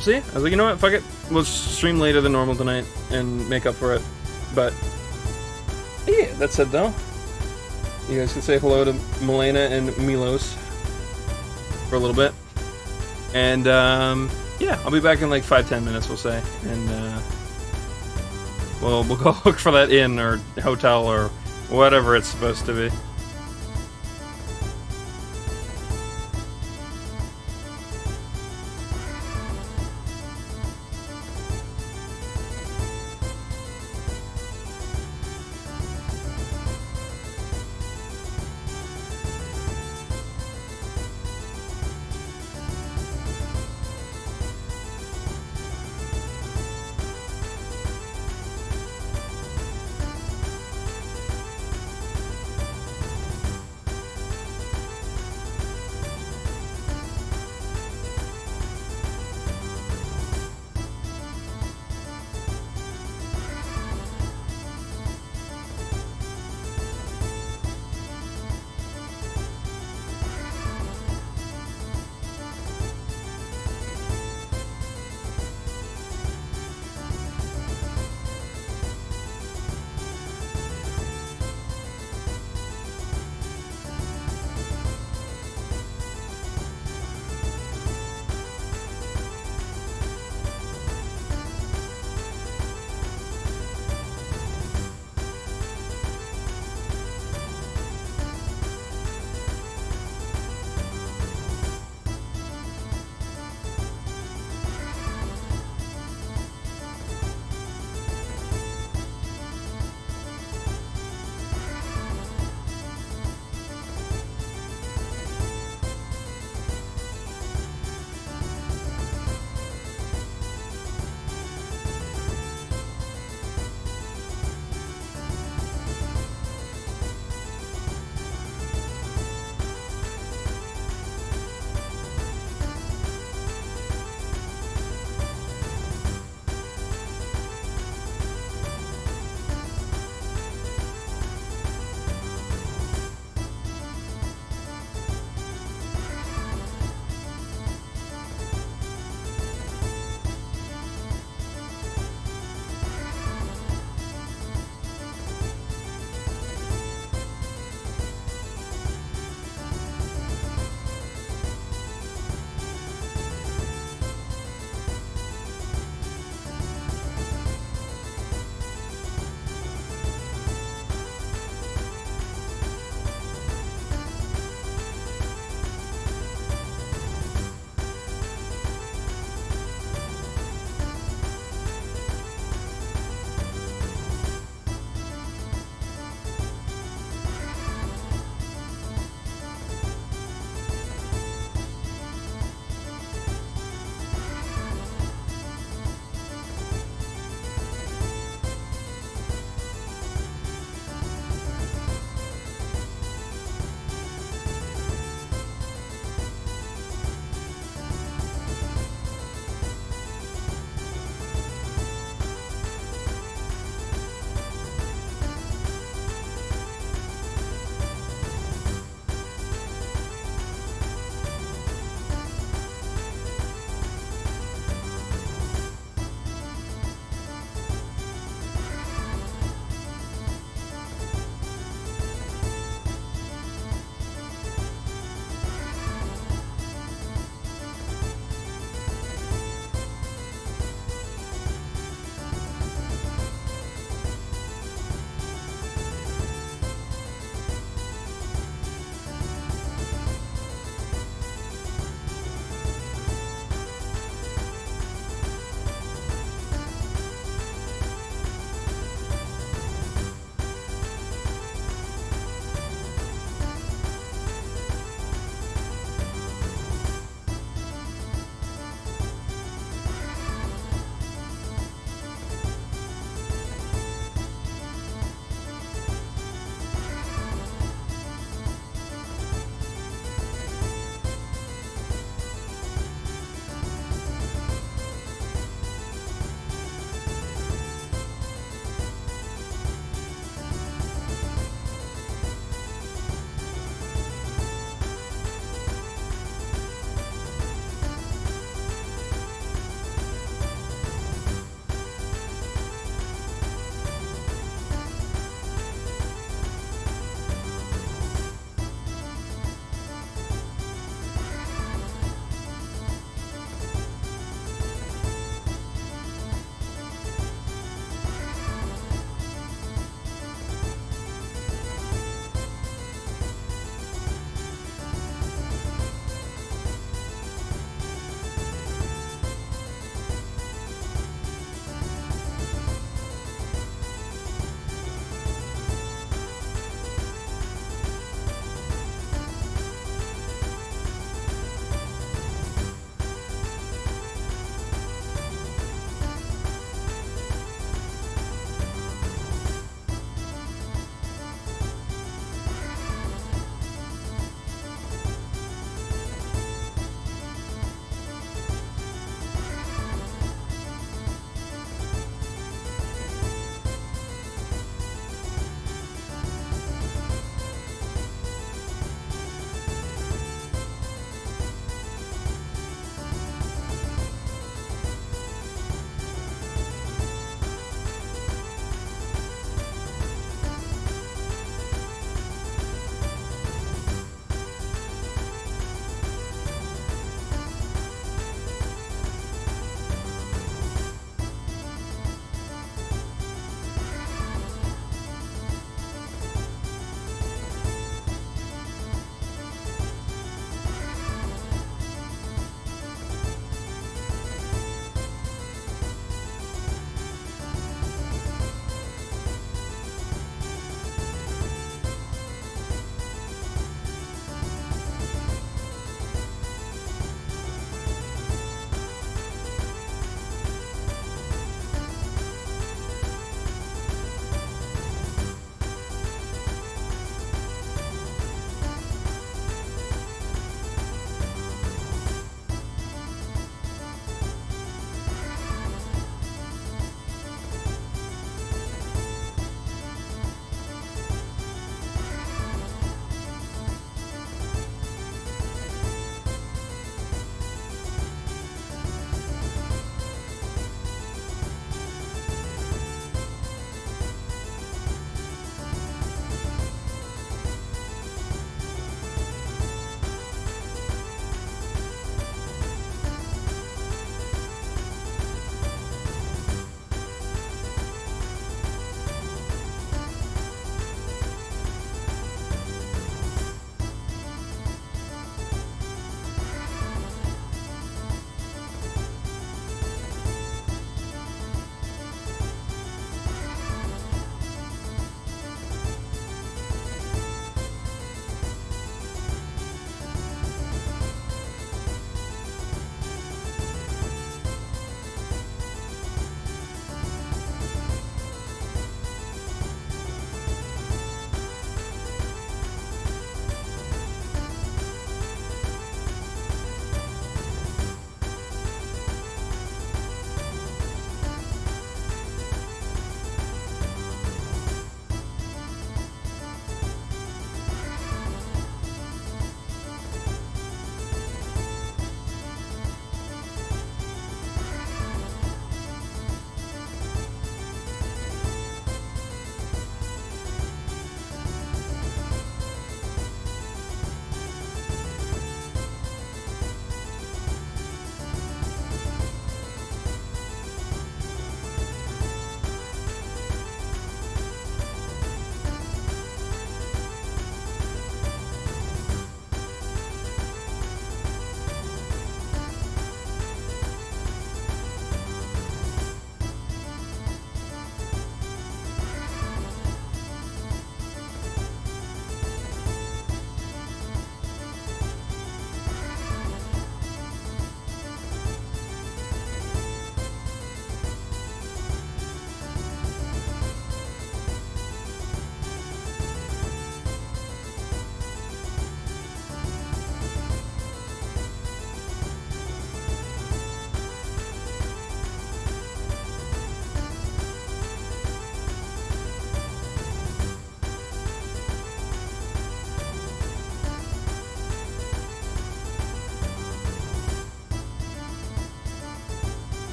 So yeah, I was like, you know what, fuck it. We'll stream later than normal tonight and make up for it. But yeah, that said though, you guys can say hello to Milena and Milos for a little bit. And yeah, I'll be back in like 5-10 minutes, we'll say. And we'll go look for that inn or hotel or whatever it's supposed to be.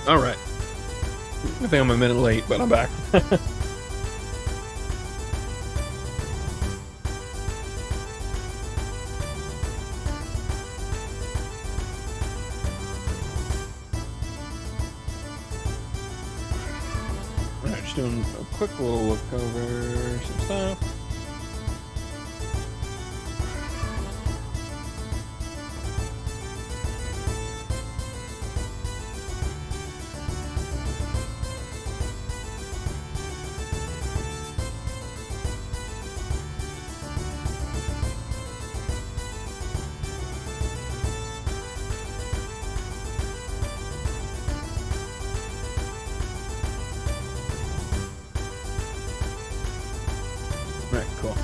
Alright. I think I'm a minute late, but I'm back. Alright, just doing a quick little look over some stuff. Right, cool.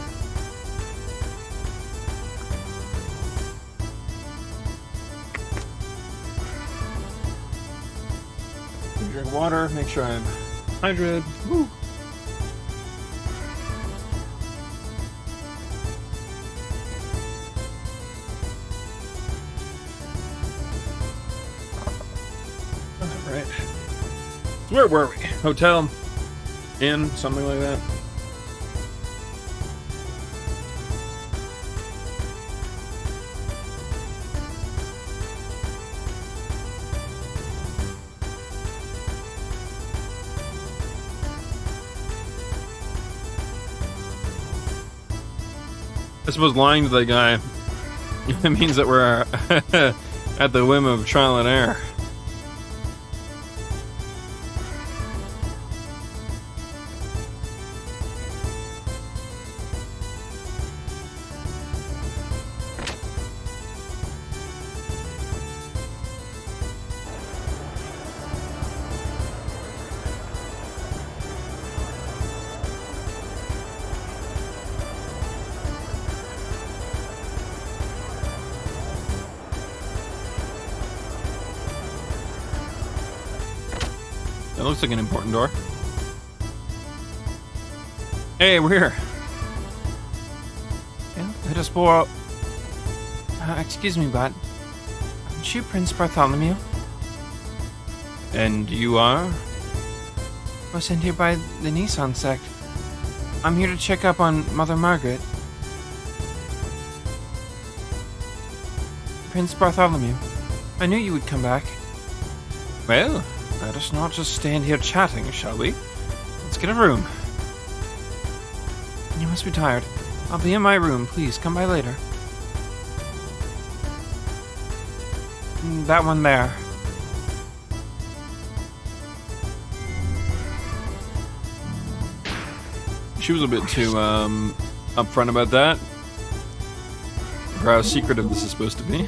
Drink water, make sure I'm hydrated. Woo. Alright. So where were we? Hotel? Inn? Something like that? I suppose lying to that guy it means that we're at the whim of trial and error. That looks like an important door. Hey, we're here. Yeah, let us borrow. Excuse me, but aren't you Prince Bartholomew? And you are? I was sent here by the Nissan sect. I'm here to check up on Mother Margaret. Prince Bartholomew, I knew you would come back. Well, Let us not just stand here chatting, shall we? Let's get a room. You must be tired. I'll be in my room. Please, come by later. That one there. she was a bit too upfront about that. For how secretive this is supposed to be.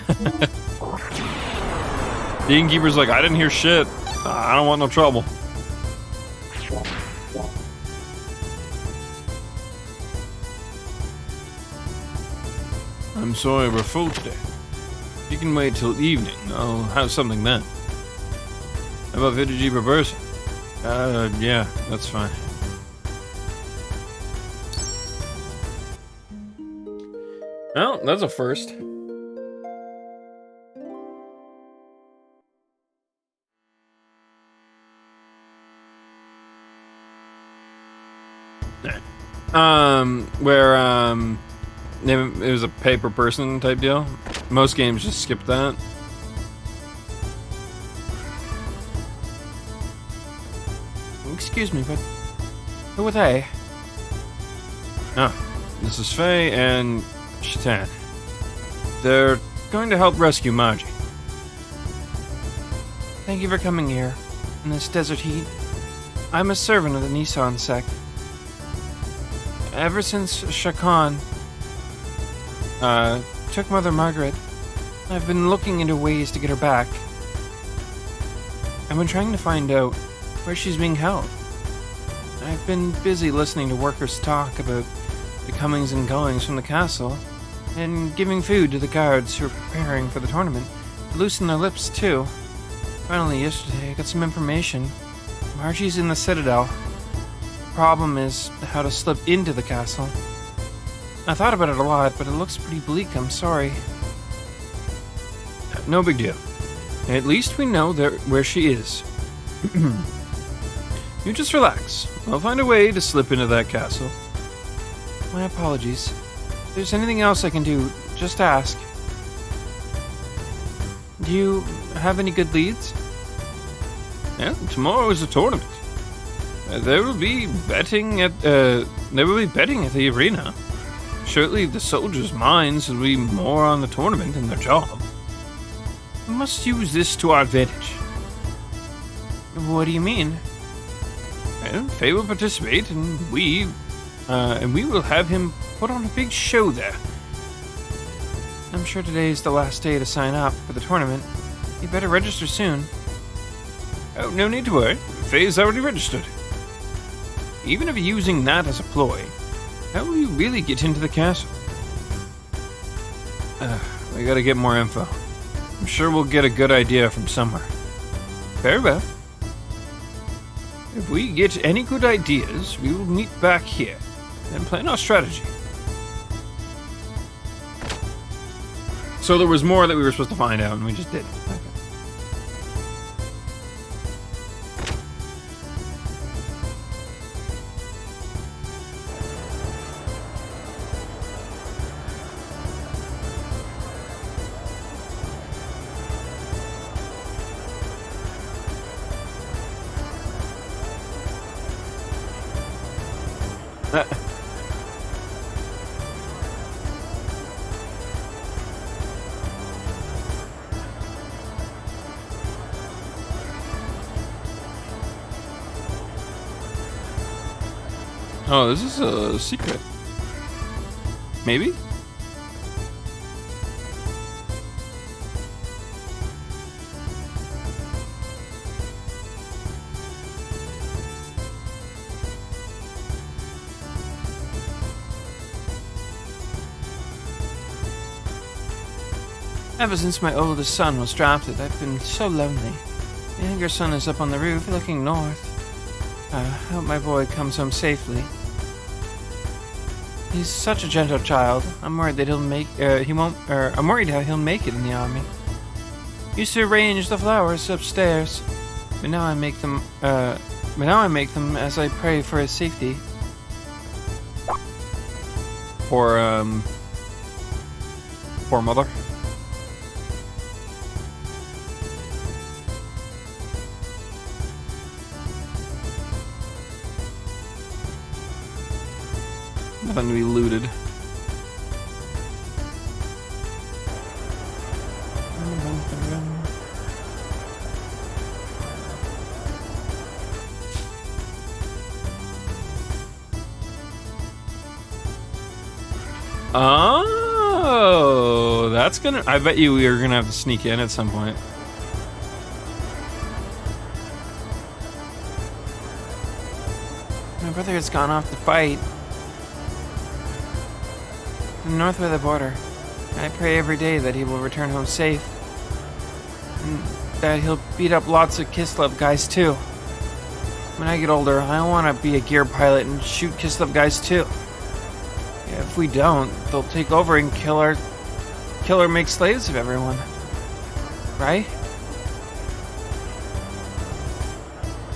The innkeeper's like, I didn't hear shit. I don't want no trouble. I'm sorry we're full today. You can wait till evening. I'll have something then. How about 50G per person? Yeah, that's fine. Well, that's a first. Where, it was a pay per person type deal. Most games just skip that. Excuse me, but who are they? Oh, this is Faye and Shatan. They're going to help rescue Margie. Thank you for coming here in this desert heat. I'm a servant of the Nissan sect. Ever since Shakan took Mother Margaret, I've been looking into ways to get her back. I've been trying to find out where she's being held. I've been busy listening to workers talk about the comings and goings from the castle, and giving food to the guards who are preparing for the tournament, to loosen their lips too. Finally, yesterday, I got some information. Margie's in the Citadel. The problem is how to slip into the castle. I thought about it a lot, but it looks pretty bleak, I'm sorry. No big deal. At least we know where she is. You just relax. I'll find a way to slip into that castle. My apologies. If there's anything else I can do, just ask. Do you have any good leads? Yeah, tomorrow is a tournament. There will be betting at the arena. Surely the soldiers' minds will be more on the tournament than their job. We must use this to our advantage. What do you mean? And Faye will participate, and we will have him put on a big show there. I'm sure today is the last day to sign up for the tournament. You better register soon. Oh, no need to worry. Faye's already registered. Even if you're using that as a ploy, how will you really get into the castle? We gotta get more info. I'm sure we'll get a good idea from somewhere. Very well. If we get any good ideas, we will meet back here and plan our strategy. So there was more that we were supposed to find out, and we just didn't. Okay. Oh, this is a secret. Maybe? Ever since my oldest son was drafted, I've been so lonely. My younger son is up on the roof looking north. I hope my boy comes home safely. He's such a gentle child. I'm worried that I'm worried how he'll make it in the army. Used to arrange the flowers upstairs, but now I make them as I pray for his safety. Poor mother. Nothing to be looted. Oh, that's gonna... I bet you we are gonna have to sneak in at some point. My brother has gone off to fight. North of the border. I pray every day that he will return home safe. And that he'll beat up lots of Kislev guys too. When I get older, I want to be a gear pilot and shoot Kislev guys too. Yeah, if we don't, they'll take over and kill or make slaves of everyone. Right?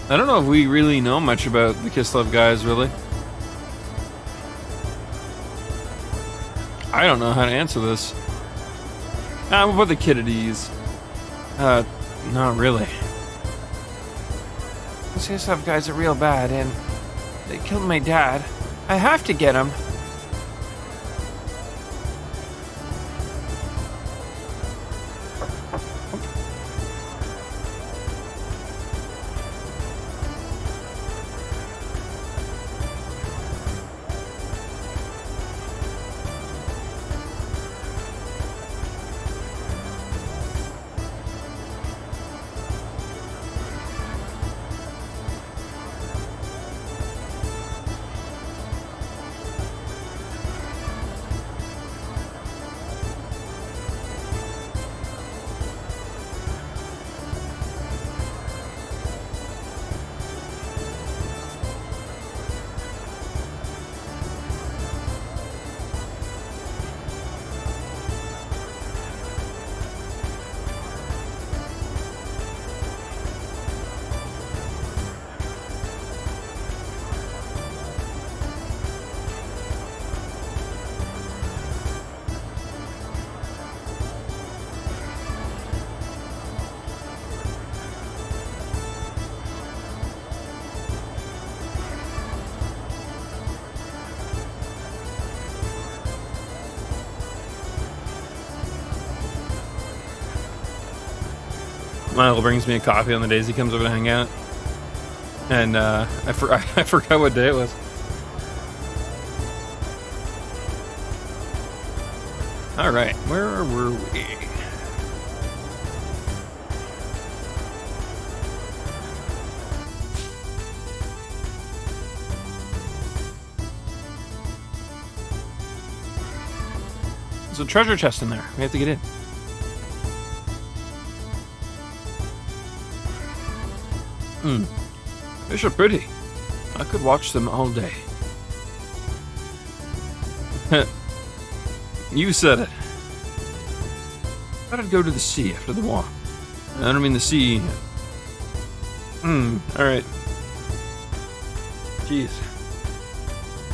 I don't know if we really know much about the Kislev guys, really. I don't know how to answer this. We'll put the kid at ease. Not really. Those Kislev guys are real bad, and they killed my dad. I have to get him. Michael brings me a coffee on the days he comes over to hang out. And I forgot what day it was. Alright, where were we? There's a treasure chest in there. We have to get in. Fish are pretty. I could watch them all day. You said it. Thought I'd go to the sea after the walk. I don't mean the sea. Alright. Jeez.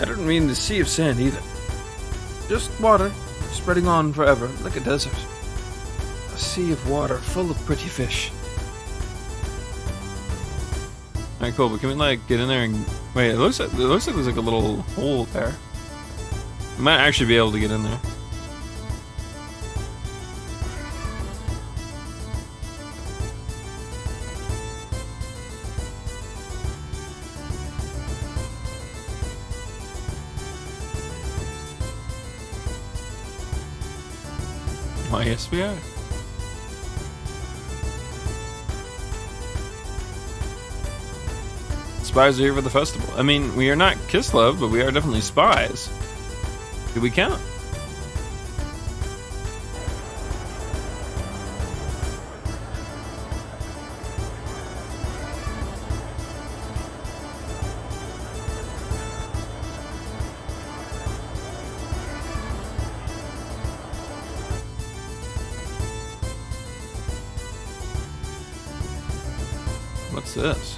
I don't mean the sea of sand either. Just water, spreading on forever, like a desert. A sea of water full of pretty fish. Alright, cool, but can we, like, get in there and... Wait, it looks like there's, like, a little hole there. We might actually be able to get in there. Oh, yes, we are. Spies are here for the festival. I mean, we are not Kislev, but we are definitely spies. Do we count? What's this?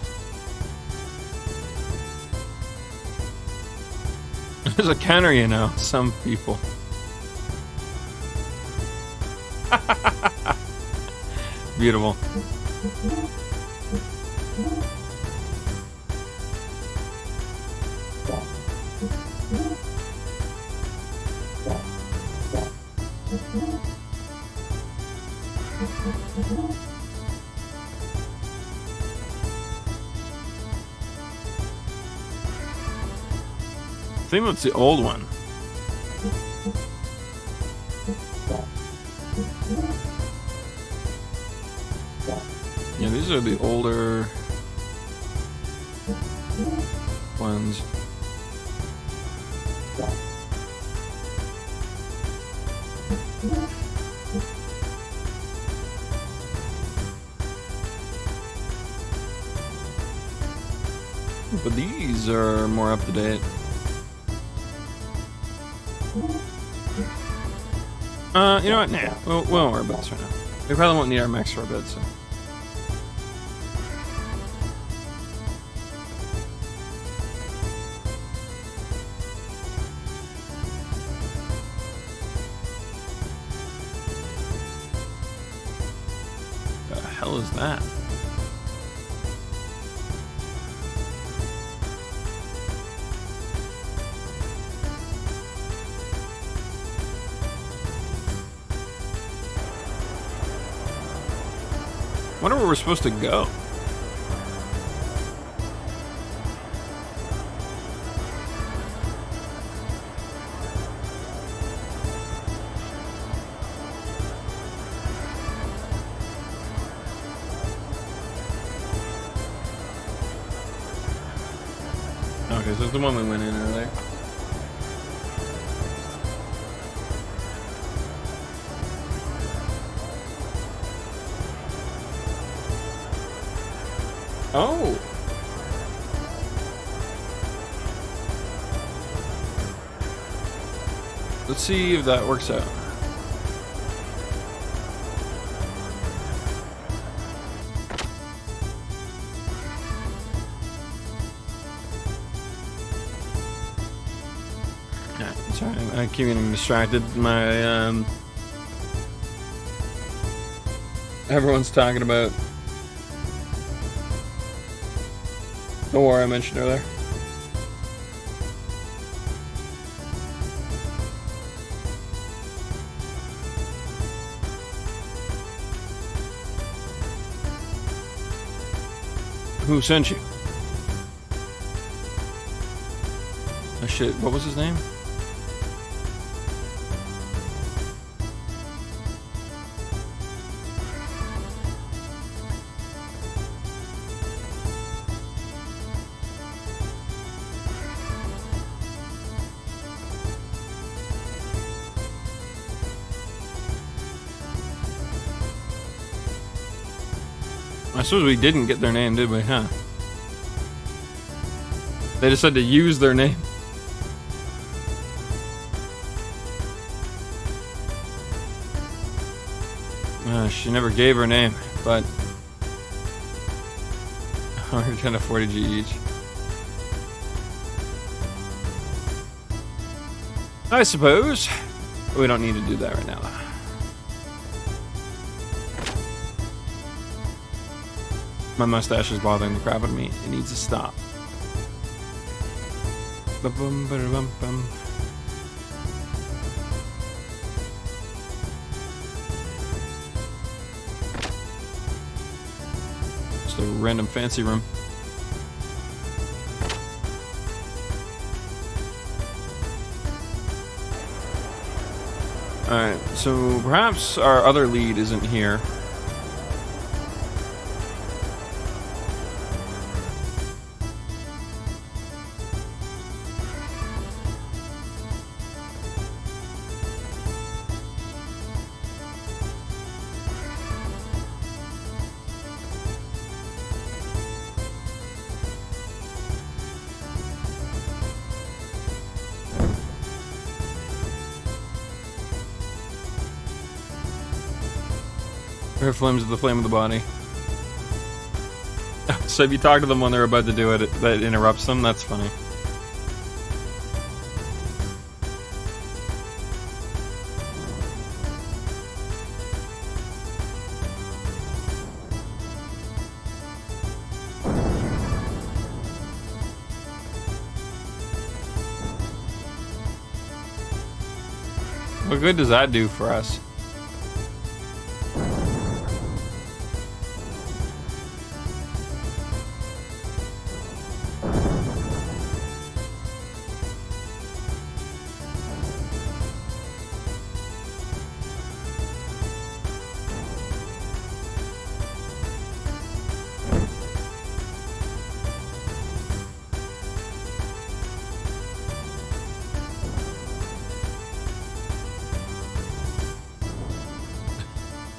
There's a counter, you know. Some people. Beautiful. I think that's the old one. Yeah, these are the older ones. But these are more up to date. You know what? Nah, we won't worry about this right now. We probably won't need our max for a bit, so. The hell is that? I wonder where we're supposed to go. Okay, so it's the one we went in earlier. Oh! Let's see if that works out. Yeah, sorry, I keep getting distracted. My, everyone's talking about the war I mentioned earlier. Who sent you? Oh shit, what was his name? I suppose we didn't get their name, did we, huh? They just had to use their name. She never gave her name, but... 140G each. I suppose. We don't need to do that right now, though. My mustache is bothering the crap out of me. It needs to stop. Ba-bum-ba-da-bum-bum. Just a random fancy room. Alright, so perhaps our other lead isn't here. Her flames of the flame of the body. So if you talk to them when they're about to do it, that interrupts them? That's funny. What good does that do for us?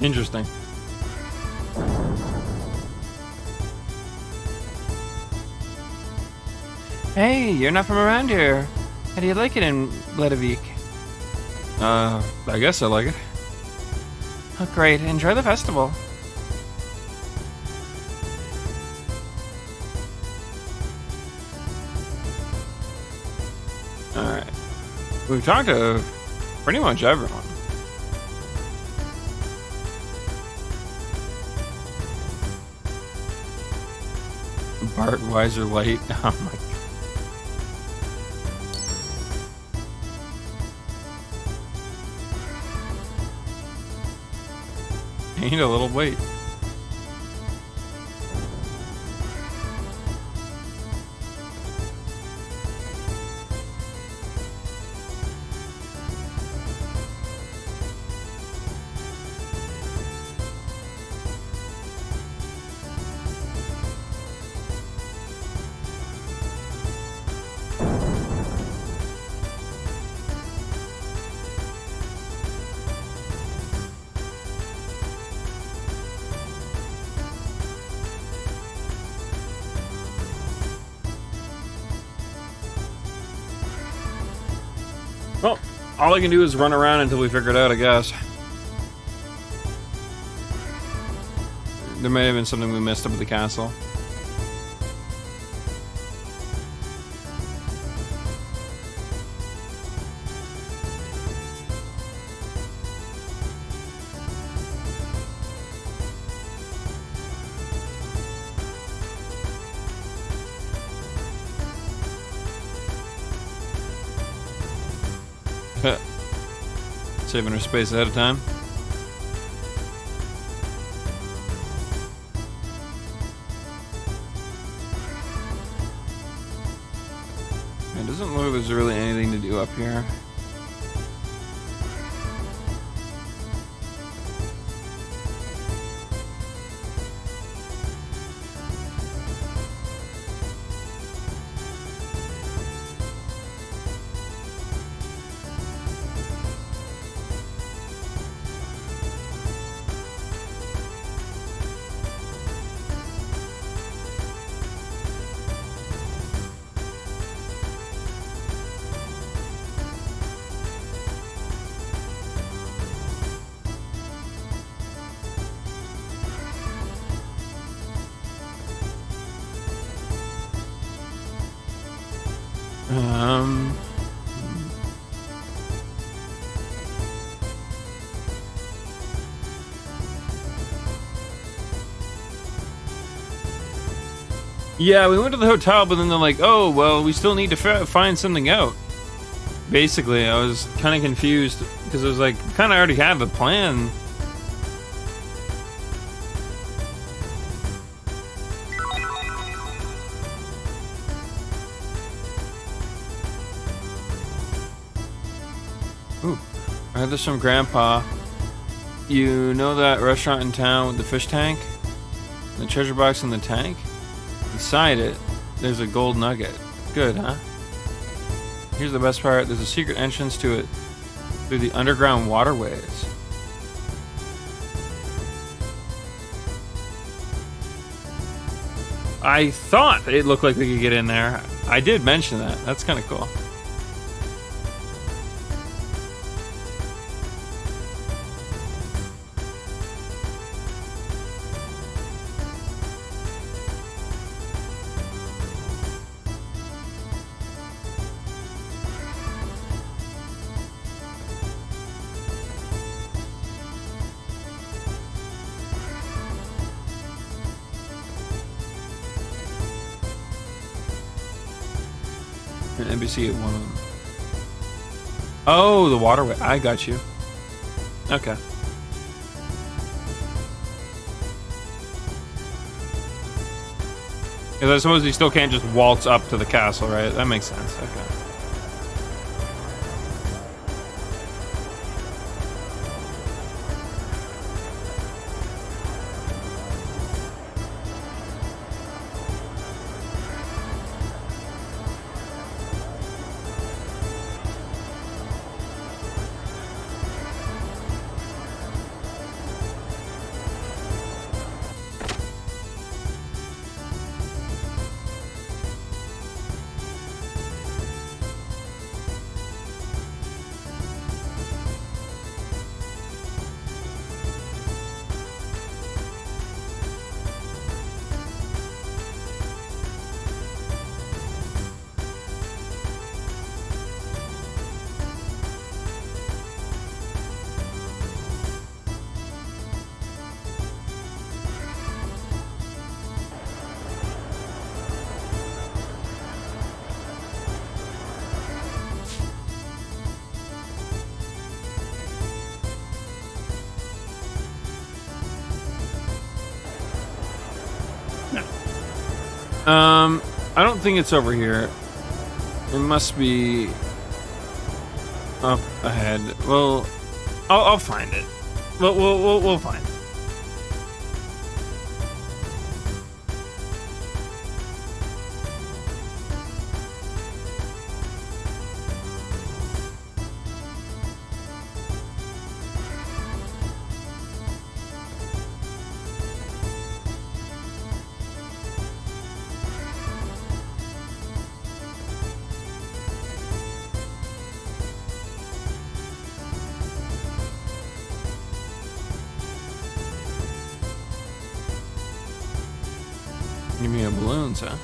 Interesting. Hey, you're not from around here. How do you like it in Ledevik? I guess I like it. Oh, great. Enjoy the festival. Alright. We've talked to pretty much everyone. Bart Weiser Light. Oh my god. Ain't a little wait. Well, all I can do is run around until we figure it out, I guess. There may have been something we missed up at the castle. Saving her space ahead of time. It doesn't look like there's really anything to do up here. Yeah, we went to the hotel, but then they're like, oh, well, we still need to find something out. Basically, I was kind of confused because it was like, kind of already had the plan. Ooh, I heard this from Grandpa. You know that restaurant in town with the fish tank? The treasure box in the tank? Inside it, there's a gold nugget. Good, huh? Here's the best part. There's a secret entrance to it through the underground waterways. I thought it looked like we could get in there. I did mention that. That's kind of cool. An NPC at one of them. Oh, the waterway. I got you. Okay. Because I suppose you still can't just waltz up to the castle, right? That makes sense. Okay. I don't think it's over here. It must be up ahead. Well, I'll find it. We'll find it. Give me a balloons, huh?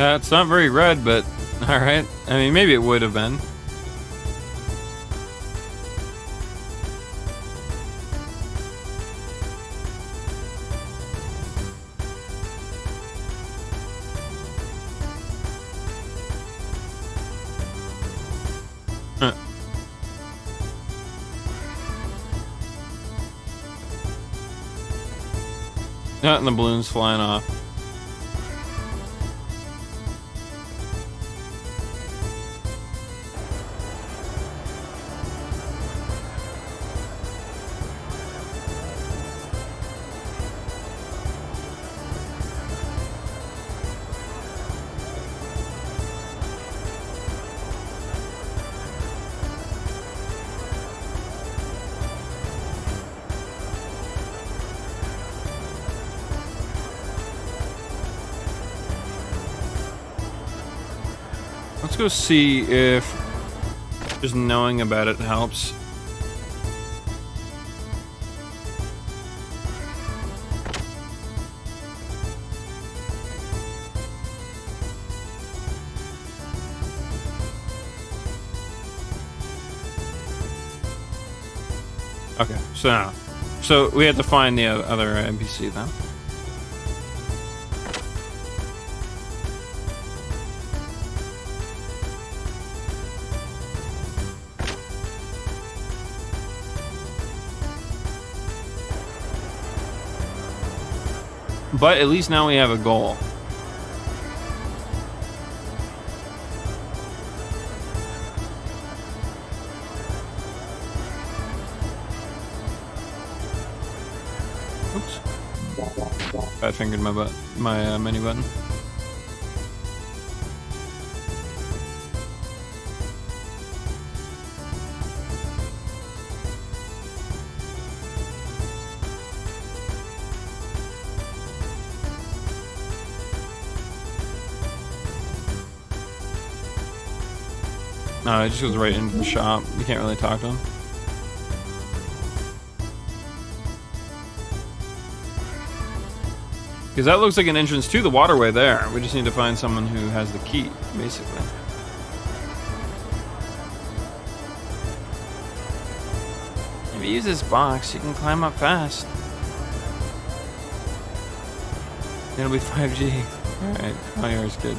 It's not very red, but alright. I mean, maybe it would have been. Yeah, and the balloon's flying off. Let's go see if just knowing about it helps. Okay, so we have to find the other NPC then. But at least now we have a goal. Oops. Bad fingered my menu button. No, it just goes right into the shop. You can't really talk to him. Because that looks like an entrance to the waterway there. We just need to find someone who has the key, basically. If you use this box, you can climb up fast. It'll be 5G. Alright, fire is good.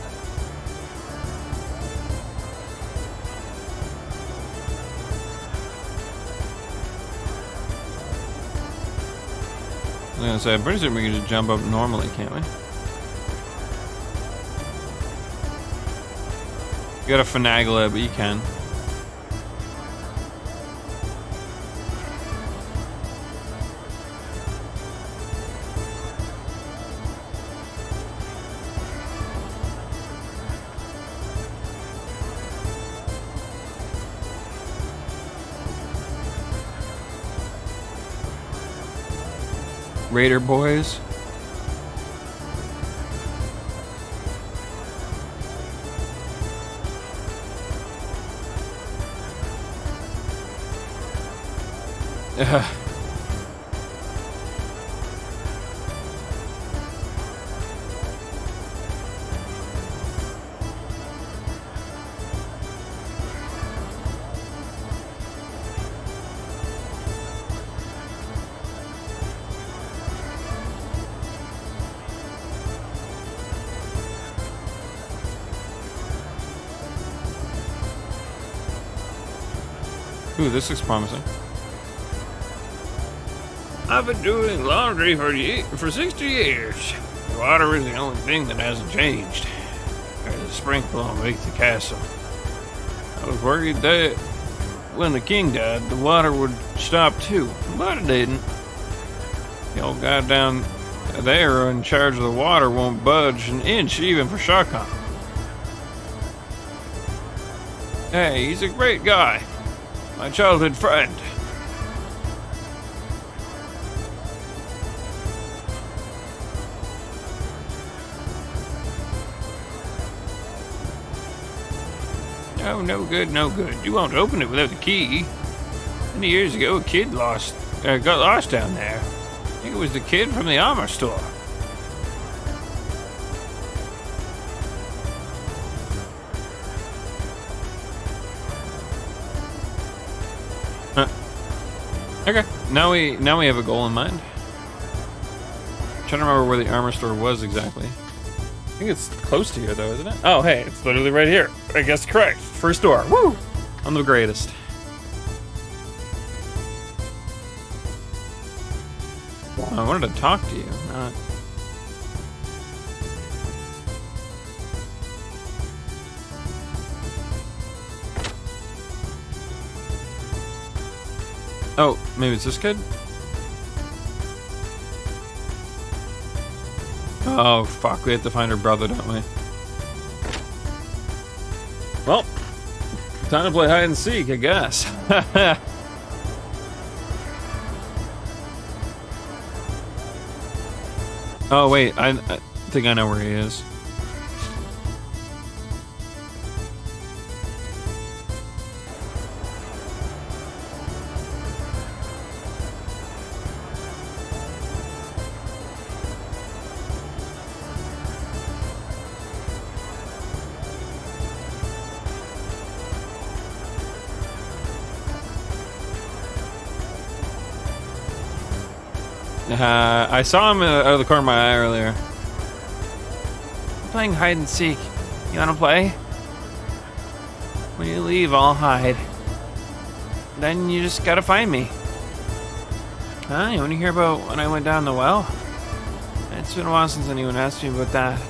I was gonna say, I'm pretty sure we can just jump up normally, can't we? You gotta finagle it, but you can. Raider boys. Ooh, this looks promising. I've been doing laundry for 60 years. The water is the only thing that hasn't changed. There's a sprinkler underneath the castle. I was worried that when the king died, the water would stop too, but it didn't. The old guy down there in charge of the water won't budge an inch even for Shaka. Hey, he's a great guy. My childhood friend. Oh, no good, no good. You won't open it without the key. Many years ago, a kid got lost down there. I think it was the kid from the armor store. Okay, now we have a goal in mind. I'm trying to remember where the armor store was exactly. I think it's close to here though, isn't it? Oh, hey, it's literally right here. I guess correct. First door. Woo! I'm the greatest. I wanted to talk to you, not... Oh, maybe it's this kid? Oh, fuck. We have to find her brother, don't we? Well, time to play hide and seek, I guess. Oh, wait. I think I know where he is. I saw him out of the corner of my eye earlier. I'm playing hide and seek. You wanna play? When you leave, I'll hide. Then you just gotta find me. Huh? You wanna hear about when I went down the well? It's been a while since anyone asked me about that.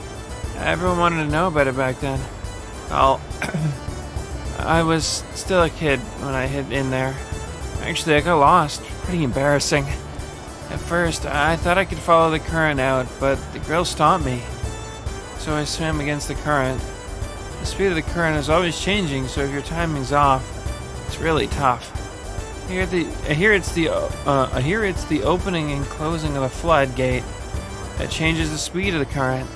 Everyone wanted to know about it back then. Well, I was still a kid when I hid in there. Actually, I got lost. Pretty embarrassing. At first, I thought I could follow the current out, but the girl stopped me. So I swam against the current. The speed of the current is always changing, so if your timing's off, it's really tough. I hear it's the opening and closing of the floodgate that changes the speed of the current.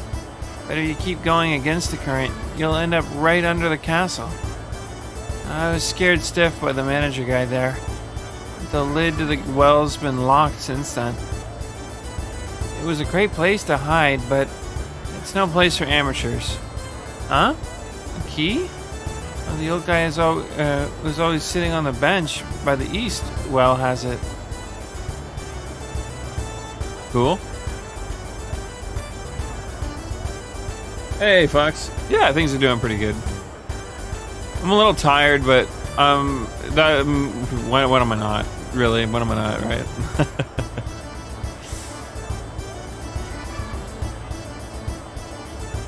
But if you keep going against the current, you'll end up right under the castle. I was scared stiff by the manager guy there. The lid to the well's been locked since then. It was a great place to hide, but it's no place for amateurs. Huh? A key? Well, the old guy was always sitting on the bench by the east well has it. Cool. Hey, Fox. Yeah, things are doing pretty good. I'm a little tired, but when am I not? Really, when am I not, right?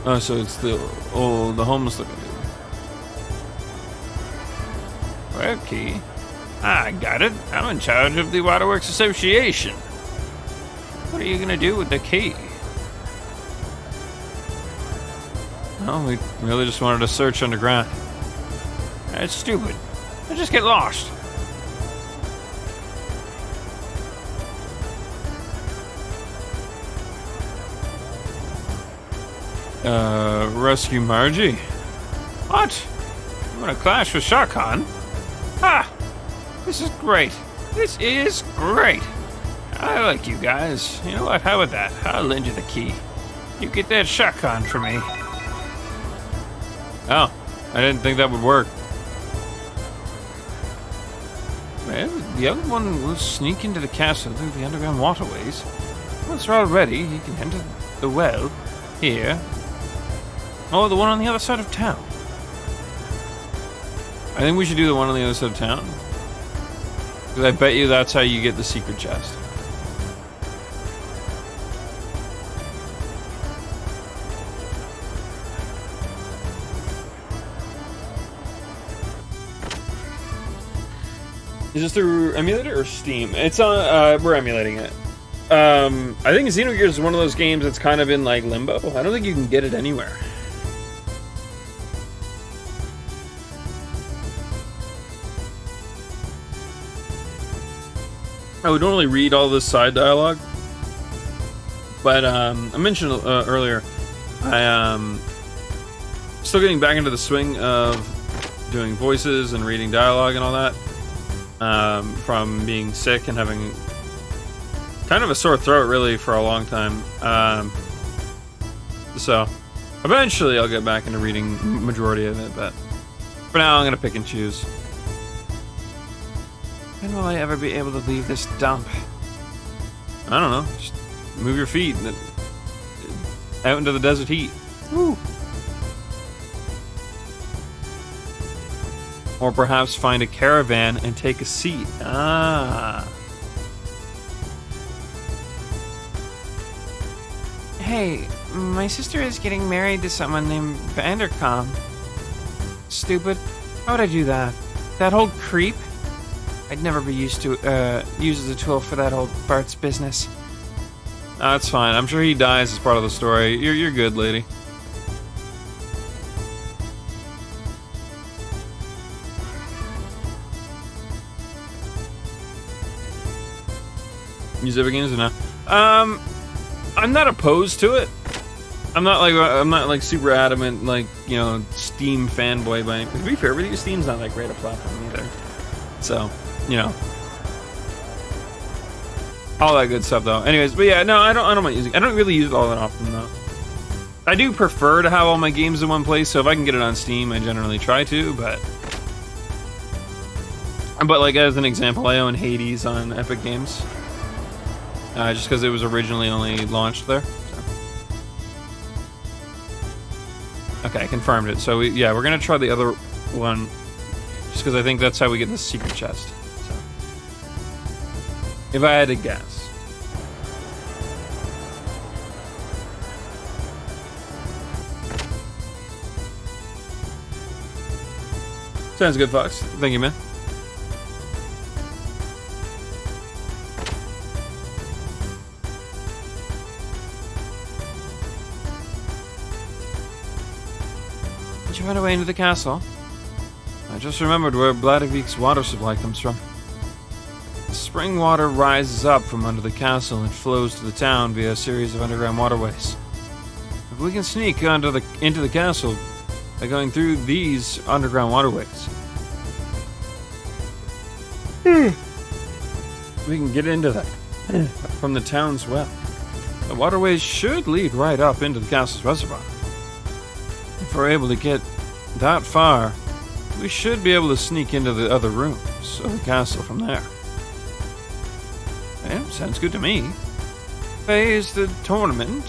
Oh, so it's the homeless looking dude. Well, key. I got it. I'm in charge of the Waterworks Association. What are you gonna do with the key? Well, we really just wanted to search underground. That's stupid. I just get lost. Rescue Margie? What? You want to clash with Shah Khan? Ha! This is great. This is great. I like you guys. You know what? How about that? I'll lend you the key. You get that Shah Khan for me. Oh, I didn't think that would work. Well, the other one will sneak into the castle through the underground waterways. Once we're all ready, he can enter the well here. Oh, the one on the other side of town. I think we should do the one on the other side of town. Because I bet you that's how you get the secret chest. Is this through emulator or Steam? It's on, we're emulating it. I think Xenogears is one of those games that's kind of in, like, limbo. I don't think you can get it anywhere. I would normally read all this side dialogue, but I mentioned earlier, still getting back into the swing of doing voices and reading dialogue and all that, from being sick and having kind of a sore throat really for a long time. So eventually I'll get back into reading majority of it, but for now I'm gonna pick and choose. When will I ever be able to leave this dump? I don't know. Just move your feet out into the desert heat. Woo. Or perhaps find a caravan and take a seat. Ah. Hey, my sister is getting married to someone named Vandercom. Stupid. How would I do that? That old creep? I'd never be used to used as a tool for that old Bart's business. That's fine. I'm sure he dies as part of the story. You're good, lady. Use ever games or no? I'm not opposed to it. I'm not like super adamant, like, you know, Steam fanboy by any. To be fair with you, Steam's not that great a platform either. So, you know, all that good stuff though. Anyways, but yeah, no, I don't mind using. I don't really use it all that often though. I do prefer to have all my games in one place, so if I can get it on Steam, I generally try to. But like as an example, I own Hades on Epic Games. Just because it was originally only launched there. So. Okay, I confirmed it. So yeah, we're gonna try the other one, just because I think that's how we get the secret chest. So, if I had to guess. Sounds good, Fox. Thank you, man. Did you run away into the castle? I just remembered where Vladivik's water supply comes from. The spring water rises up from under the castle and flows to the town via a series of underground waterways. If we can sneak into the castle by going through these underground waterways, we can get into that from the town's well. The waterways should lead right up into the castle's reservoir. If we're able to get that far, we should be able to sneak into the other rooms of the castle from there. Yeah, sounds good to me. Faye's in the tournament,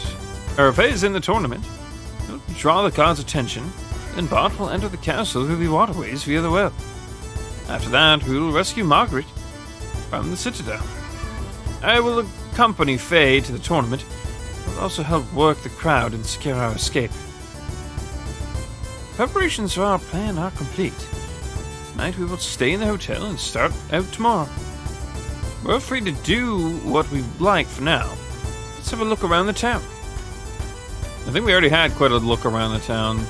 will draw the guard's attention, then Bart will enter the castle through the waterways via the well. After that, we will rescue Margaret from the citadel. I will accompany Faye to the tournament, but will also help work the crowd and secure our escape. Preparations for our plan are complete. Tonight we will stay in the hotel and start out tomorrow. We're free to do what we like for now. Let's have a look around the town. I think we already had quite a look around the town.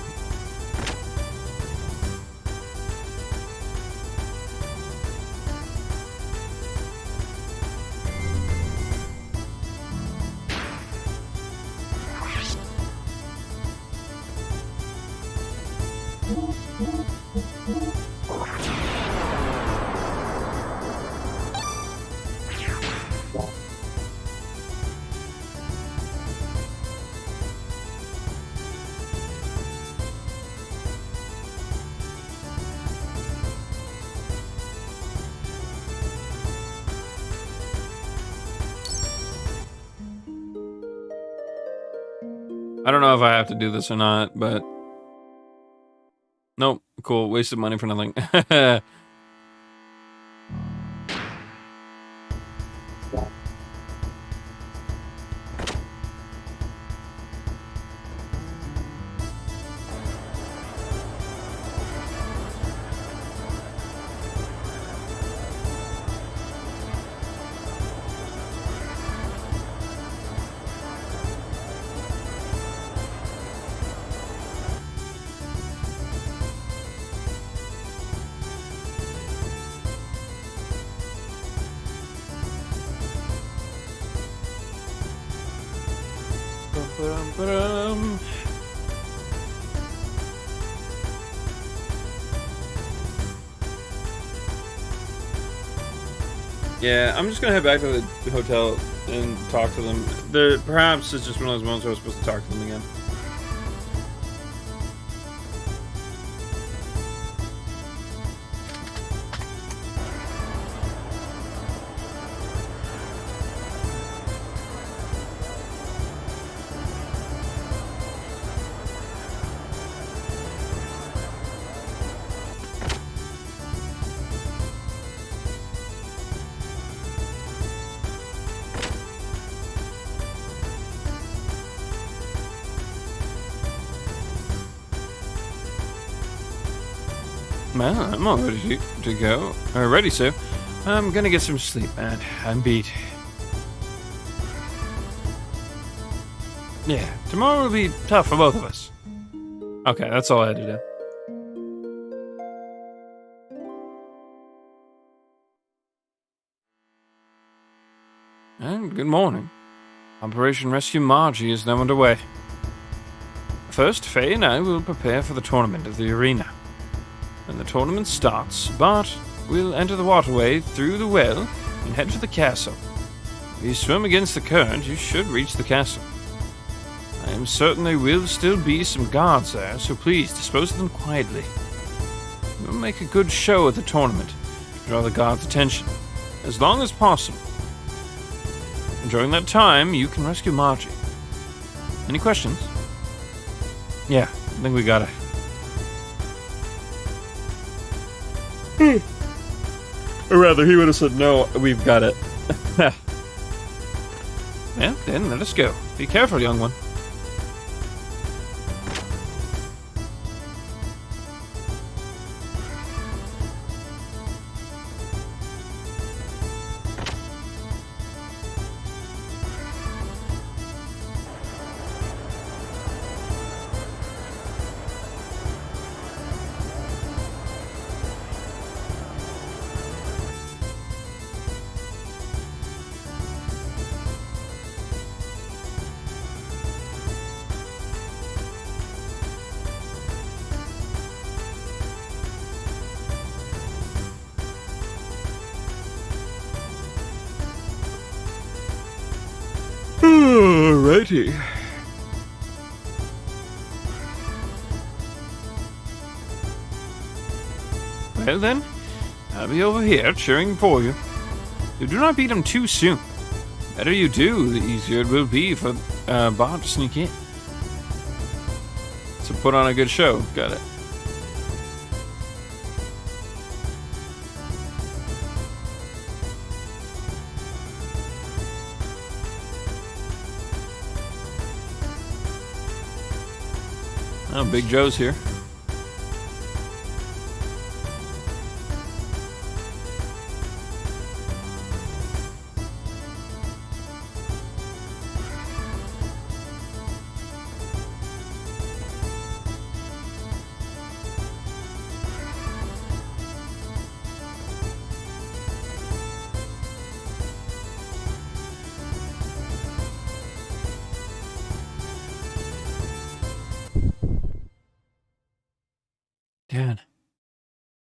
I don't know if I have to do this or not, but... Nope, cool, wasted money for nothing. Yeah, I'm just gonna head back to the hotel and talk to them. Perhaps it's just one of those moments where I was supposed to talk to them again. Well, I'm all ready to go. Ready, sir. I'm gonna get some sleep, man. I'm beat. Yeah, tomorrow will be tough for both of us. Okay, that's all I had to do. And good morning. Operation Rescue Margie is now underway. First, Faye and I will prepare for the tournament at the arena. When the tournament starts, Bart will enter the waterway through the well and head for the castle. If you swim against the current, you should reach the castle. I am certain there will still be some guards there, so please dispose of them quietly. We'll make a good show at the tournament to draw the guards' attention, as long as possible. And during that time, you can rescue Margie. Any questions? Yeah, I think we got it. Or rather, he would have said, no, we've got it. Well, then let us go. Be careful, young one. Alrighty. Well then, I'll be over here cheering for you. You do not beat him too soon. The better you do, the easier it will be for Bart to sneak in. To put on a good show. Got it. Oh, Big Joe's here.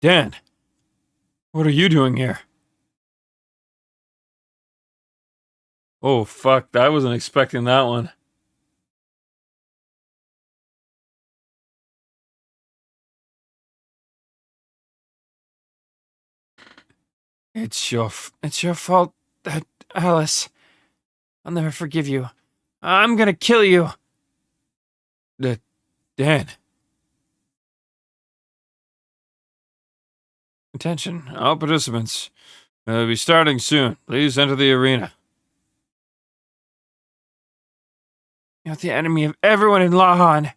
Dan, what are you doing here? Oh, fuck. I wasn't expecting that one. It's your fault, that Alice. I'll never forgive you. I'm gonna kill you. Dan. Attention, all participants. We'll be starting soon. Please enter the arena. You're the enemy of everyone in Lahan.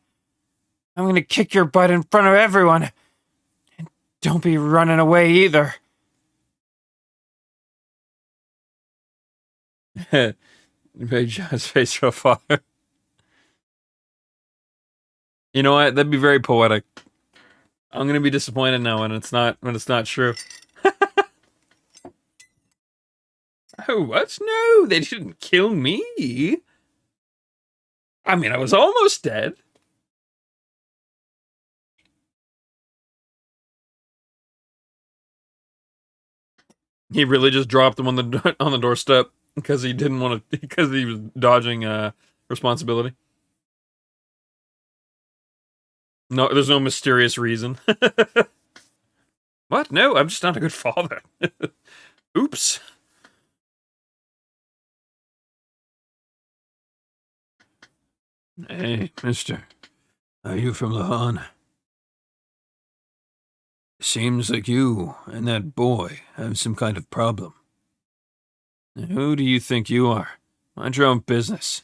I'm gonna kick your butt in front of everyone. And don't be running away either. Made John's face real far. You know what? That'd be very poetic. I'm gonna be disappointed now when it's not true. Oh, what? No, they didn't kill me. I mean, I was almost dead. He really just dropped him on the doorstep because he didn't want to, because he was dodging responsibility. No, there's no mysterious reason. What? No, I'm just not a good father. Oops. Hey, mister. Are you from Lahan? Seems like you and that boy have some kind of problem. Who do you think you are? Mind your own business.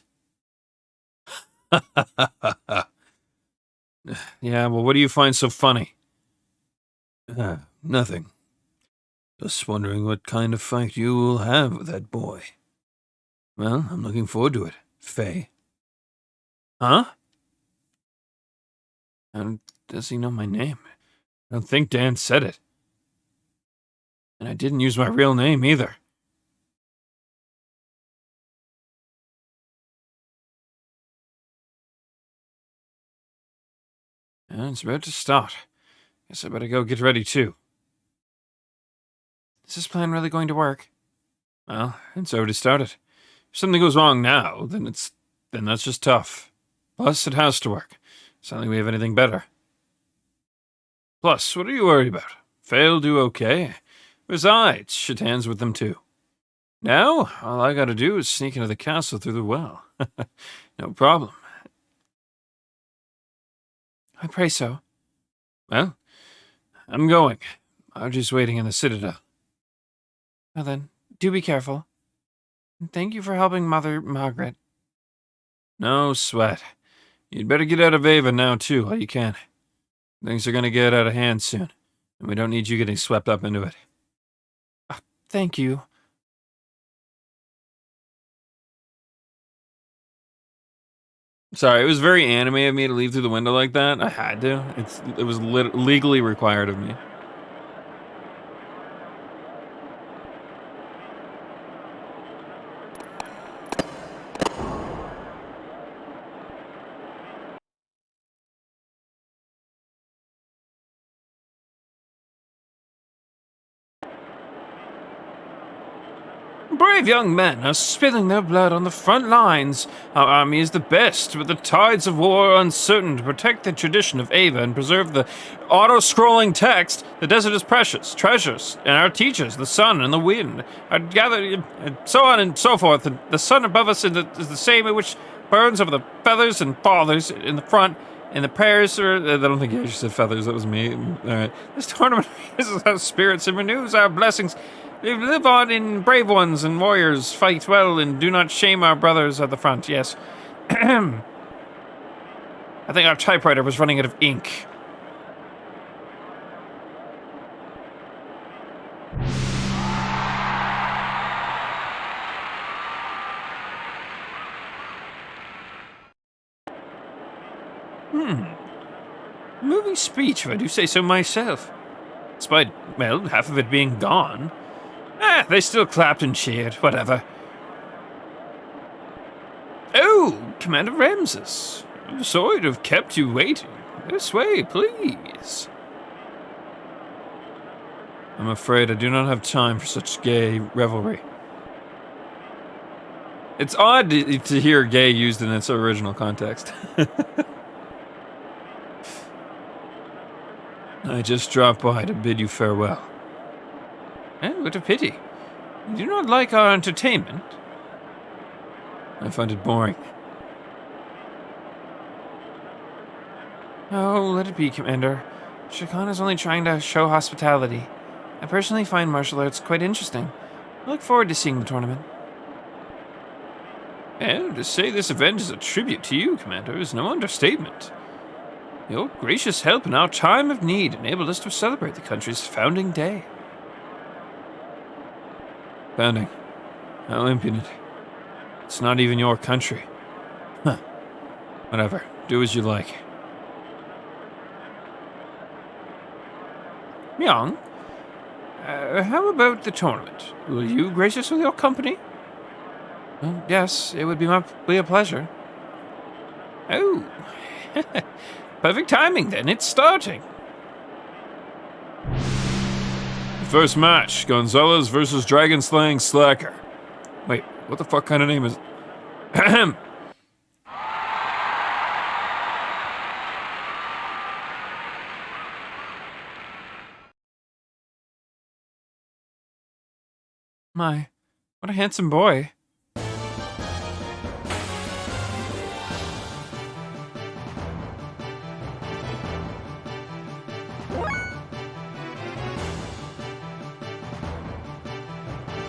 Yeah, well, what do you find so funny? Nothing. Just wondering what kind of fight you will have with that boy. Well, I'm looking forward to it, Faye. Huh? How does he know my name? I don't think Dan said it. And I didn't use my real name either. And it's about to start. Guess I better go get ready too. Is this plan really going to work? Well, it's already started. If something goes wrong now, then that's just tough. Plus, it has to work. It's not like we have anything better. Plus, what are you worried about? Faye'll do okay. Besides, shit hands with them too. Now, all I gotta do is sneak into the castle through the well. No problem. I pray so. Well, I'm going. Archie's waiting in the citadel. Well then, do be careful. And thank you for helping Mother Margaret. No sweat. You'd better get out of Ava now too, while you can. Things are gonna get out of hand soon, and we don't need you getting swept up into it. Thank you. Sorry, it was very anime of me to leave through the window like that. I had to. It was legally required of me. Brave young men are spilling their blood on the front lines. Our army is the best, but the tides of war are uncertain. To protect the tradition of Ava and preserve the auto-scrolling text, the desert is precious, treasures, and our teachers, the sun and the wind, are gathered, and so on and so forth. And the sun above us is the same which burns over the feathers and fathers in the front, and the prayers are... I don't think you said feathers, that was me. Alright. This tournament raises our spirits and renews our blessings. We live on in brave ones and warriors, fight well, and do not shame our brothers at the front, yes. I think our typewriter was running out of ink. Moving speech, if I do say so myself. Despite, well, half of it being gone. They still clapped and cheered, whatever. Oh, Commander Ramses. I'm sorry to have kept you waiting. This way, please. I'm afraid I do not have time for such gay revelry. It's odd to hear gay used in its original context. I just dropped by to bid you farewell. What a pity. You do not like our entertainment? I find it boring. Oh, let it be, Commander. Shakan is only trying to show hospitality. I personally find martial arts quite interesting. I look forward to seeing the tournament. And to say this event is a tribute to you, Commander, is no understatement. Your gracious help in our time of need enabled us to celebrate the country's founding day. Founding? How impudent. It's not even your country. Huh. Whatever. Do as you like. Myung, how about the tournament? Will you grace us with your company? Well, yes, it would be a pleasure. Oh. Perfect timing, then. It's starting. First match, Gonzalez versus Dragon Slaying Slacker. Wait, what the fuck kind of name is... Ahem. My, what a handsome boy.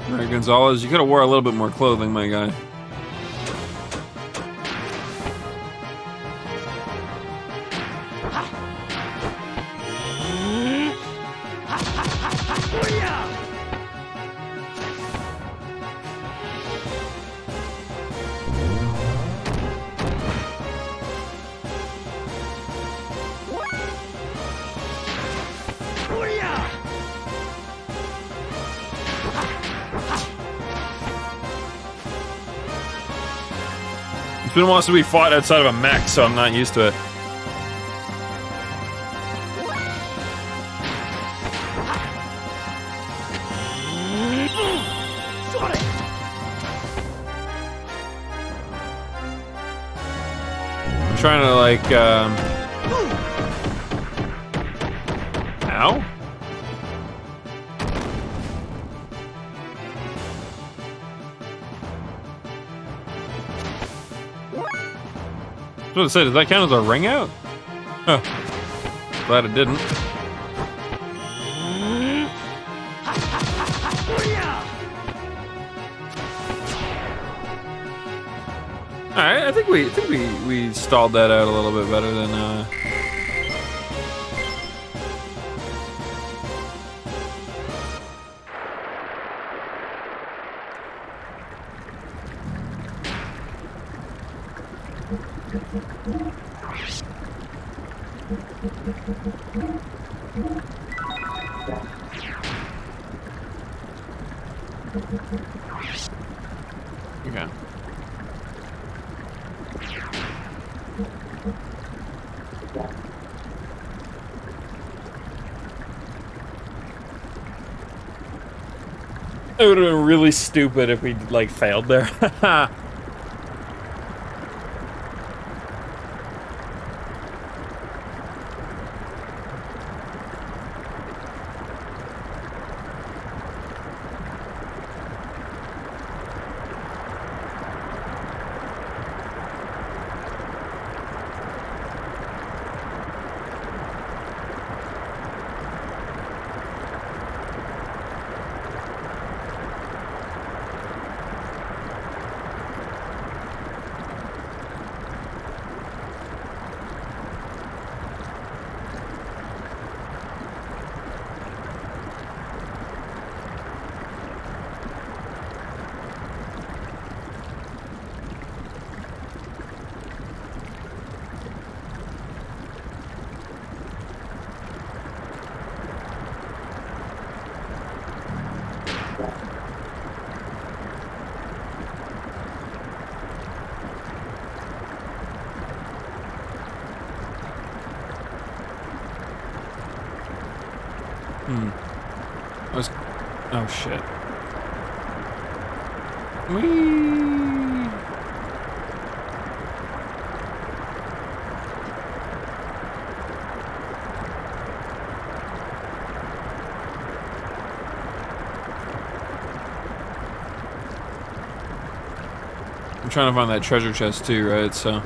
Alright, Gonzalez, you could have wore a little bit more clothing, my guy. It's been a while since we fought outside of a mech, so I'm not used to it. I'm trying to like, ow? I was going to say, does that count as a ring out? Huh. Glad it didn't. Alright, I think we stalled that out a little bit better than okay. It would have been really stupid if we like failed there. Oh shit. Whee! I'm trying to find that treasure chest too, right? So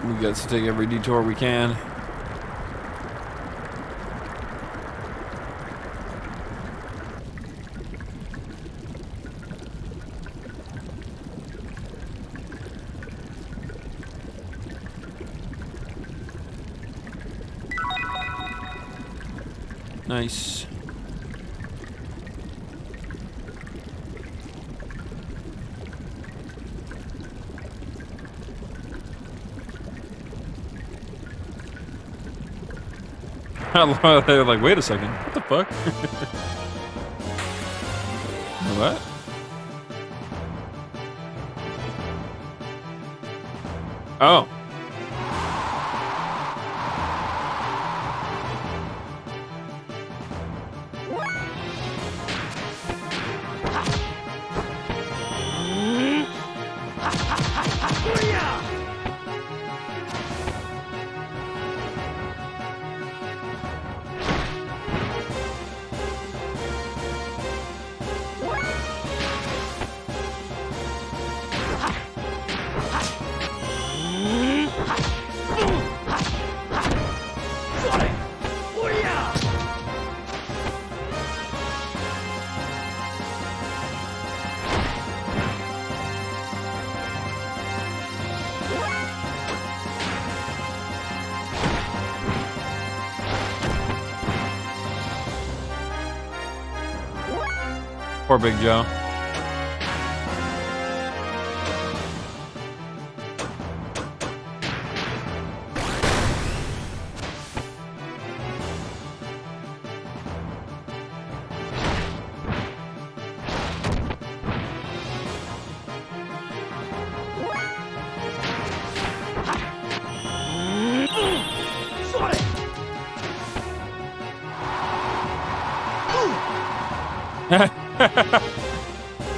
we got to take every detour we can. Nice. They're like, wait a second, what the fuck? What? Oh. Poor Big Joe.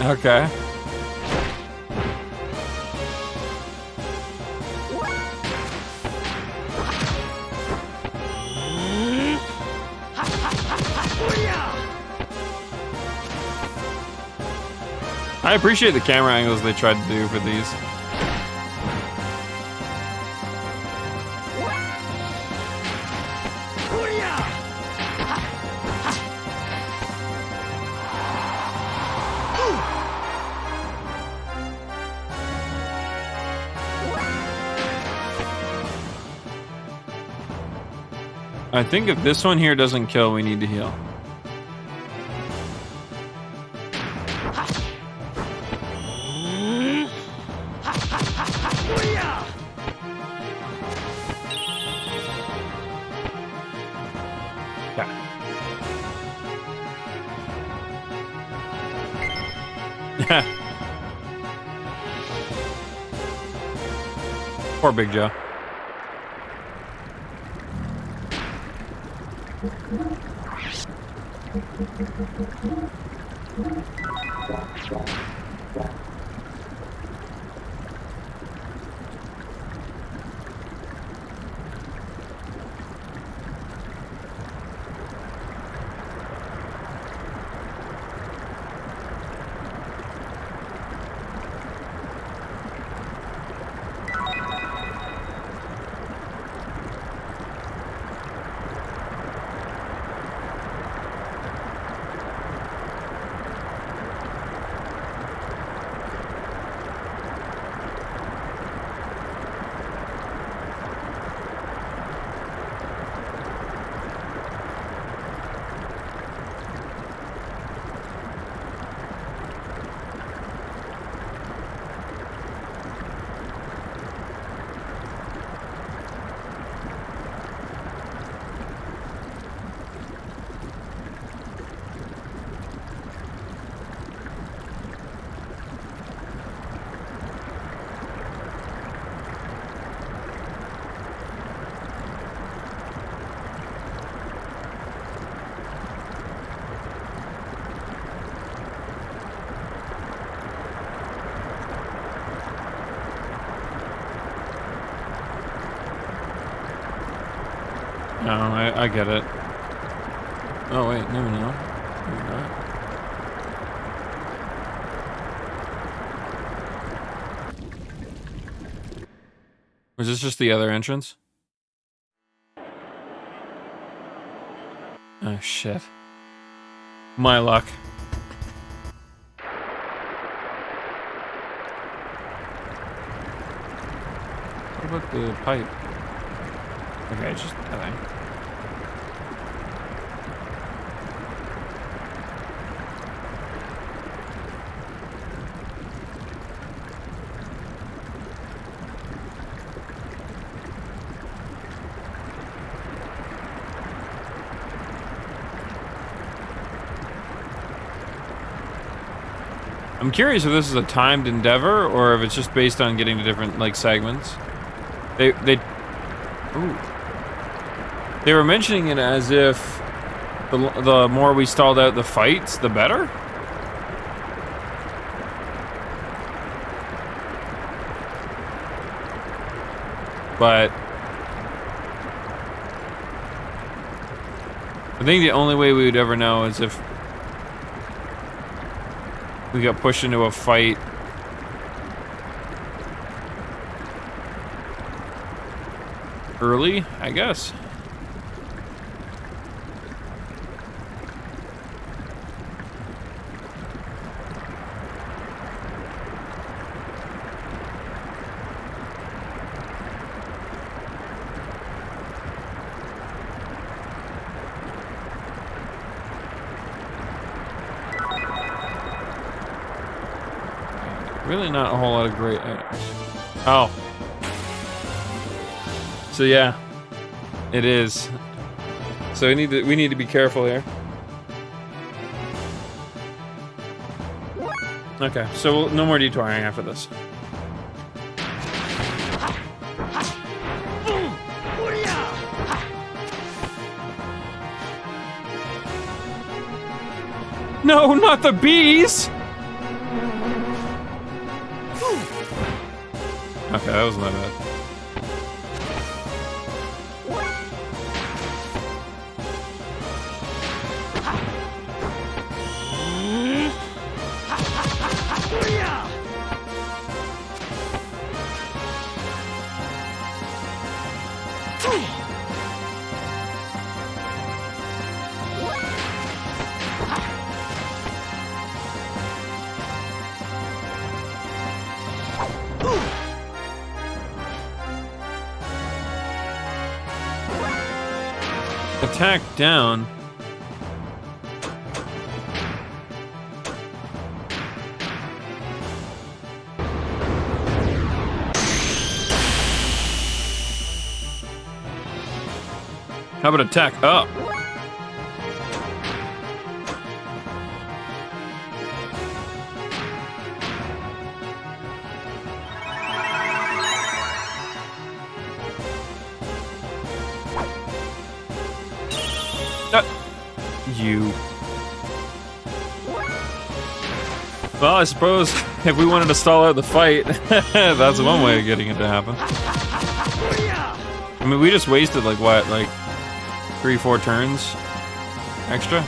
Okay. I appreciate the camera angles they tried to do for these. I think if this one here doesn't kill, we need to heal. Yeah. Poor Big Joe. No, I get it. Oh wait, no, no. Maybe not. Was this just the other entrance? Oh shit. My luck. What about the pipe? Okay, just nothing. I'm curious if this is a timed endeavor or if it's just based on getting to different like segments. They were mentioning it as if the more we stalled out the fights, the better. But I think the only way we would ever know is if we got pushed into a fight early, I guess. Really not a whole lot of great items. Oh. So yeah, it is. So we need to be careful here. Okay, so no more detouring after this. No, not the bees! Okay, that wasn't that bad. Attack down. How about attack up? You. Well, I suppose if we wanted to stall out the fight, that's one way of getting it to happen. I mean, we just wasted like what, like 3-4 turns extra?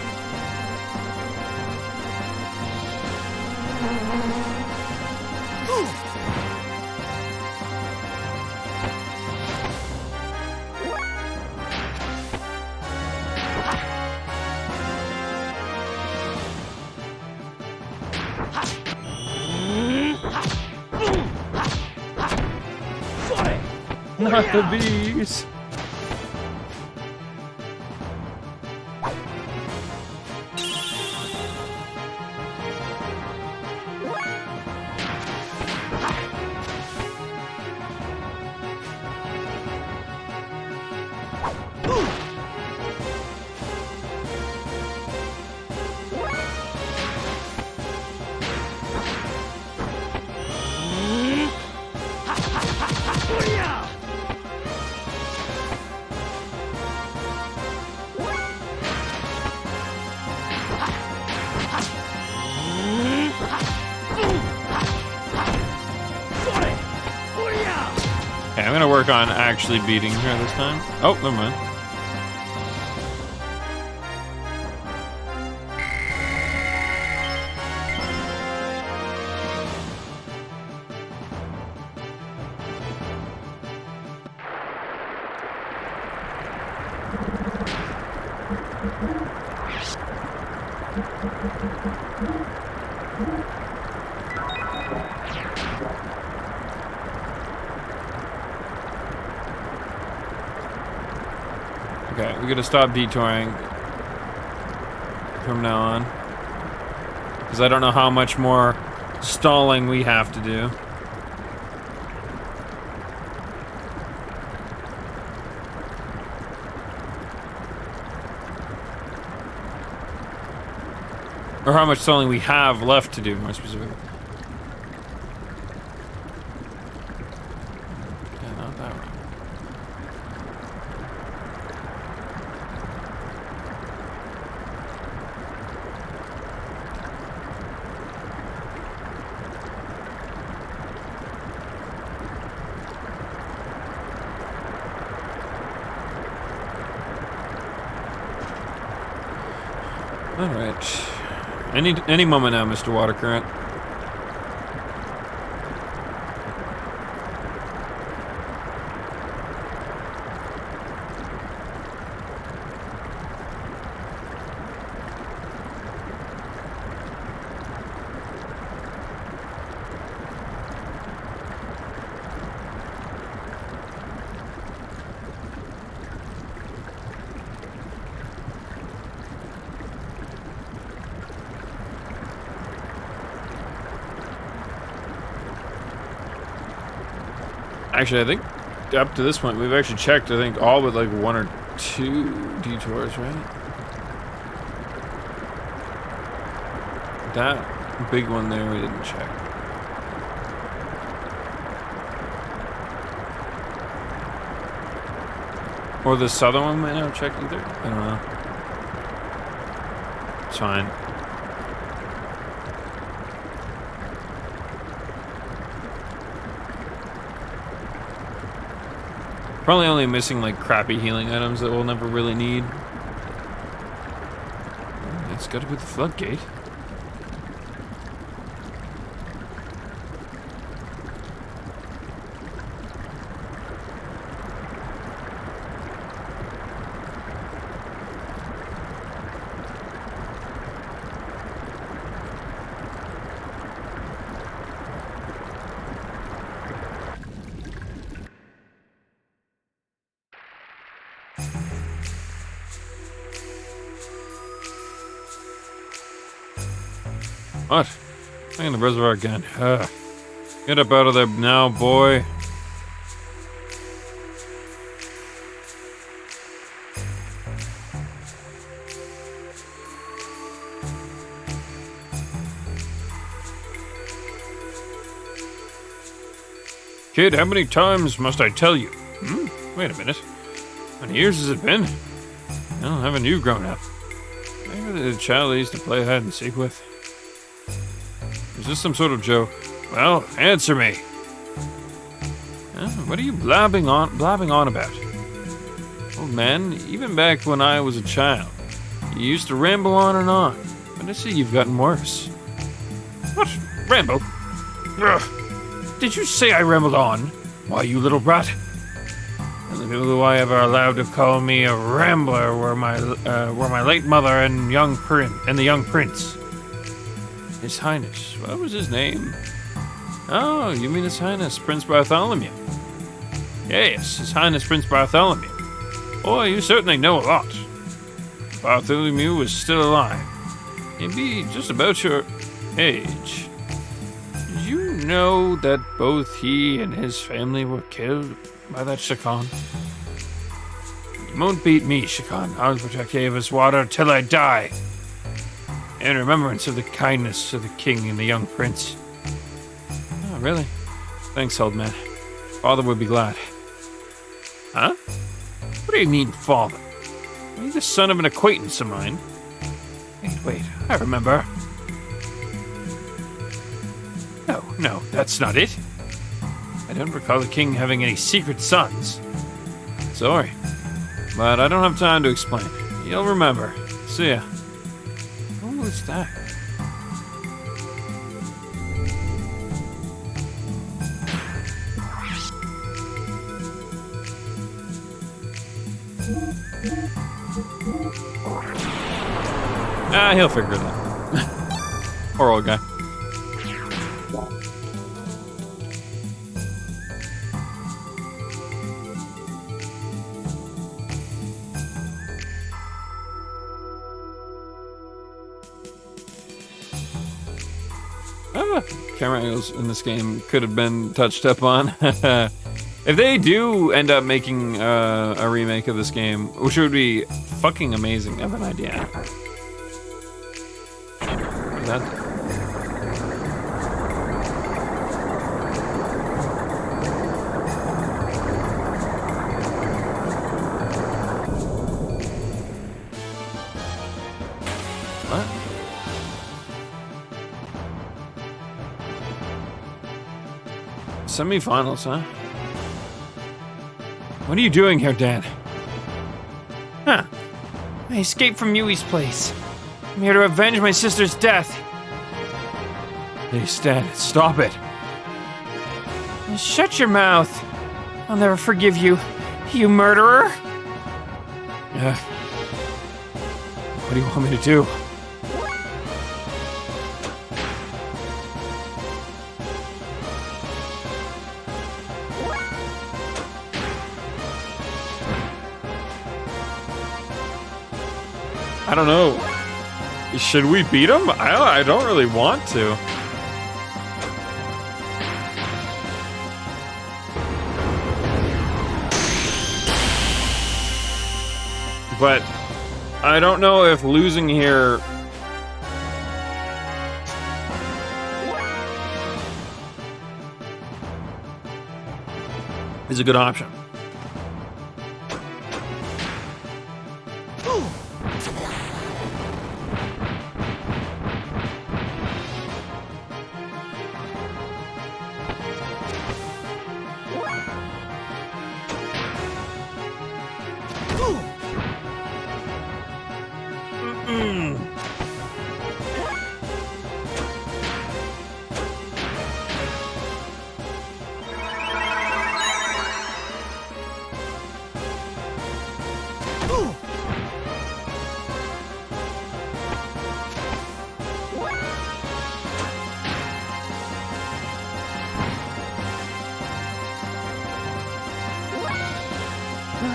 Not the bees. Okay, I'm gonna work on actually beating her this time. Oh, never mind. Okay, we gotta stop detouring from now on. Because I don't know how much more stalling we have to do. Or how much stalling we have left to do, more specifically. Yeah, not that one. All right. Any moment now, Mr. Watercurrent. Actually, I think up to this point, we've actually checked, I think, all but like 1 or 2 detours, right? That big one there, we didn't check. Or the southern one might not have checked either. I don't know. It's fine. Probably only missing like crappy healing items that we'll never really need. It's gotta be the floodgate. What? I'm in the reservoir again. Get up out of there now, boy. Kid, how many times must I tell you? Wait a minute. How many years has it been? Well, haven't you grown up? Maybe the child I used to play hide and seek with. Is this some sort of joke? Well, answer me. What are you blabbing on about? Old man, even back when I was a child, you used to ramble on and on. But I see you've gotten worse. What? Ramble? Ugh. Did you say I rambled on? Why, you little brat? And the people who I ever allowed to call me a rambler were my late mother and the young prince. His Highness. What was his name? Oh, you mean His Highness Prince Bartholomew? Yes, His Highness Prince Bartholomew. Boy, you certainly know a lot. Bartholomew was still alive. He'd be just about your age. Did you know that both he and his family were killed by that Shikon? You won't beat me, Shikon. I'll protect Ava's water till I die. In remembrance of the kindness of the king and the young prince. Oh, really? Thanks, old man. Father would be glad. Huh? What do you mean, father? Are you the son of an acquaintance of mine? Wait, I remember. No, that's not it. I don't recall the king having any secret sons. Sorry, but I don't have time to explain. You'll remember. See ya. What's that? He'll figure it out. Poor old guy. Camera angles in this game could have been touched up on. If they do end up making a remake of this game, which would be fucking amazing, I have an idea. That. What? Semi-finals, huh? What are you doing here, Dan? Huh. I escaped from Yui's place. I'm here to avenge my sister's death. Hey, Stan, stop it. Shut your mouth. I'll never forgive you, you murderer. What do you want me to do? I don't know. Should we beat him? I don't really want to. But I don't know if losing here is a good option.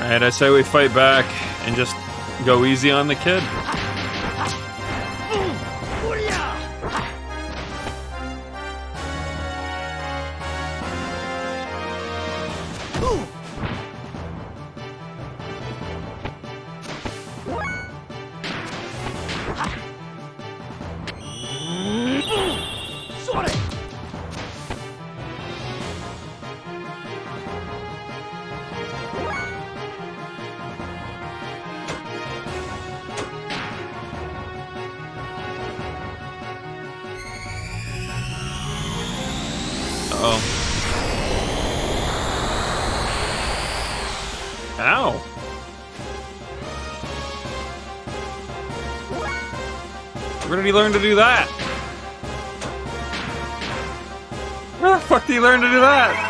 Alright, I say we fight back and just go easy on the kid. Uh-oh. Ow. Where did he learn to do that? Where the fuck did he learn to do that?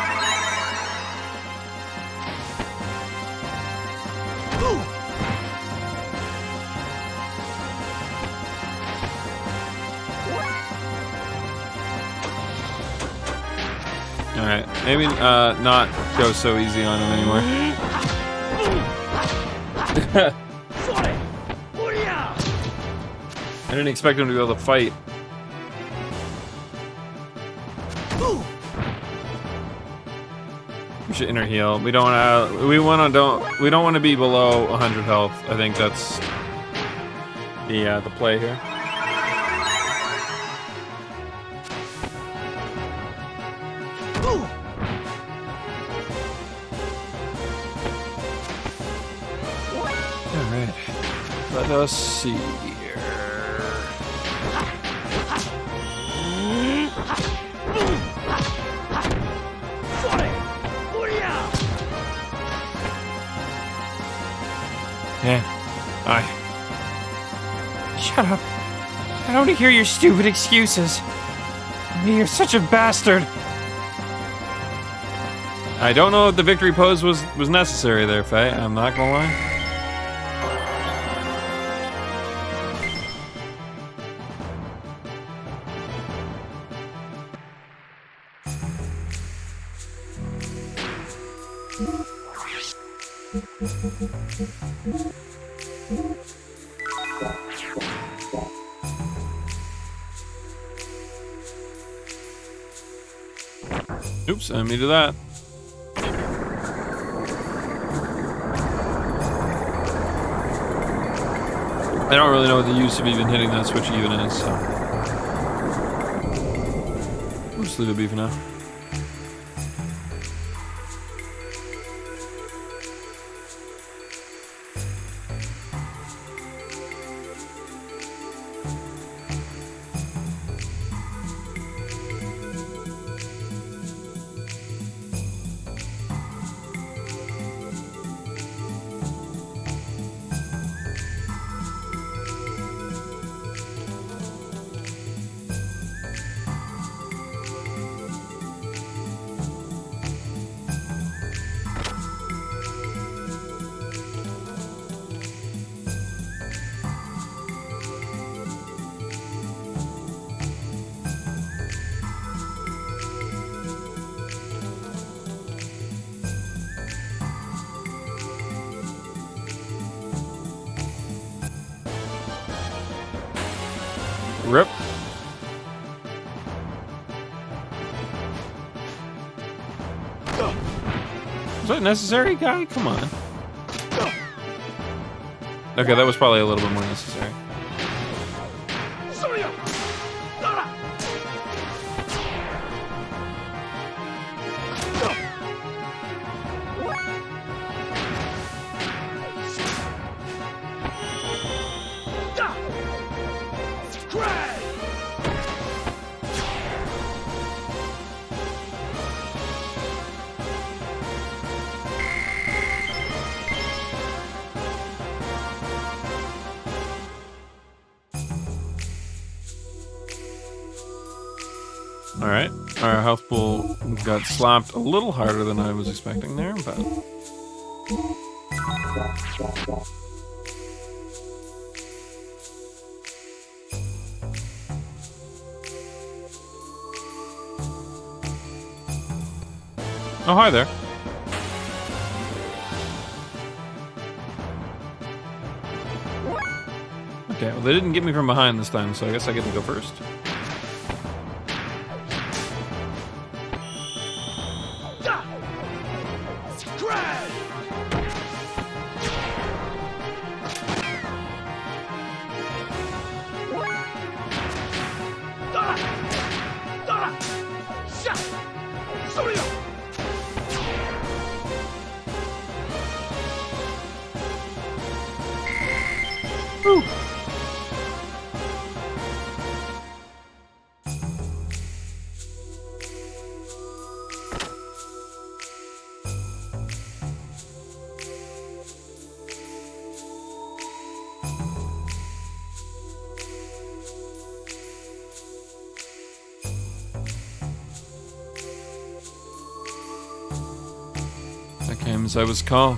Alright, maybe not go so easy on him anymore. I didn't expect him to be able to fight. We should inner heal. We don't want to be below 100 health. I think that's the play here. Alright. Let us see here. Yeah. Aye. Shut up. I don't want to hear your stupid excuses. You're such a bastard. I don't know if the victory pose was necessary there, Faye. I'm not gonna lie. Oops, I didn't mean to do that. I don't really know what the use of even hitting that switch even is, so we'll just leave it be for now. Rip. Was that necessary, guy? Come on. Okay, that was probably a little bit more necessary. Alright, our health pool got slapped a little harder than I was expecting there, but... Oh, hi there. Okay, well, they didn't get me from behind this time, so I guess I get to go first. Woo. I came as I was called.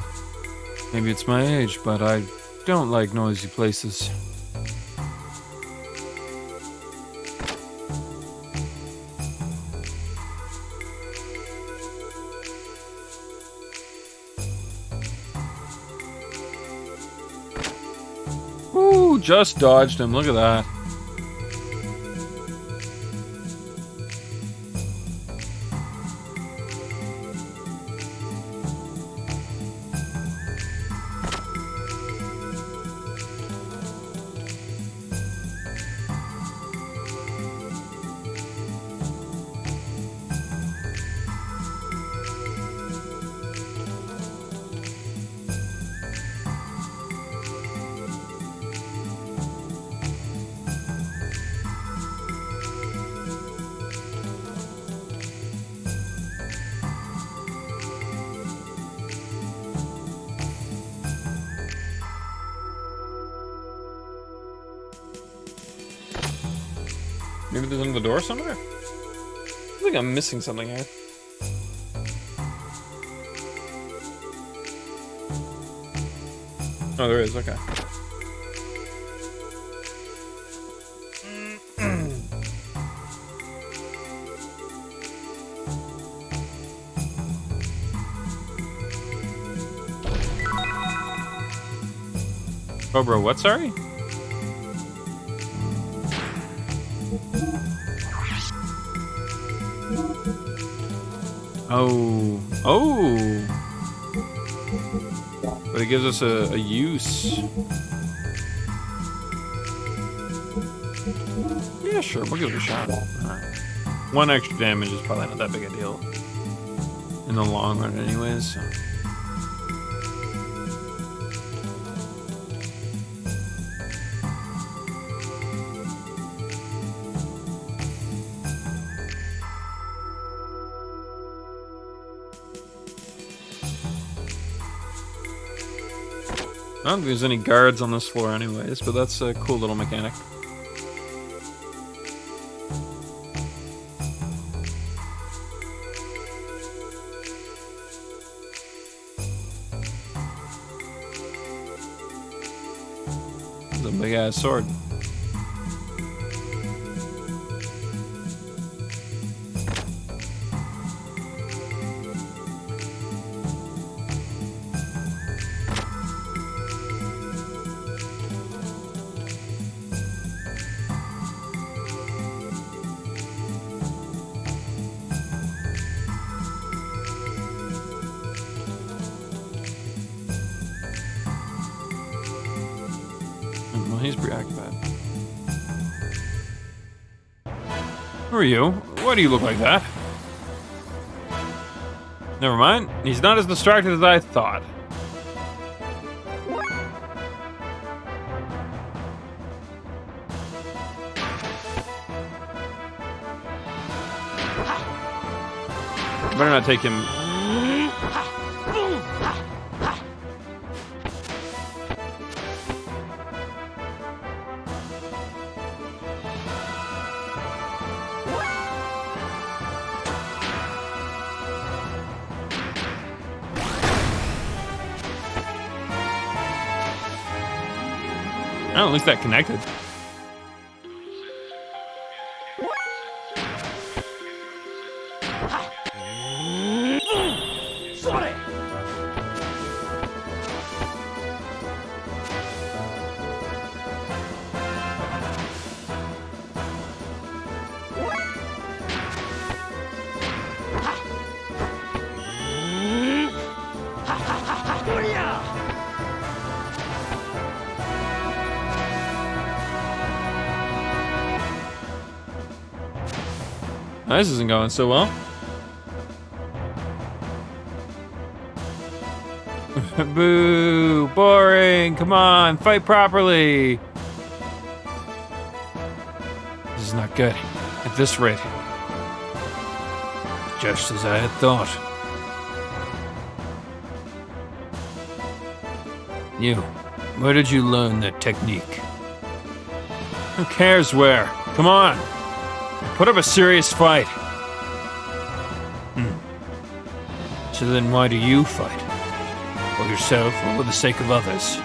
Maybe it's my age, but I don't like noisy places. Ooh, just dodged him. Look at that. Maybe there's another door somewhere? I think I'm missing something here. Oh, there is, okay. Oh, bro, what, sorry? Oh. Oh! But it gives us a use. Yeah, sure, we'll give it a shot. Alright. 1 extra damage is probably not that big a deal. In the long run anyways, so. I don't think there's any guards on this floor anyways, but that's a cool little mechanic. It's a big ass sword. Well, he's preoccupied. Who are you? Why do you look like that? Never mind. He's not as distracted as I thought. Better not take him. Oh, at least that connected. This isn't going so well. Boo! Boring! Come on, fight properly! This is not good. At this rate. Just as I had thought. You, where did you learn that technique? Who cares where? Come on! Put up a serious fight. So then why do you fight? For yourself or for the sake of others?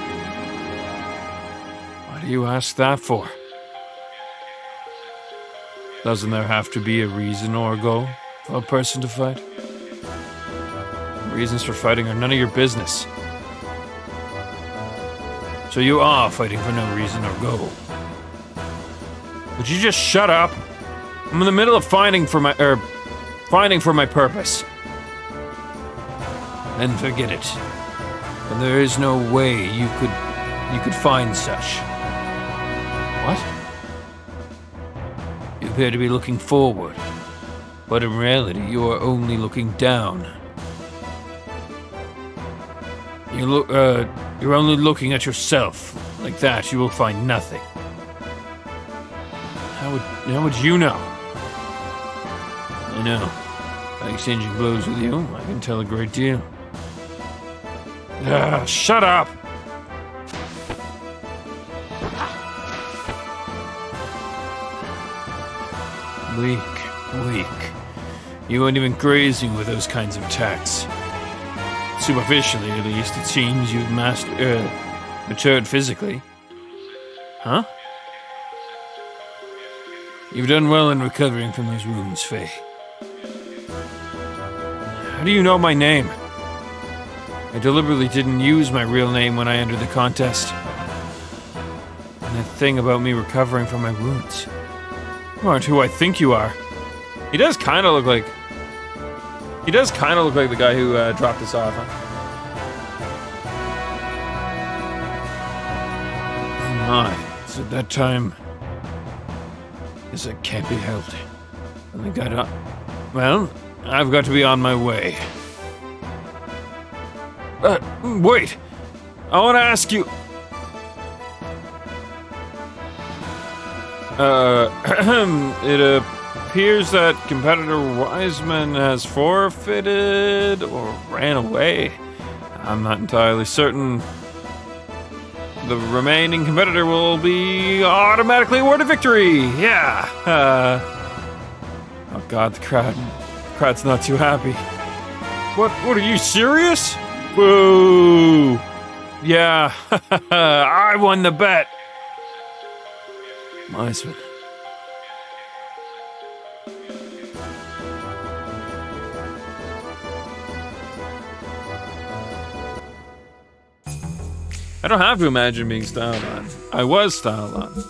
Why do you ask that for? Doesn't there have to be a reason or a goal for a person to fight? Reasons for fighting are none of your business. So you are fighting for no reason or goal. Would you just shut up? I'm in the middle of finding for my purpose. Then forget it. And there is no way you could find such. What? You appear to be looking forward, but in reality you are only looking down. You're only looking at yourself. Like that, you will find nothing. How would you know? I know. By exchanging blows with you, I can tell a great deal. Shut up! Weak. You weren't even grazing with those kinds of attacks. Superficially, at least, it seems you've matured physically. Huh? You've done well in recovering from those wounds, Faye. How do you know my name? I deliberately didn't use my real name when I entered the contest. And that thing about me recovering from my wounds. You aren't who I think you are. He does kind of look like the guy who dropped us off, huh? Oh my, it's at that time. Guess it can't be helped. Well, I've got to be on my way. Wait! I want to ask you... it appears that competitor Wiseman has forfeited or ran away. I'm not entirely certain. The remaining competitor will be automatically awarded victory! Yeah! Oh god, the crowd's not too happy. What are you serious? Boo! Yeah, I won the bet! Wiseman. I don't have to imagine being styled on. I was styled on.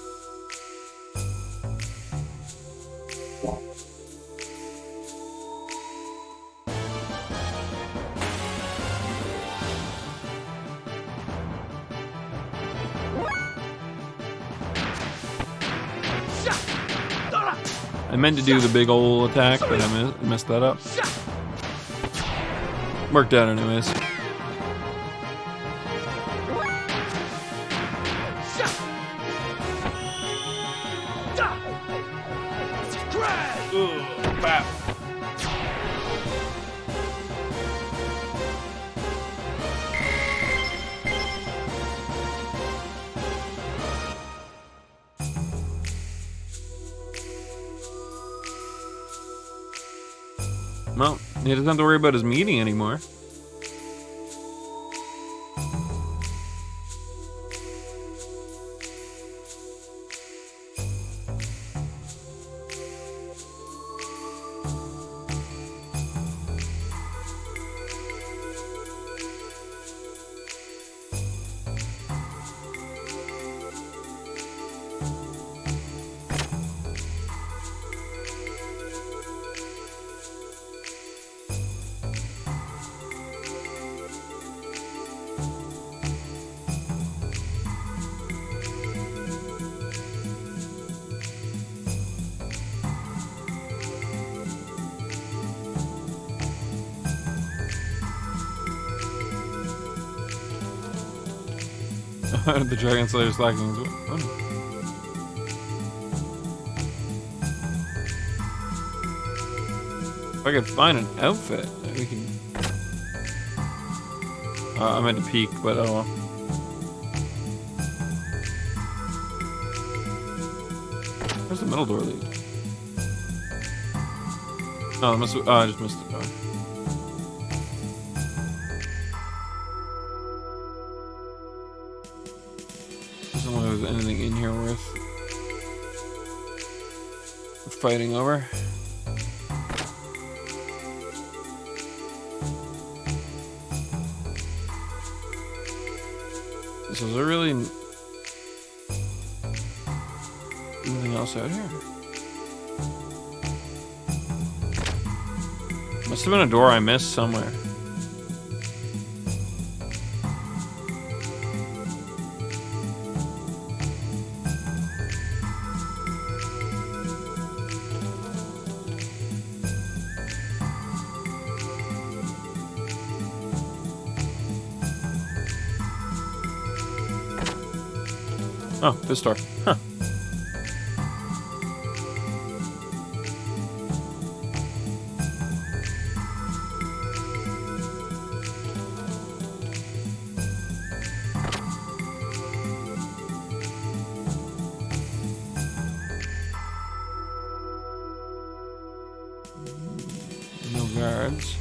I meant to do the big ol' attack, but I messed that up. Worked out anyways. Well, he doesn't have to worry about his meeting anymore. The Dragon Slayer's lacking as well. Oh. If I could find an outfit, we can. I meant to peek, but oh well. Where's the middle door lead? Oh, I just missed the door. Doesn't look like there's anything in here worth fighting over. So is there really anything else out here? Must have been a door I missed somewhere. Oh, this door. Huh. No guards.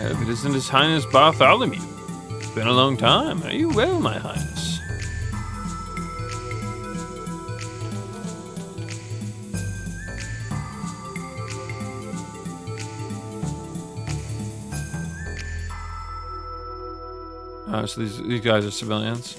If it isn't His Highness Bartholomew. It's been a long time. Are you well, my Highness? So these guys are civilians.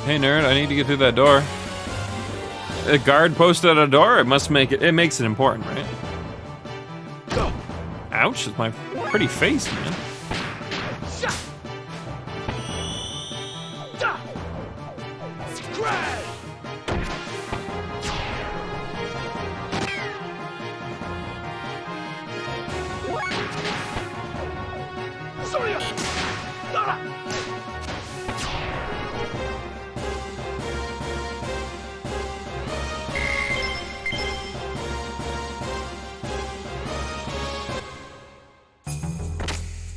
Hey nerd, I need to get through that door. A guard posted at a door? It must make it. It makes it important, right? Ouch! It's my pretty face, man.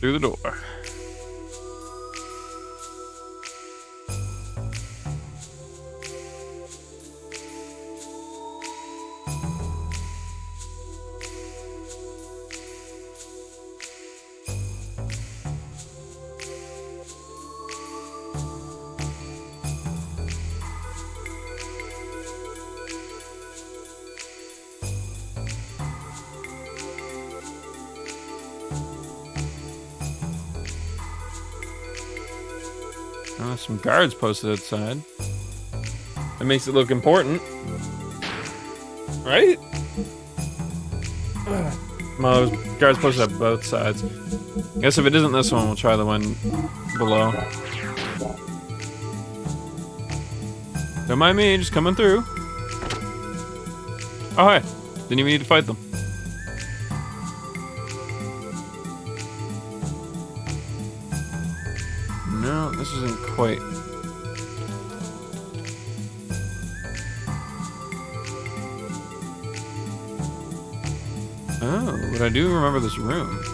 Through the door. Oh, some guards posted outside. That makes it look important. Right? Well, there's guards posted at both sides. I guess if it isn't this one, we'll try the one below. Don't mind me, just coming through. Oh, hi. Didn't even need to fight them. No, this isn't quite. Oh, but I do remember this room.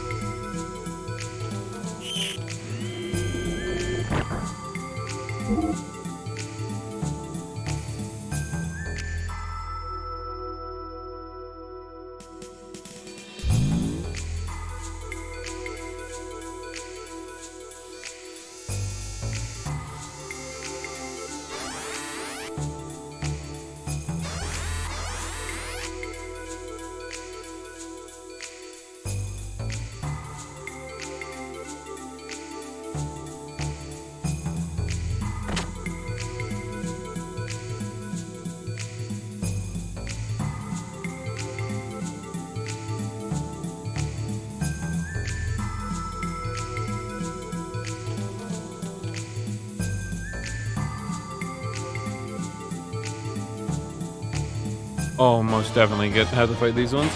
Oh, most definitely have to fight these ones.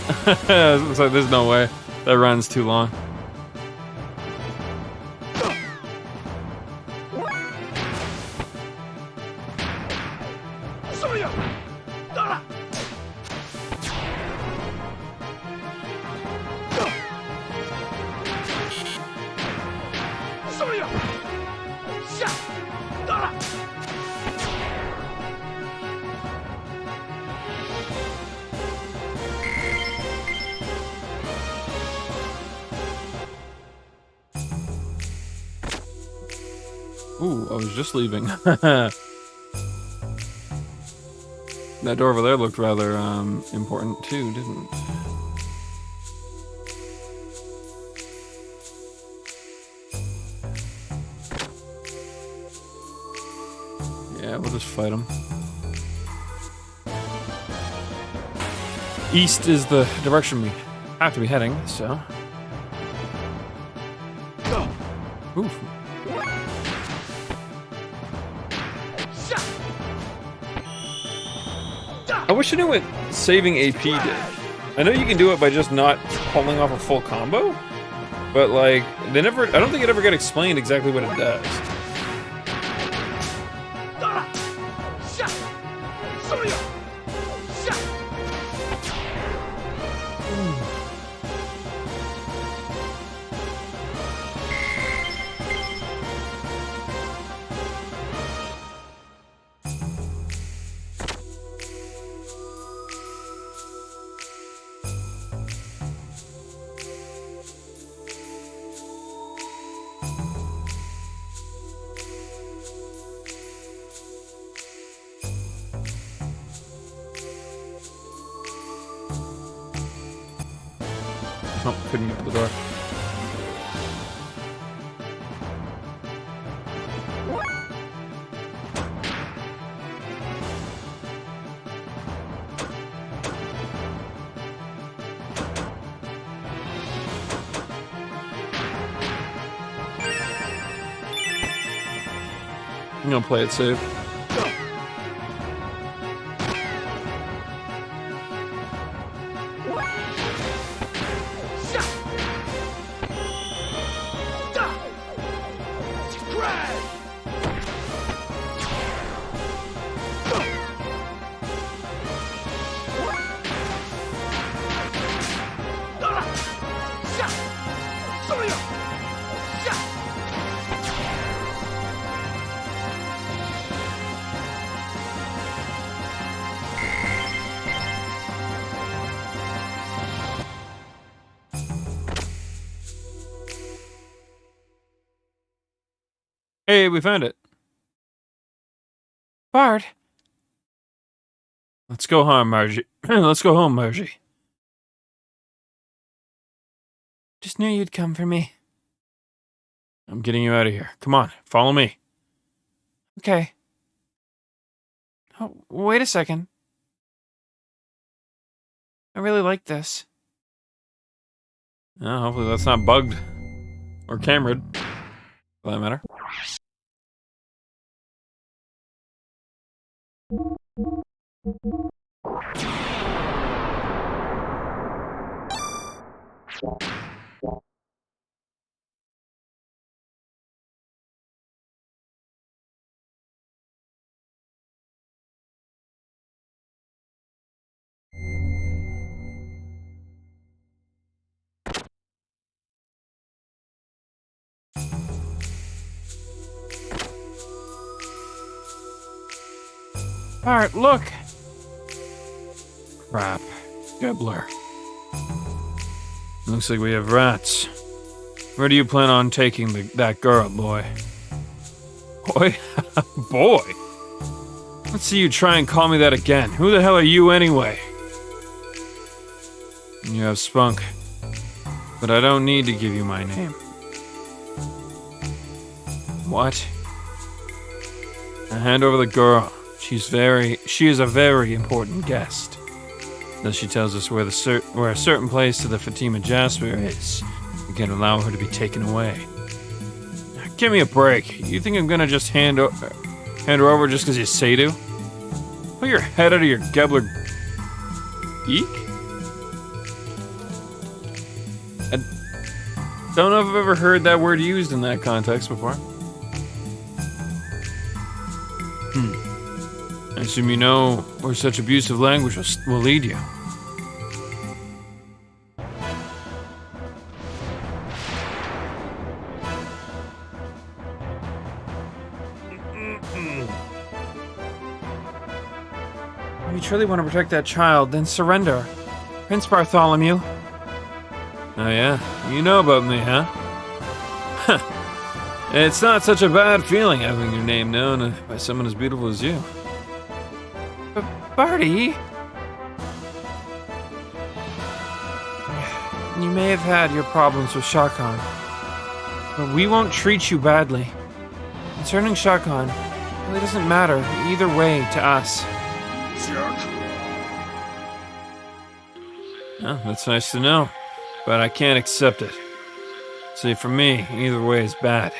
So there's no way. That run's too long. Ooh, I was just leaving. That door over there looked rather important too, didn't it? Yeah, we'll just fight him. East is the direction we have to be heading, so. Oof. I wish I knew what saving AP did. I know you can do it by just not pulling off a full combo, but like, I don't think it ever got explained exactly what it does. Oh, couldn't get to the door. I'm gonna play it safe. Hey, we found it. Bart, Let's go home, Margie. Let's go home, Margie. just knew you'd come for me. I'm getting you out of here. Come on, follow me. Okay. Oh, wait a second. I really like this. Hopefully that's not bugged. Or cameraed, for that matter. Bart, look! Crap. Gibbler. Looks like we have rats. Where do you plan on taking that girl, boy? Boy? Boy? Let's see you try and call me that again. Who the hell are you anyway? You have spunk. But I don't need to give you my name. What? Now hand over the girl. She is a very important guest. Thus she tells us where a certain place to the Fatima Jasper is. We can allow her to be taken away. Now, give me a break. You think I'm gonna just hand her over just because you say to? Put your head out of your Gebbler geek? I don't know if I've ever heard that word used in that context before. I assume you know where such abusive language will lead you. If you truly want to protect that child, then surrender. Prince Bartholomew. Oh yeah? You know about me, huh? It's not such a bad feeling having your name known by someone as beautiful as you. But Barty... You may have had your problems with Shah Khan, but we won't treat you badly. Concerning Shah Khan, it really doesn't matter either way to us. Oh, that's nice to know, but I can't accept it. See, for me, either way is bad.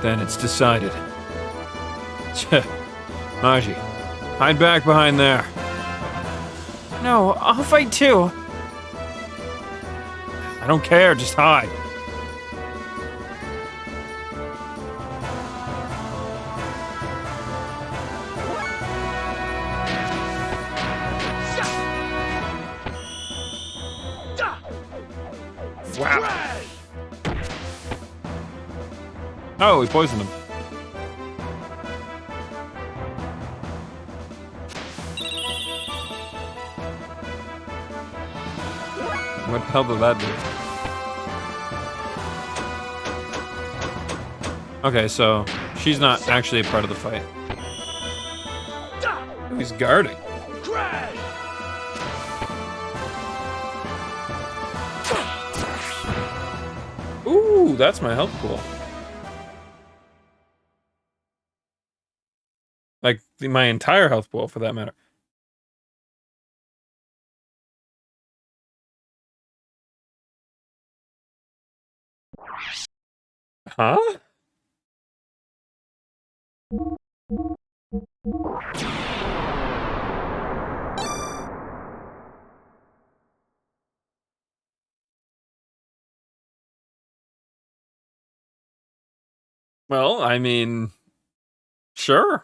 Then it's decided. Maji, hide back behind there. No, I'll fight too. I don't care, just hide. Wow. Oh, he poisoned him. What the hell did that do? Okay, so she's not actually a part of the fight. Oh, he's guarding. Ooh, that's my health pool. Like, my entire health pool, for that matter. Huh? Well, I mean, sure.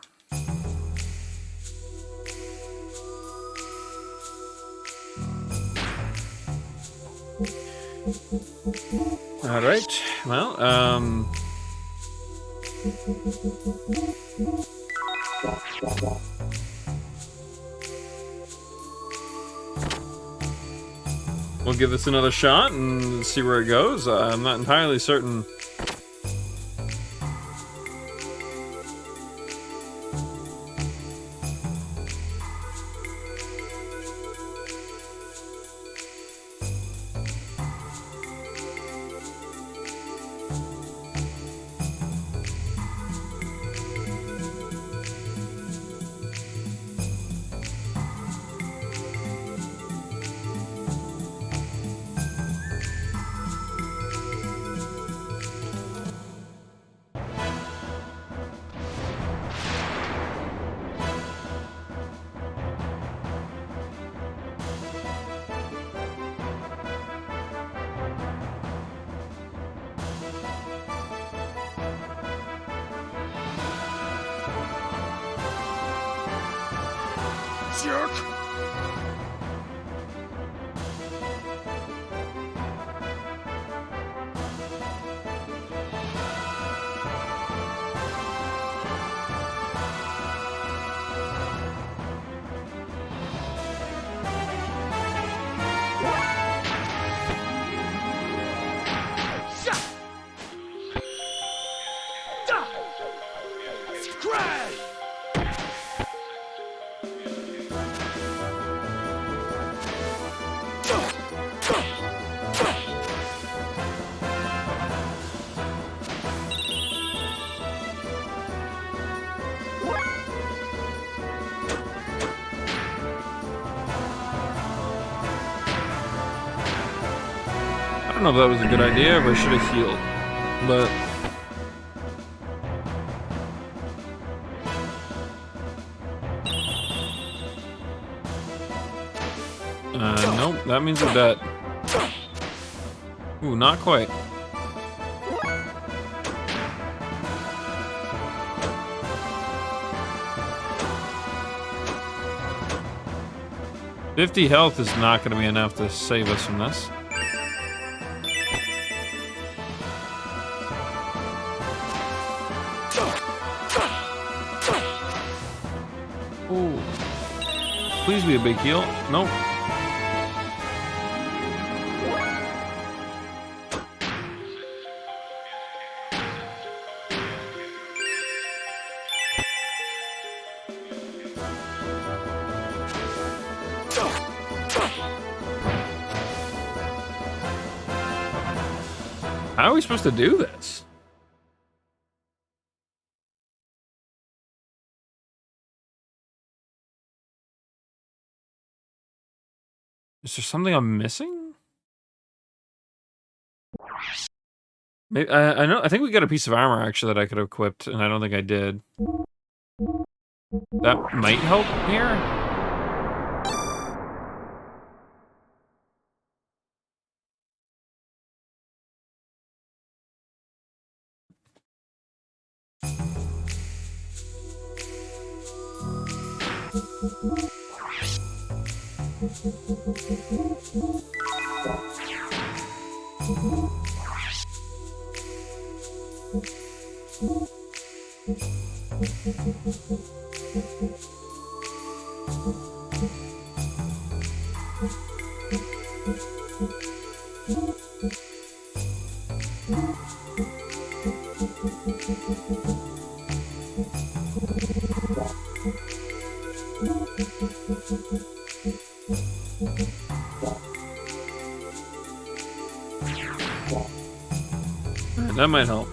All right. Well, we'll give this another shot and see where it goes. I'm not entirely certain. Jerk! don't know if that was a good idea, but I should have healed. But nope, that means we're dead. Ooh, not quite. $50 health is not going to be enough to save us from this. Ooh. Please be a big heal. Nope. How are we supposed to do this? Is there something I'm missing? Maybe I know. I think we got a piece of armor actually that I could have equipped, and I don't think I did. That might help here. That might help.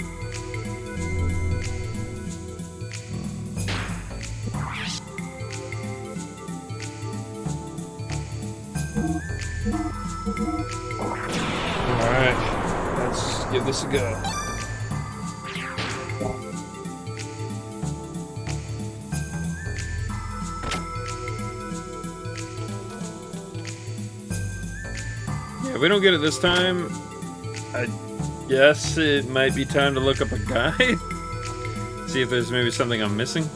Alright, let's give this a go. Yeah, if we don't get it this time, I guess it might be time to look up a guide. See if there's maybe something I'm missing.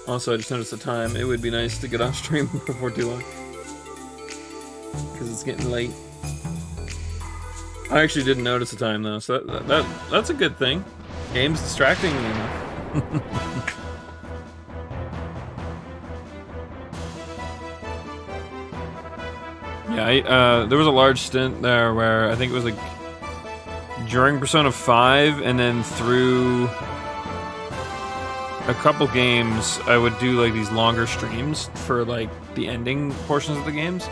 Also, I just noticed the time. It would be nice to get off stream before too long, because it's getting late. I actually didn't notice the time though, so that's a good thing. Game's distracting me enough. Yeah, there was a large stint there where I think it was like during Persona 5 and then through a couple games, I would do like these longer streams for like the ending portions of the games.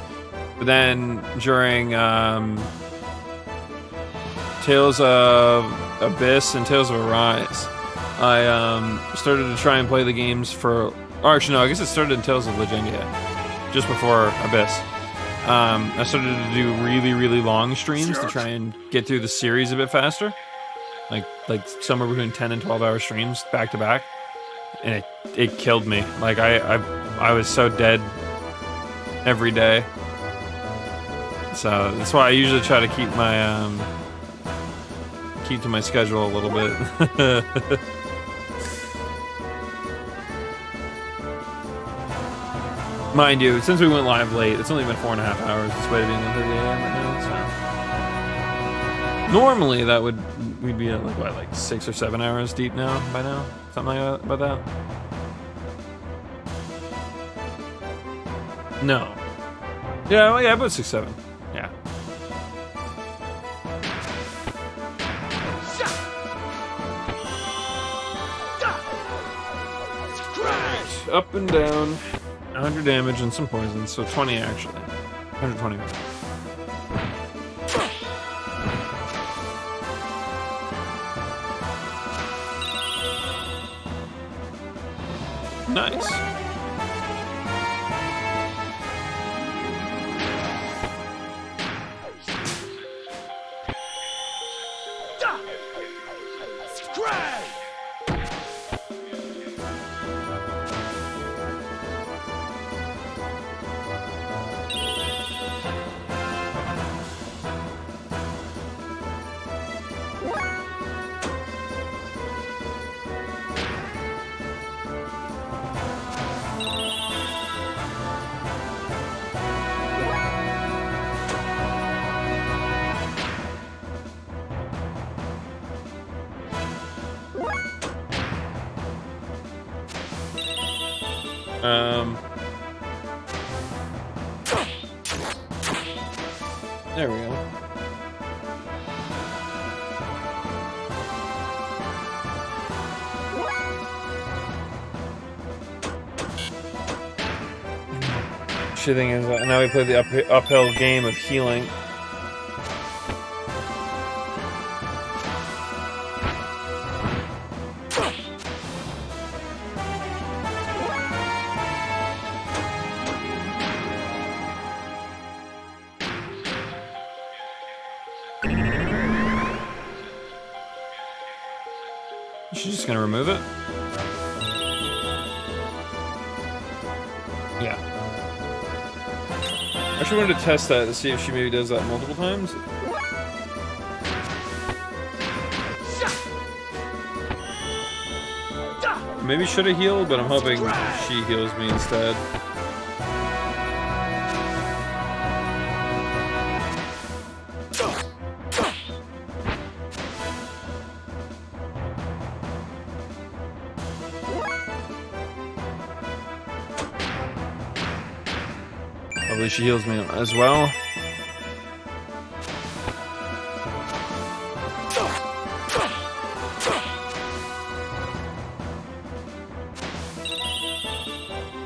But then during Tales of Abyss and Tales of Arise, I started to try and play the games for... Or actually, no, I guess it started in Tales of Legendia, just before Abyss. I started to do really, really long streams to try and get through the series a bit faster. Like somewhere between 10 and 12 hour streams back to back. And it killed me. Like, I was so dead every day. So that's why I usually try to keep my keep to my schedule a little bit. Mind you, since we went live late, it's only been 4.5 hours despite it being 1:30 a.m. right now. So normally that we'd be at like 6 or 7 hours deep now by now, something like that, about that. No. Yeah, well, yeah, about 6, 7. Yeah. Up and down. 100 damage and some poison, so 20 actually. 120. Nice. There we go. Shitty thing is, now we play the uphill game of healing. She's just gonna remove it? Yeah. I actually wanted to test that to see if she maybe does that multiple times. Maybe should have healed, but I'm hoping she heals me instead. Hopefully she heals me as well.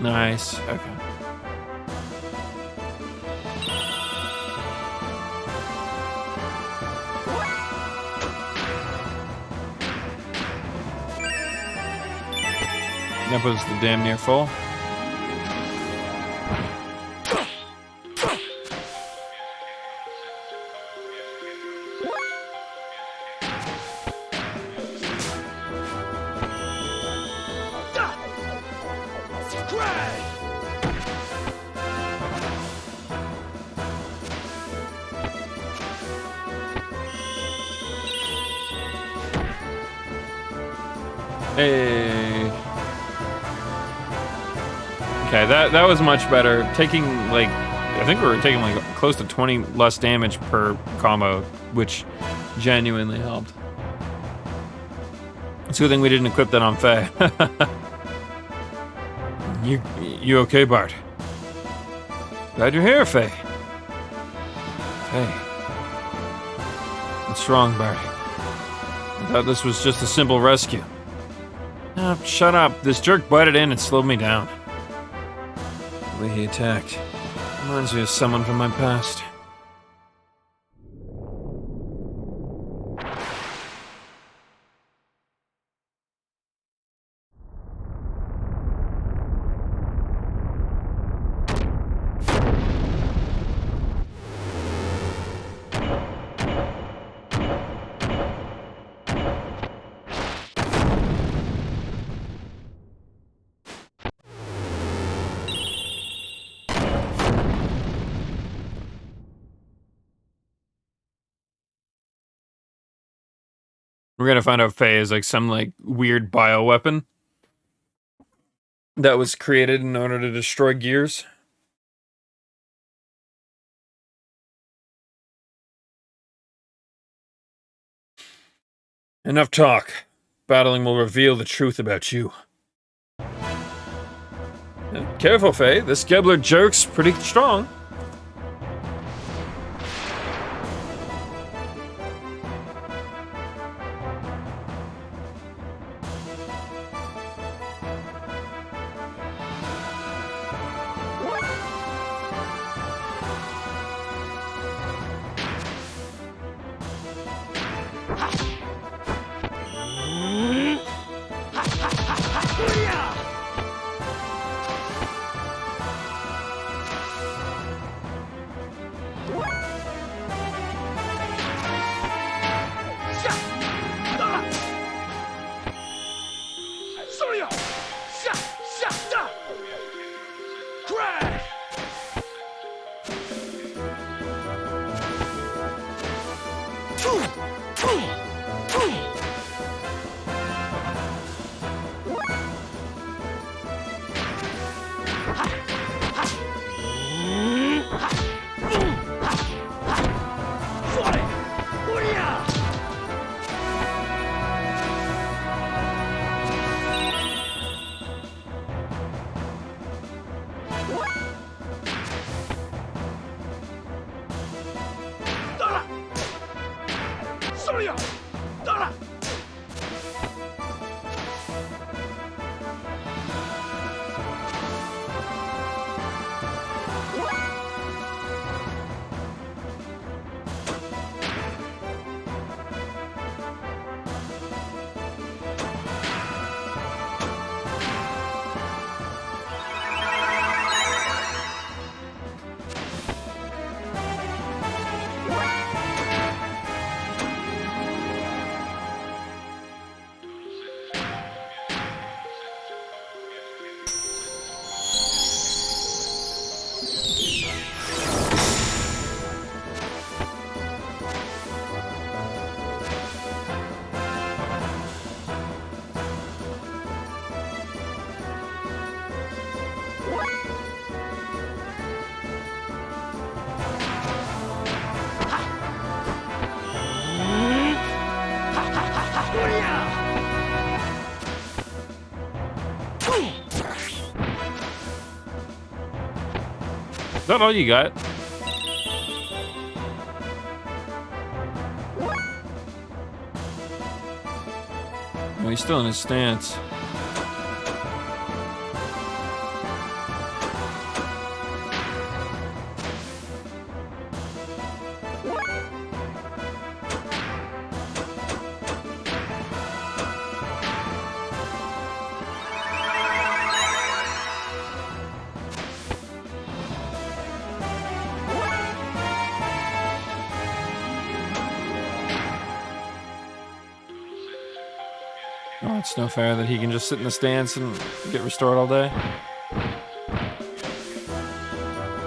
Nice. Okay. That puts the damn near full. Hey. Okay, that was much better. Taking like, I think we were taking like close to 20 less damage per combo, which genuinely helped. It's a good thing we didn't equip that on Faye. You okay, Bart? Glad you're here, Faye. Faye. What's wrong, Bart? I thought this was just a simple rescue. Oh, shut up. This jerk butted in and slowed me down. The way he attacked reminds me of someone from my past. We're gonna find out Faye is like some like weird bioweapon that was created in order to destroy gears. Enough talk. Battling will reveal the truth about you. Careful, Faye. This Gebler jerk's pretty strong. Is that all you got? No, he's still in his stance. Oh, it's no fair that he can just sit in the stance and get restored all day.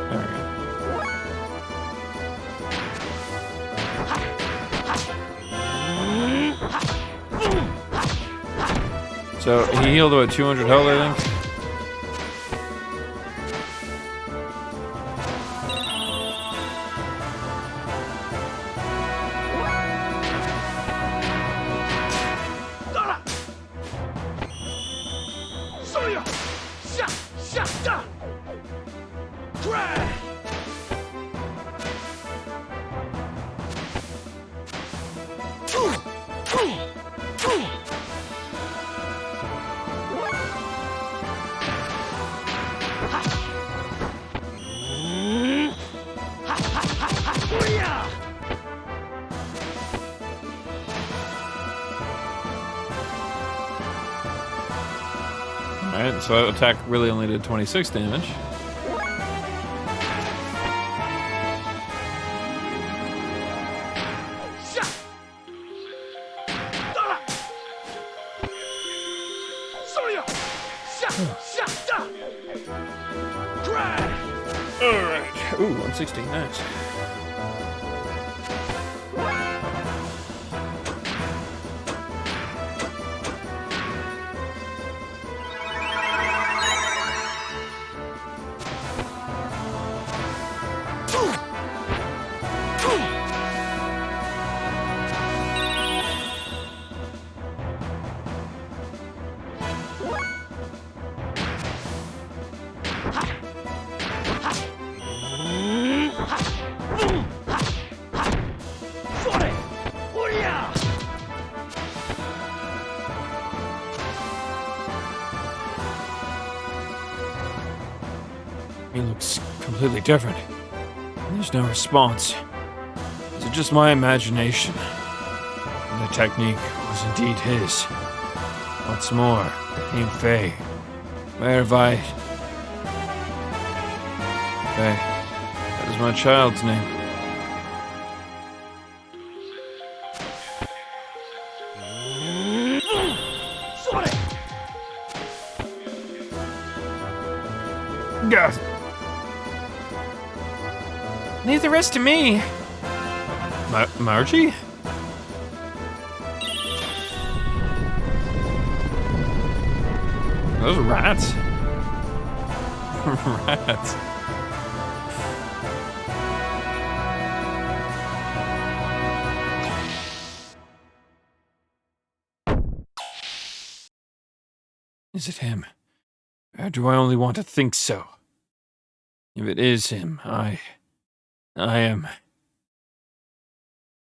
Alright. So he healed about 200 health, I think. Alright, so that attack really only did 26 damage. Alright. Ooh, 160, nice. He looks completely different. There's no response. Is it just my imagination? And the technique was indeed his. What's more, the name Faye. Where have I... Faye. That is my child's name. Yes. Leave the rest to me. Margie? Those are rats. Rats. Is it him? Or do I only want to think so? If it is him, I am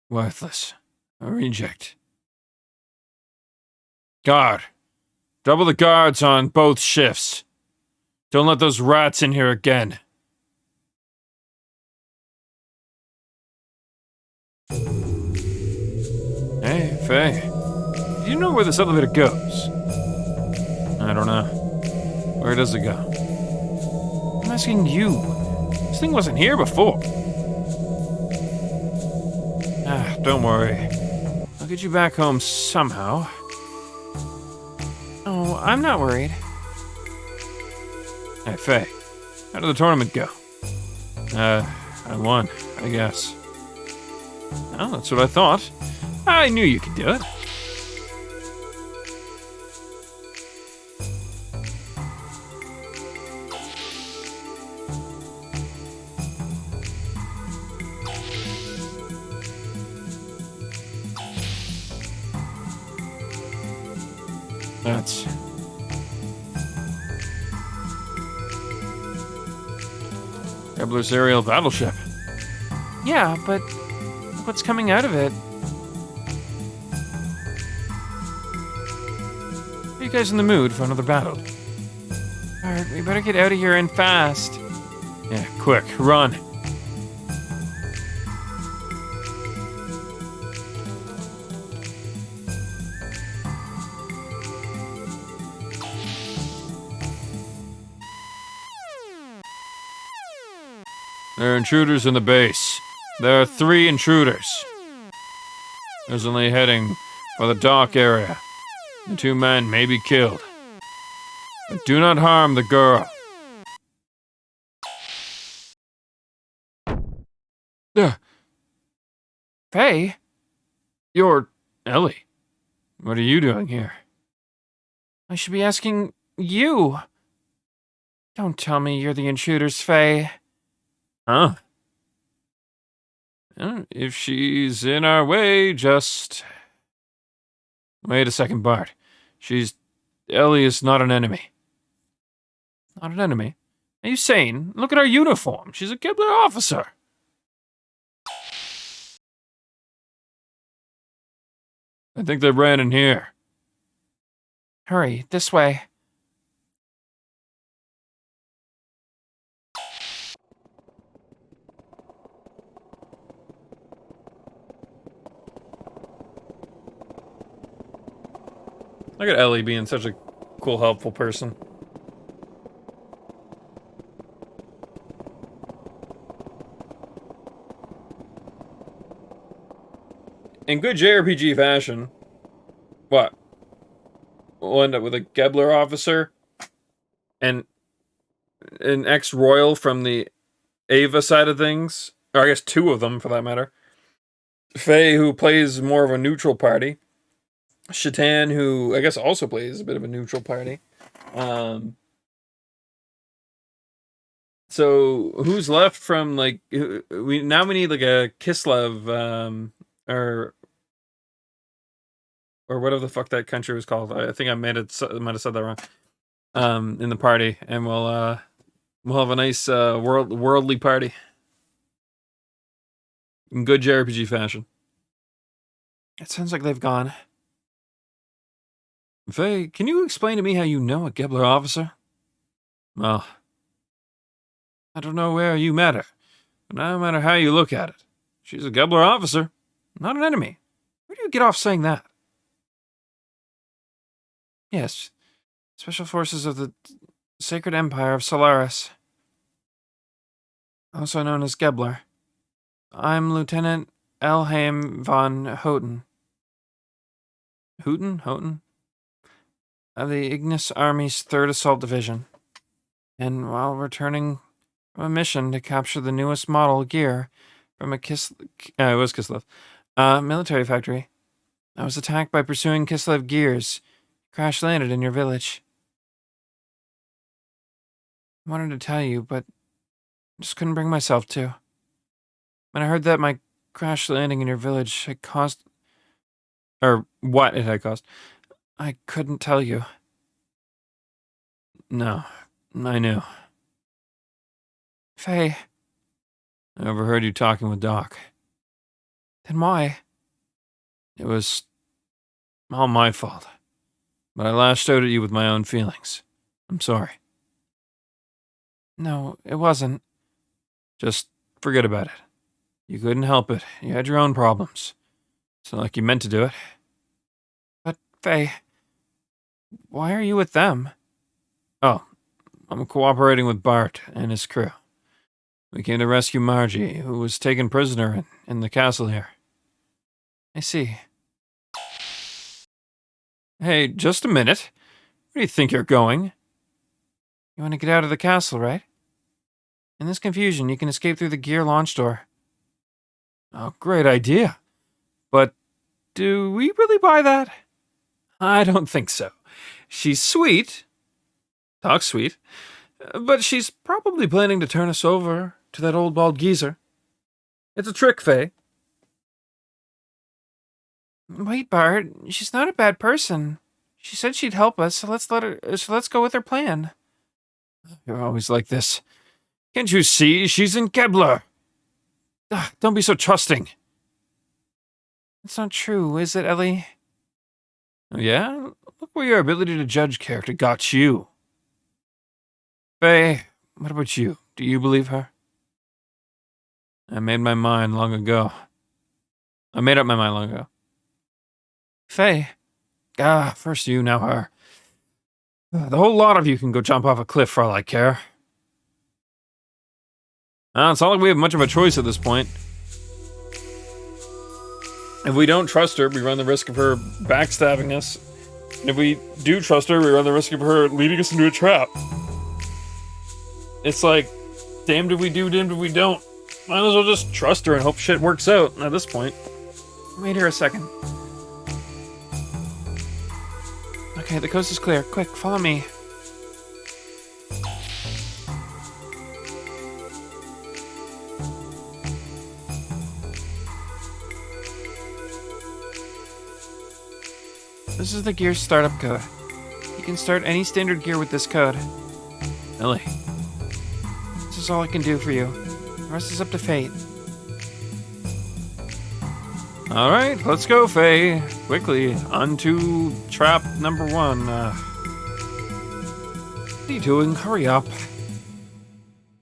worthless. A reject. Guard. Double the guards on both shifts. Don't let those rats in here again. Hey, Faye. Do you know where this elevator goes? I don't know. Where does it go? I'm asking you. This thing wasn't here before. Don't worry. I'll get you back home somehow. Oh, I'm not worried. Hey, Faye. How did the tournament go? I won, I guess. Well, that's what I thought. I knew you could do it. That's... Kepler's aerial battleship. Yeah, but what's coming out of it? Are you guys in the mood for another battle? Alright, we better get out of here and fast. Yeah, quick, run. There are intruders in the base. There are 3 intruders. There's only heading for the dock area. The 2 men may be killed. But do not harm the girl. Faye? You're Ellie. What are you doing here? I should be asking you. Don't tell me you're the intruders, Faye. Huh? If she's in our way, just... Wait a second, Bart. Ellie is not an enemy. Not an enemy? Are you sane? Look at our uniform. She's a Kepler officer. I think they ran in here. Hurry, this way. Look at Ellie being such a cool, helpful person. In good JRPG fashion, what? We'll end up with a Gebler officer and an ex-royal from the Ava side of things. Or I guess 2 of them, for that matter. Faye, who plays more of a neutral party. Shatan, who I guess also plays a bit of a neutral party. So who's left from, like, we need like a Kislev, or whatever the fuck that country was called. I think I might have said that wrong. In the party, and we'll have a nice worldly party in good JRPG fashion. It sounds like they've gone. Faye, can you explain to me how you know a Gebler officer? Well, I don't know where you met her, but no matter how you look at it, she's a Gebler officer, not an enemy. Where do you get off saying that? Yes. Special Forces of the Sacred Empire of Solaris. Also known as Gebler. I'm Lieutenant Elheim von Houten. Houghton? Of the Ignis Army's 3rd Assault Division. And while returning from a mission to capture the newest model gear from a Kislev military factory, I was attacked by pursuing Kislev gears. Crash landed in your village. I wanted to tell you, but just couldn't bring myself to. When I heard that my crash landing in your village had caused... Or what it had caused, I couldn't tell you. No, I knew. Faye. I overheard you talking with Doc. Then why? It was all my fault. But I lashed out at you with my own feelings. I'm sorry. No, it wasn't. Just forget about it. You couldn't help it. You had your own problems. It's not like you meant to do it. But, Faye, why are you with them? Oh, I'm cooperating with Bart and his crew. We came to rescue Margie, who was taken prisoner in the castle here. I see. Hey, just a minute. Where do you think you're going? You want to get out of the castle, right? In this confusion, you can escape through the gear launch door. Oh, great idea. But do we really buy that? I don't think so. She's sweet. Talks sweet. But she's probably planning to turn us over to that old bald geezer. It's a trick, Faye. Wait, Bart. She's not a bad person. She said she'd help us, so let's go with her plan. You're always like this. Can't you see? She's in Kebler. Don't be so trusting. It's not true, is it, Ellie? Oh, yeah? Look where your ability to judge character got you. Faye, what about you? Do you believe her? I made up my mind long ago. Faye. First you, now her. The whole lot of you can go jump off a cliff for all I care. It's not like we have much of a choice at this point. If we don't trust her, we run the risk of her backstabbing us. And if we do trust her, we run the risk of her leading us into a trap. It's like, damned if we do, damned if we don't. Might as well just trust her and hope shit works out at this point. Wait here a second. Okay, the coast is clear. Quick, follow me. This is the gear startup code. You can start any standard gear with this code. Ellie. This is all I can do for you. The rest is up to fate. Alright, let's go, Faye. Quickly, on to trap number 1. What are you doing? Hurry up.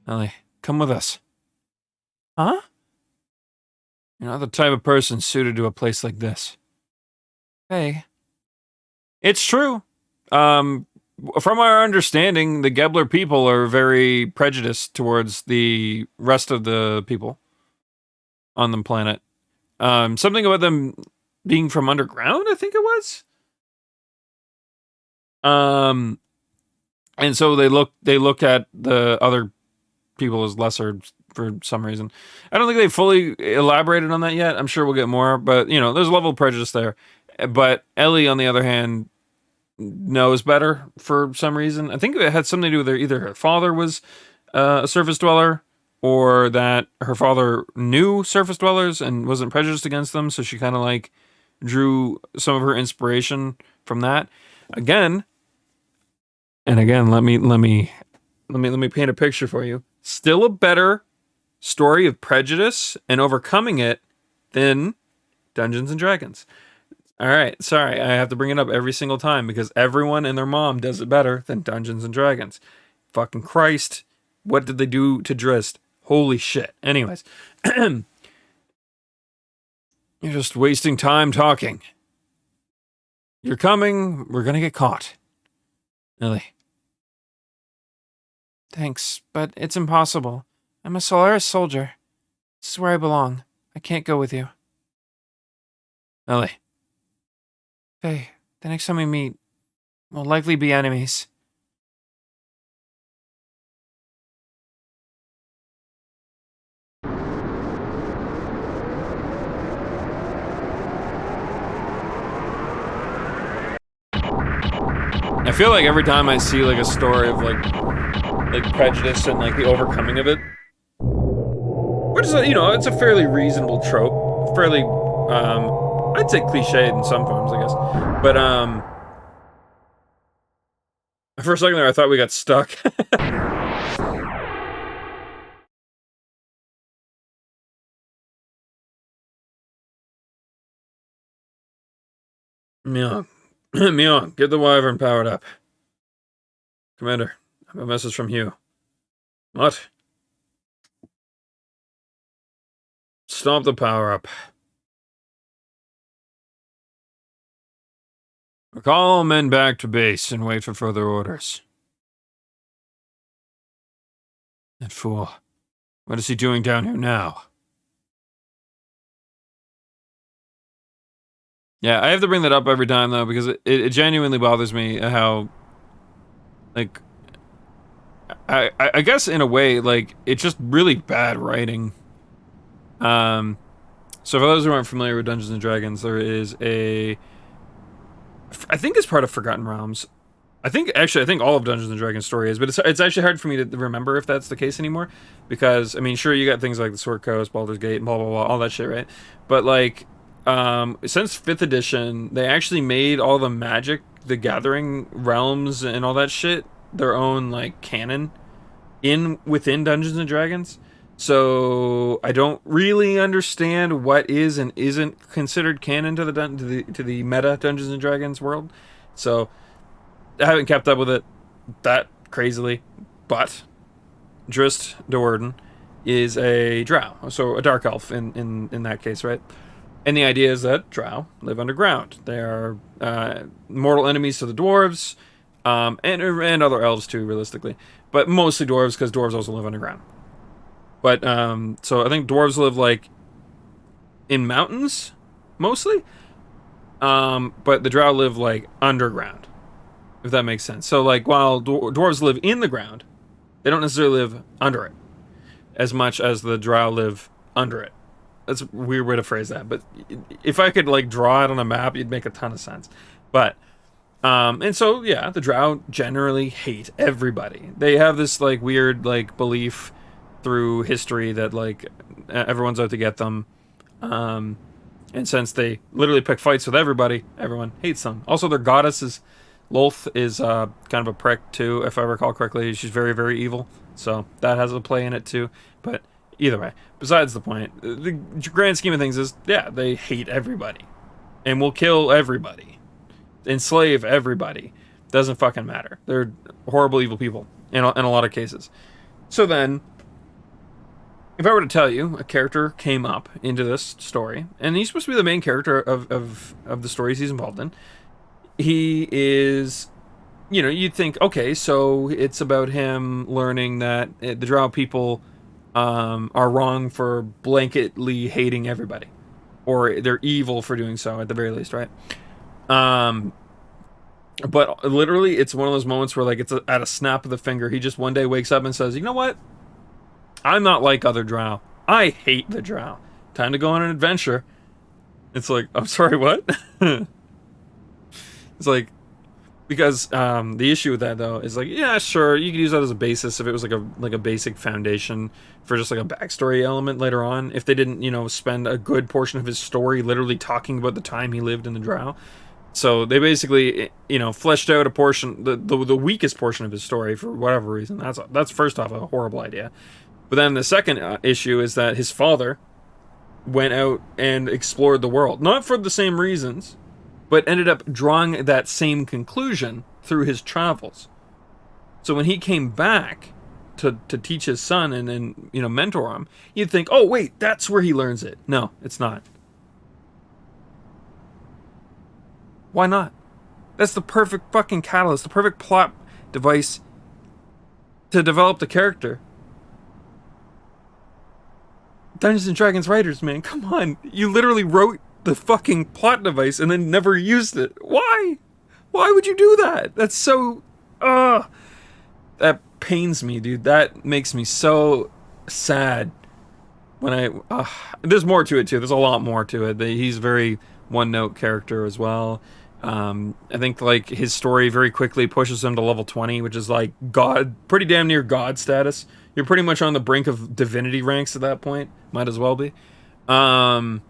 Ellie, come with us. Huh? You're not the type of person suited to a place like this. Faye. It's true. From our understanding, the Gebler people are very prejudiced towards the rest of the people on the planet. Something about them being from underground, I think it was. And so they look at the other people as lesser for some reason. I don't think they fully elaborated on that yet. I'm sure we'll get more, but there's a level of prejudice there. But Ellie, on the other hand, knows better for some reason. I think it had something to do with either her father was a surface dweller, or that her father knew surface dwellers and wasn't prejudiced against them, so she kind of like drew some of her inspiration from that. Again, let me paint a picture for you. Still a better story of prejudice and overcoming it than Dungeons and Dragons. All right, sorry, I have to bring it up every single time because everyone and their mom does it better than Dungeons and Dragons. Fucking Christ, what did they do to Drizzt? Holy shit. Anyways, you're just wasting time talking. You're coming, we're gonna get caught. Ellie. Thanks, but it's impossible. I'm a Solaris soldier. This is where I belong. I can't go with you. Ellie. Faye, the next time we meet, we'll likely be enemies. I feel like every time I see like a story of like like prejudice and like the overcoming of it. Which is, you know, it's a fairly reasonable trope. Fairly, I'd say cliched in some forms, I guess. But, for a second there, I thought we got stuck. Meow. Meow, get the wyvern powered up. Commander, I have a message from Hugh. What? Stomp the power up. Call all men back to base and wait for further orders. That fool. What is he doing down here now? Yeah, I have to bring that up every time, though, because it genuinely bothers me how, like, I guess in a way, like, it's just really bad writing. So for those who aren't familiar with Dungeons & Dragons, there is I think it's part of Forgotten Realms. I think all of Dungeons & Dragons story is, but it's actually hard for me to remember if that's the case anymore, because, I mean, sure, you got things like the Sword Coast, Baldur's Gate, and blah, blah, blah, all that shit, right? But, like, since 5th edition, they actually made all the Magic, the Gathering realms, and all that shit their own, like, canon within Dungeons & Dragons. So I don't really understand what is and isn't considered canon to the meta Dungeons & Dragons world. So I haven't kept up with it that crazily, but Drist Do'Urden is a drow, so a dark elf in that case, right? And the idea is that drow live underground. They are mortal enemies to the dwarves, and other elves too, realistically, but mostly dwarves, because dwarves also live underground. But so I think dwarves live like in mountains mostly, but the drow live like underground, if that makes sense. So like while dwarves live in the ground, they don't necessarily live under it as much as the drow live under it. That's a weird way to phrase that, but if I could like draw it on a map, it'd make a ton of sense. But and so yeah, the drow generally hate everybody. They have this like weird like belief through history that like everyone's out to get them, and since they literally pick fights with everybody, everyone hates them. Also, their goddess Lolth is kind of a prick too, if I recall correctly. She's very, very evil, so that has a play in it too. But either way, besides the point, the grand scheme of things is, yeah, they hate everybody and will kill everybody, enslave everybody. Doesn't fucking matter. They're horrible, evil people in a lot of cases. So then, if I were to tell you a character came up into this story, and he's supposed to be the main character of the stories he's involved in, he is, you know, you'd think, okay, so it's about him learning that the drow people are wrong for blanketly hating everybody, or they're evil for doing so at the very least, right? But literally, it's one of those moments where like it's at a snap of the finger. He just one day wakes up and says, you know what? I'm not like other drow. I hate the drow. Time to go on an adventure. It's like, I'm sorry, what? It's like, because the issue with that though is like, yeah, sure, you could use that as a basis if it was like a basic foundation for just like a backstory element later on. If they didn't, you know, spend a good portion of his story literally talking about the time he lived in the drow. So they basically, you know, fleshed out a portion, the weakest portion of his story for whatever reason. That's first off a horrible idea. But then the second issue is that his father went out and explored the world. Not for the same reasons, but ended up drawing that same conclusion through his travels. So when he came back to teach his son and you know, mentor him, you'd think, oh, wait, that's where he learns it. No, it's not. Why not? That's the perfect fucking catalyst, the perfect plot device to develop the character. Dungeons and Dragons writers, man, come on. You literally wrote the fucking plot device and then never used it. Why? Why would you do that? That's so... that pains me, dude. That makes me so sad when there's more to it, too. There's a lot more to it. He's a very one-note character as well. I think like his story very quickly pushes him to level 20, which is like god, pretty damn near god status. You're pretty much on the brink of divinity ranks at that point. Might as well be. And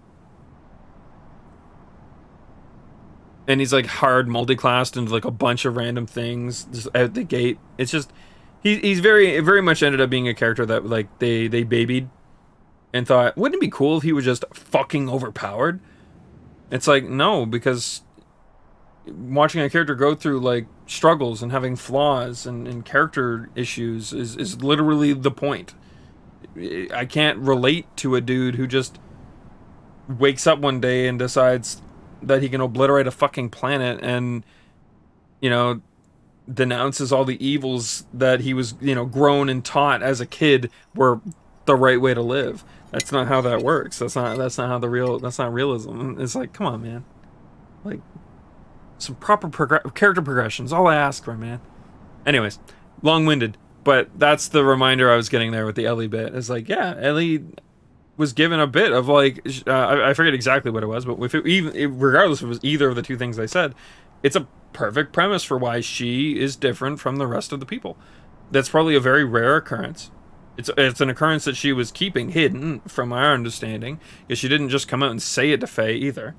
he's like hard multi-classed into like a bunch of random things just out the gate. It's just he's very much ended up being a character that like they babied and thought, wouldn't it be cool if he was just fucking overpowered? It's like, no, because watching a character go through like struggles and having flaws and character issues is literally the point. I can't relate to a dude who just wakes up one day and decides that he can obliterate a fucking planet and, you know, denounces all the evils that he was, you know, grown and taught as a kid were the right way to live. That's not how that works. That's not how that's not realism. It's like, come on, man. Like, some proper character progressions. All I ask for, man. Anyways, long-winded, but that's the reminder I was getting there with the Ellie bit. It's like, yeah, Ellie was given a bit of like, I forget exactly what it was, but regardless if it was either of the two things I said, it's a perfect premise for why she is different from the rest of the people. That's probably a very rare occurrence. It's an occurrence that she was keeping hidden, from our understanding, because she didn't just come out and say it to Faye either.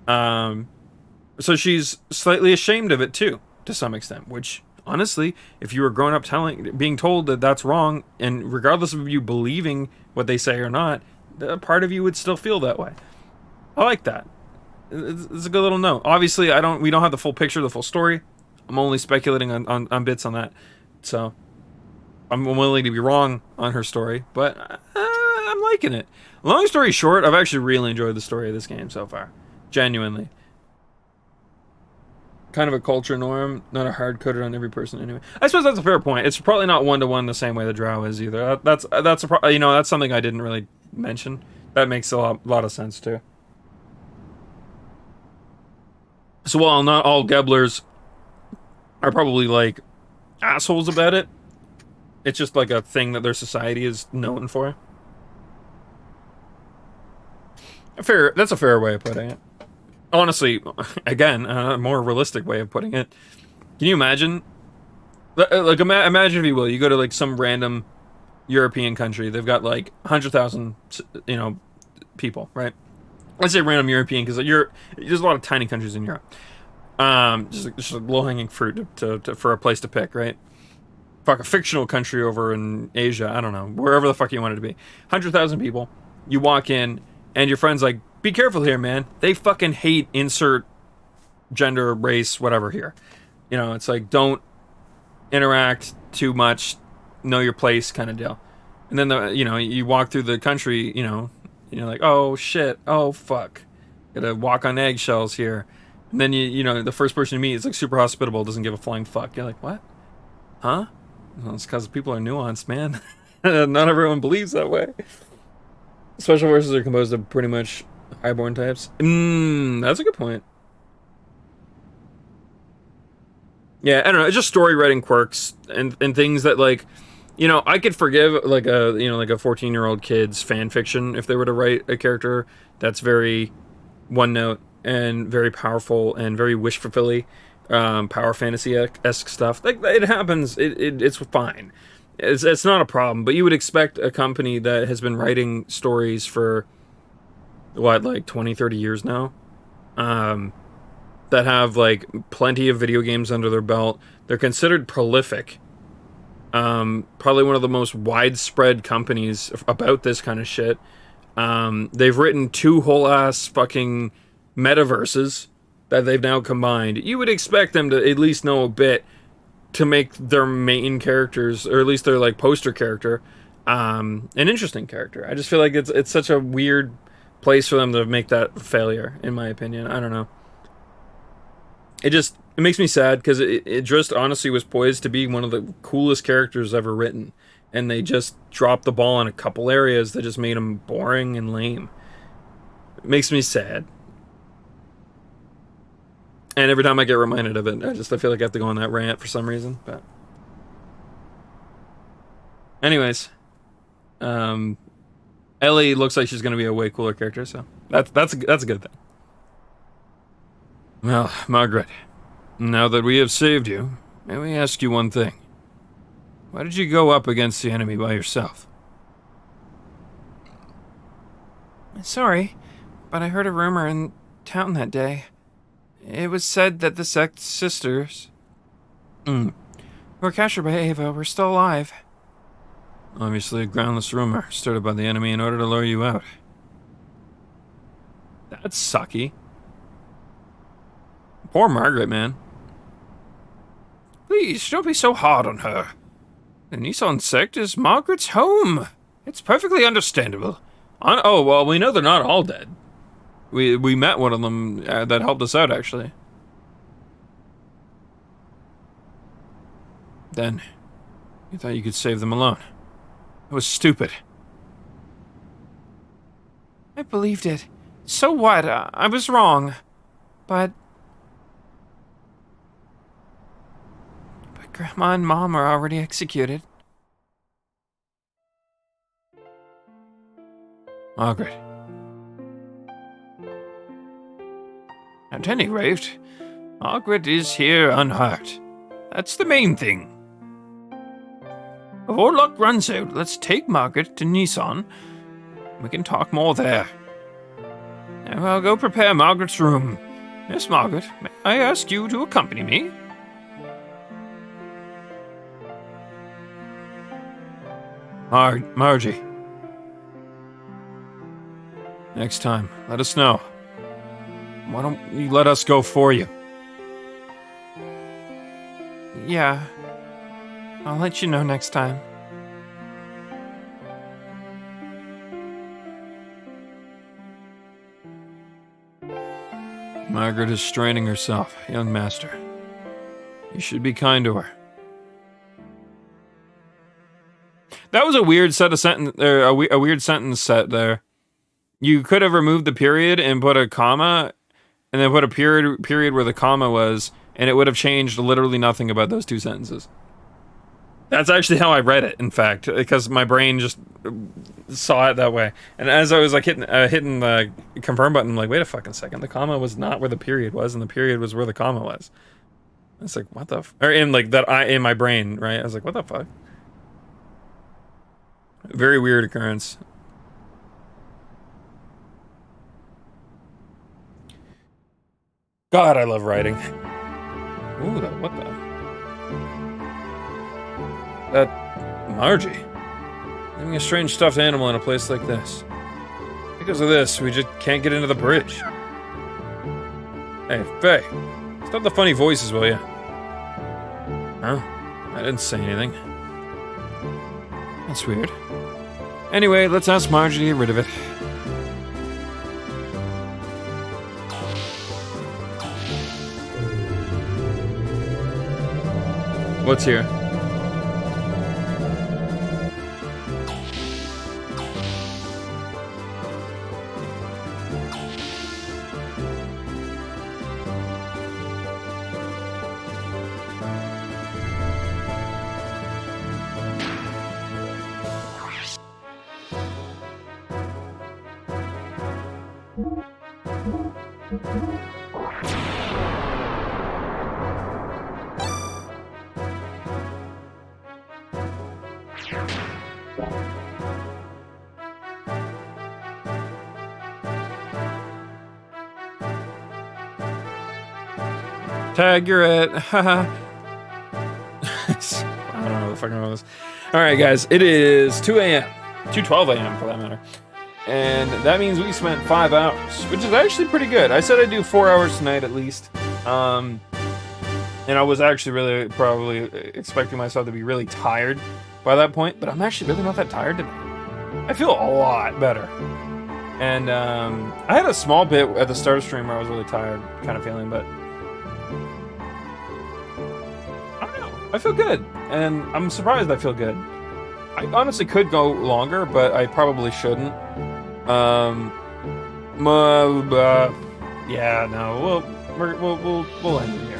So she's slightly ashamed of it too, to some extent. Which, honestly, if you were growing up being told that that's wrong, and regardless of you believing what they say or not, a part of you would still feel that way. I like that. It's a good little note. Obviously, we don't have the full picture, the full story. I'm only speculating on bits on that. So I'm willing to be wrong on her story, but I'm liking it. Long story short, I've actually really enjoyed the story of this game so far. Genuinely. Kind of a culture norm, not a hard-coded on every person anyway. I suppose that's a fair point. It's probably not one-to-one the same way the Drow is either. That's something I didn't really mention. That makes a lot of sense too. So while not all Geblers are probably like assholes about it, it's just like a thing that their society is known for. That's a fair way of putting it. Honestly, again, a more realistic way of putting it. Can you imagine? Like, imagine if you will, you go to like some random European country. They've got like 100,000, people, right? Let's say random European because there's a lot of tiny countries in Europe. Just low-hanging fruit for a place to pick, right? Fuck, a fictional country over in Asia, I don't know, wherever the fuck you want it to be. 100,000 people. You walk in, and your friend's like, be careful here, man. They fucking hate insert gender, race, whatever here. You know, it's like, don't interact too much, know your place kind of deal. And then, you walk through the country, you're like, oh, shit, oh, fuck. Gotta walk on eggshells here. And then, the first person you meet is like super hospitable, doesn't give a flying fuck. You're like, what? Huh? Well, it's because people are nuanced, man. Not everyone believes that way. Special forces are composed of pretty much highborn types. That's a good point. Yeah, I don't know. It's just story writing quirks and things that like, I could forgive like a 14-year-old kid's fan fiction if they were to write a character that's very one note and very powerful and very wish fulfilling, power fantasy-esque stuff. Like it happens. It's fine. It's not a problem. But you would expect a company that has been writing stories for what, like 20, 30 years now, that have like plenty of video games under their belt. They're considered prolific. Probably one of the most widespread companies about this kind of shit. They've written 2 whole ass fucking metaverses that they've now combined. You would expect them to at least know a bit to make their main characters, or at least their like poster character, an interesting character. I just feel like it's such a weird place for them to make that failure, in my opinion. I don't know. It makes me sad because it just honestly was poised to be one of the coolest characters ever written, and they just dropped the ball in a couple areas that just made them boring and lame. It makes me sad. And every time I get reminded of it, I feel like I have to go on that rant for some reason. But anyways, Ellie looks like she's going to be a way cooler character, so that's a good thing. Well, Margaret, now that we have saved you, may we ask you one thing? Why did you go up against the enemy by yourself? Sorry, but I heard a rumor in town that day. It was said that the sect's sisters, who were captured by Ava, were still alive. Obviously a groundless rumor started by the enemy in order to lure you out. That's sucky. Poor Margaret, man. Please, don't be so hard on her. The Nissan sect is Margaret's home. It's perfectly understandable. Oh, well, we know they're not all dead. We met one of them that helped us out, actually. Then, you thought you could save them alone. It was stupid. I believed it. So what? I was wrong. But Grandma and Mom are already executed. Margaret. At any rate, Margaret is here unhurt. That's the main thing. Before luck runs out, let's take Margaret to Nissan. We can talk more there. Now I'll go prepare Margaret's room. Miss Margaret, may I ask you to accompany me? Margie. Next time, let us know. Why don't you let us go for you? Yeah. I'll let you know next time. Margaret is straining herself, young master. You should be kind to her. That was a weird set of sentence, a weird sentence set there. You could have removed the period and put a comma, and then put a period where the comma was, and it would have changed literally nothing about those two sentences. That's actually how I read it, in fact, because my brain just saw it that way. And as I was like hitting the confirm button, I'm like, wait a fucking second, the comma was not where the period was, and the period was where the comma was. It's like, what the or in like that in my brain, right? I was like, what the fuck? Very weird occurrence. God, I love writing. Ooh, what the? That Margie. Having a strange stuffed animal in a place like this. Because of this, we just can't get into the bridge. Hey, Faye. Stop the funny voices, will ya? Huh? I didn't say anything. That's weird. Anyway, let's ask Margie to get rid of it. What's here? Tag, you're it. Haha. I don't know what the fuck I'm doing with this. Alright, guys, it is 2 a.m. 2:12 a.m. for that matter. And that means we spent 5 hours, which is actually pretty good. I said I'd do 4 hours tonight at least. And I was actually really probably expecting myself to be really tired by that point, but I'm actually really not that tired tonight. I feel a lot better. And I had a small bit at the start of stream where I was really tired, kind of feeling, but I don't know. I feel good, and I'm surprised I feel good. I honestly could go longer, but I probably shouldn't. Yeah, no, we'll end it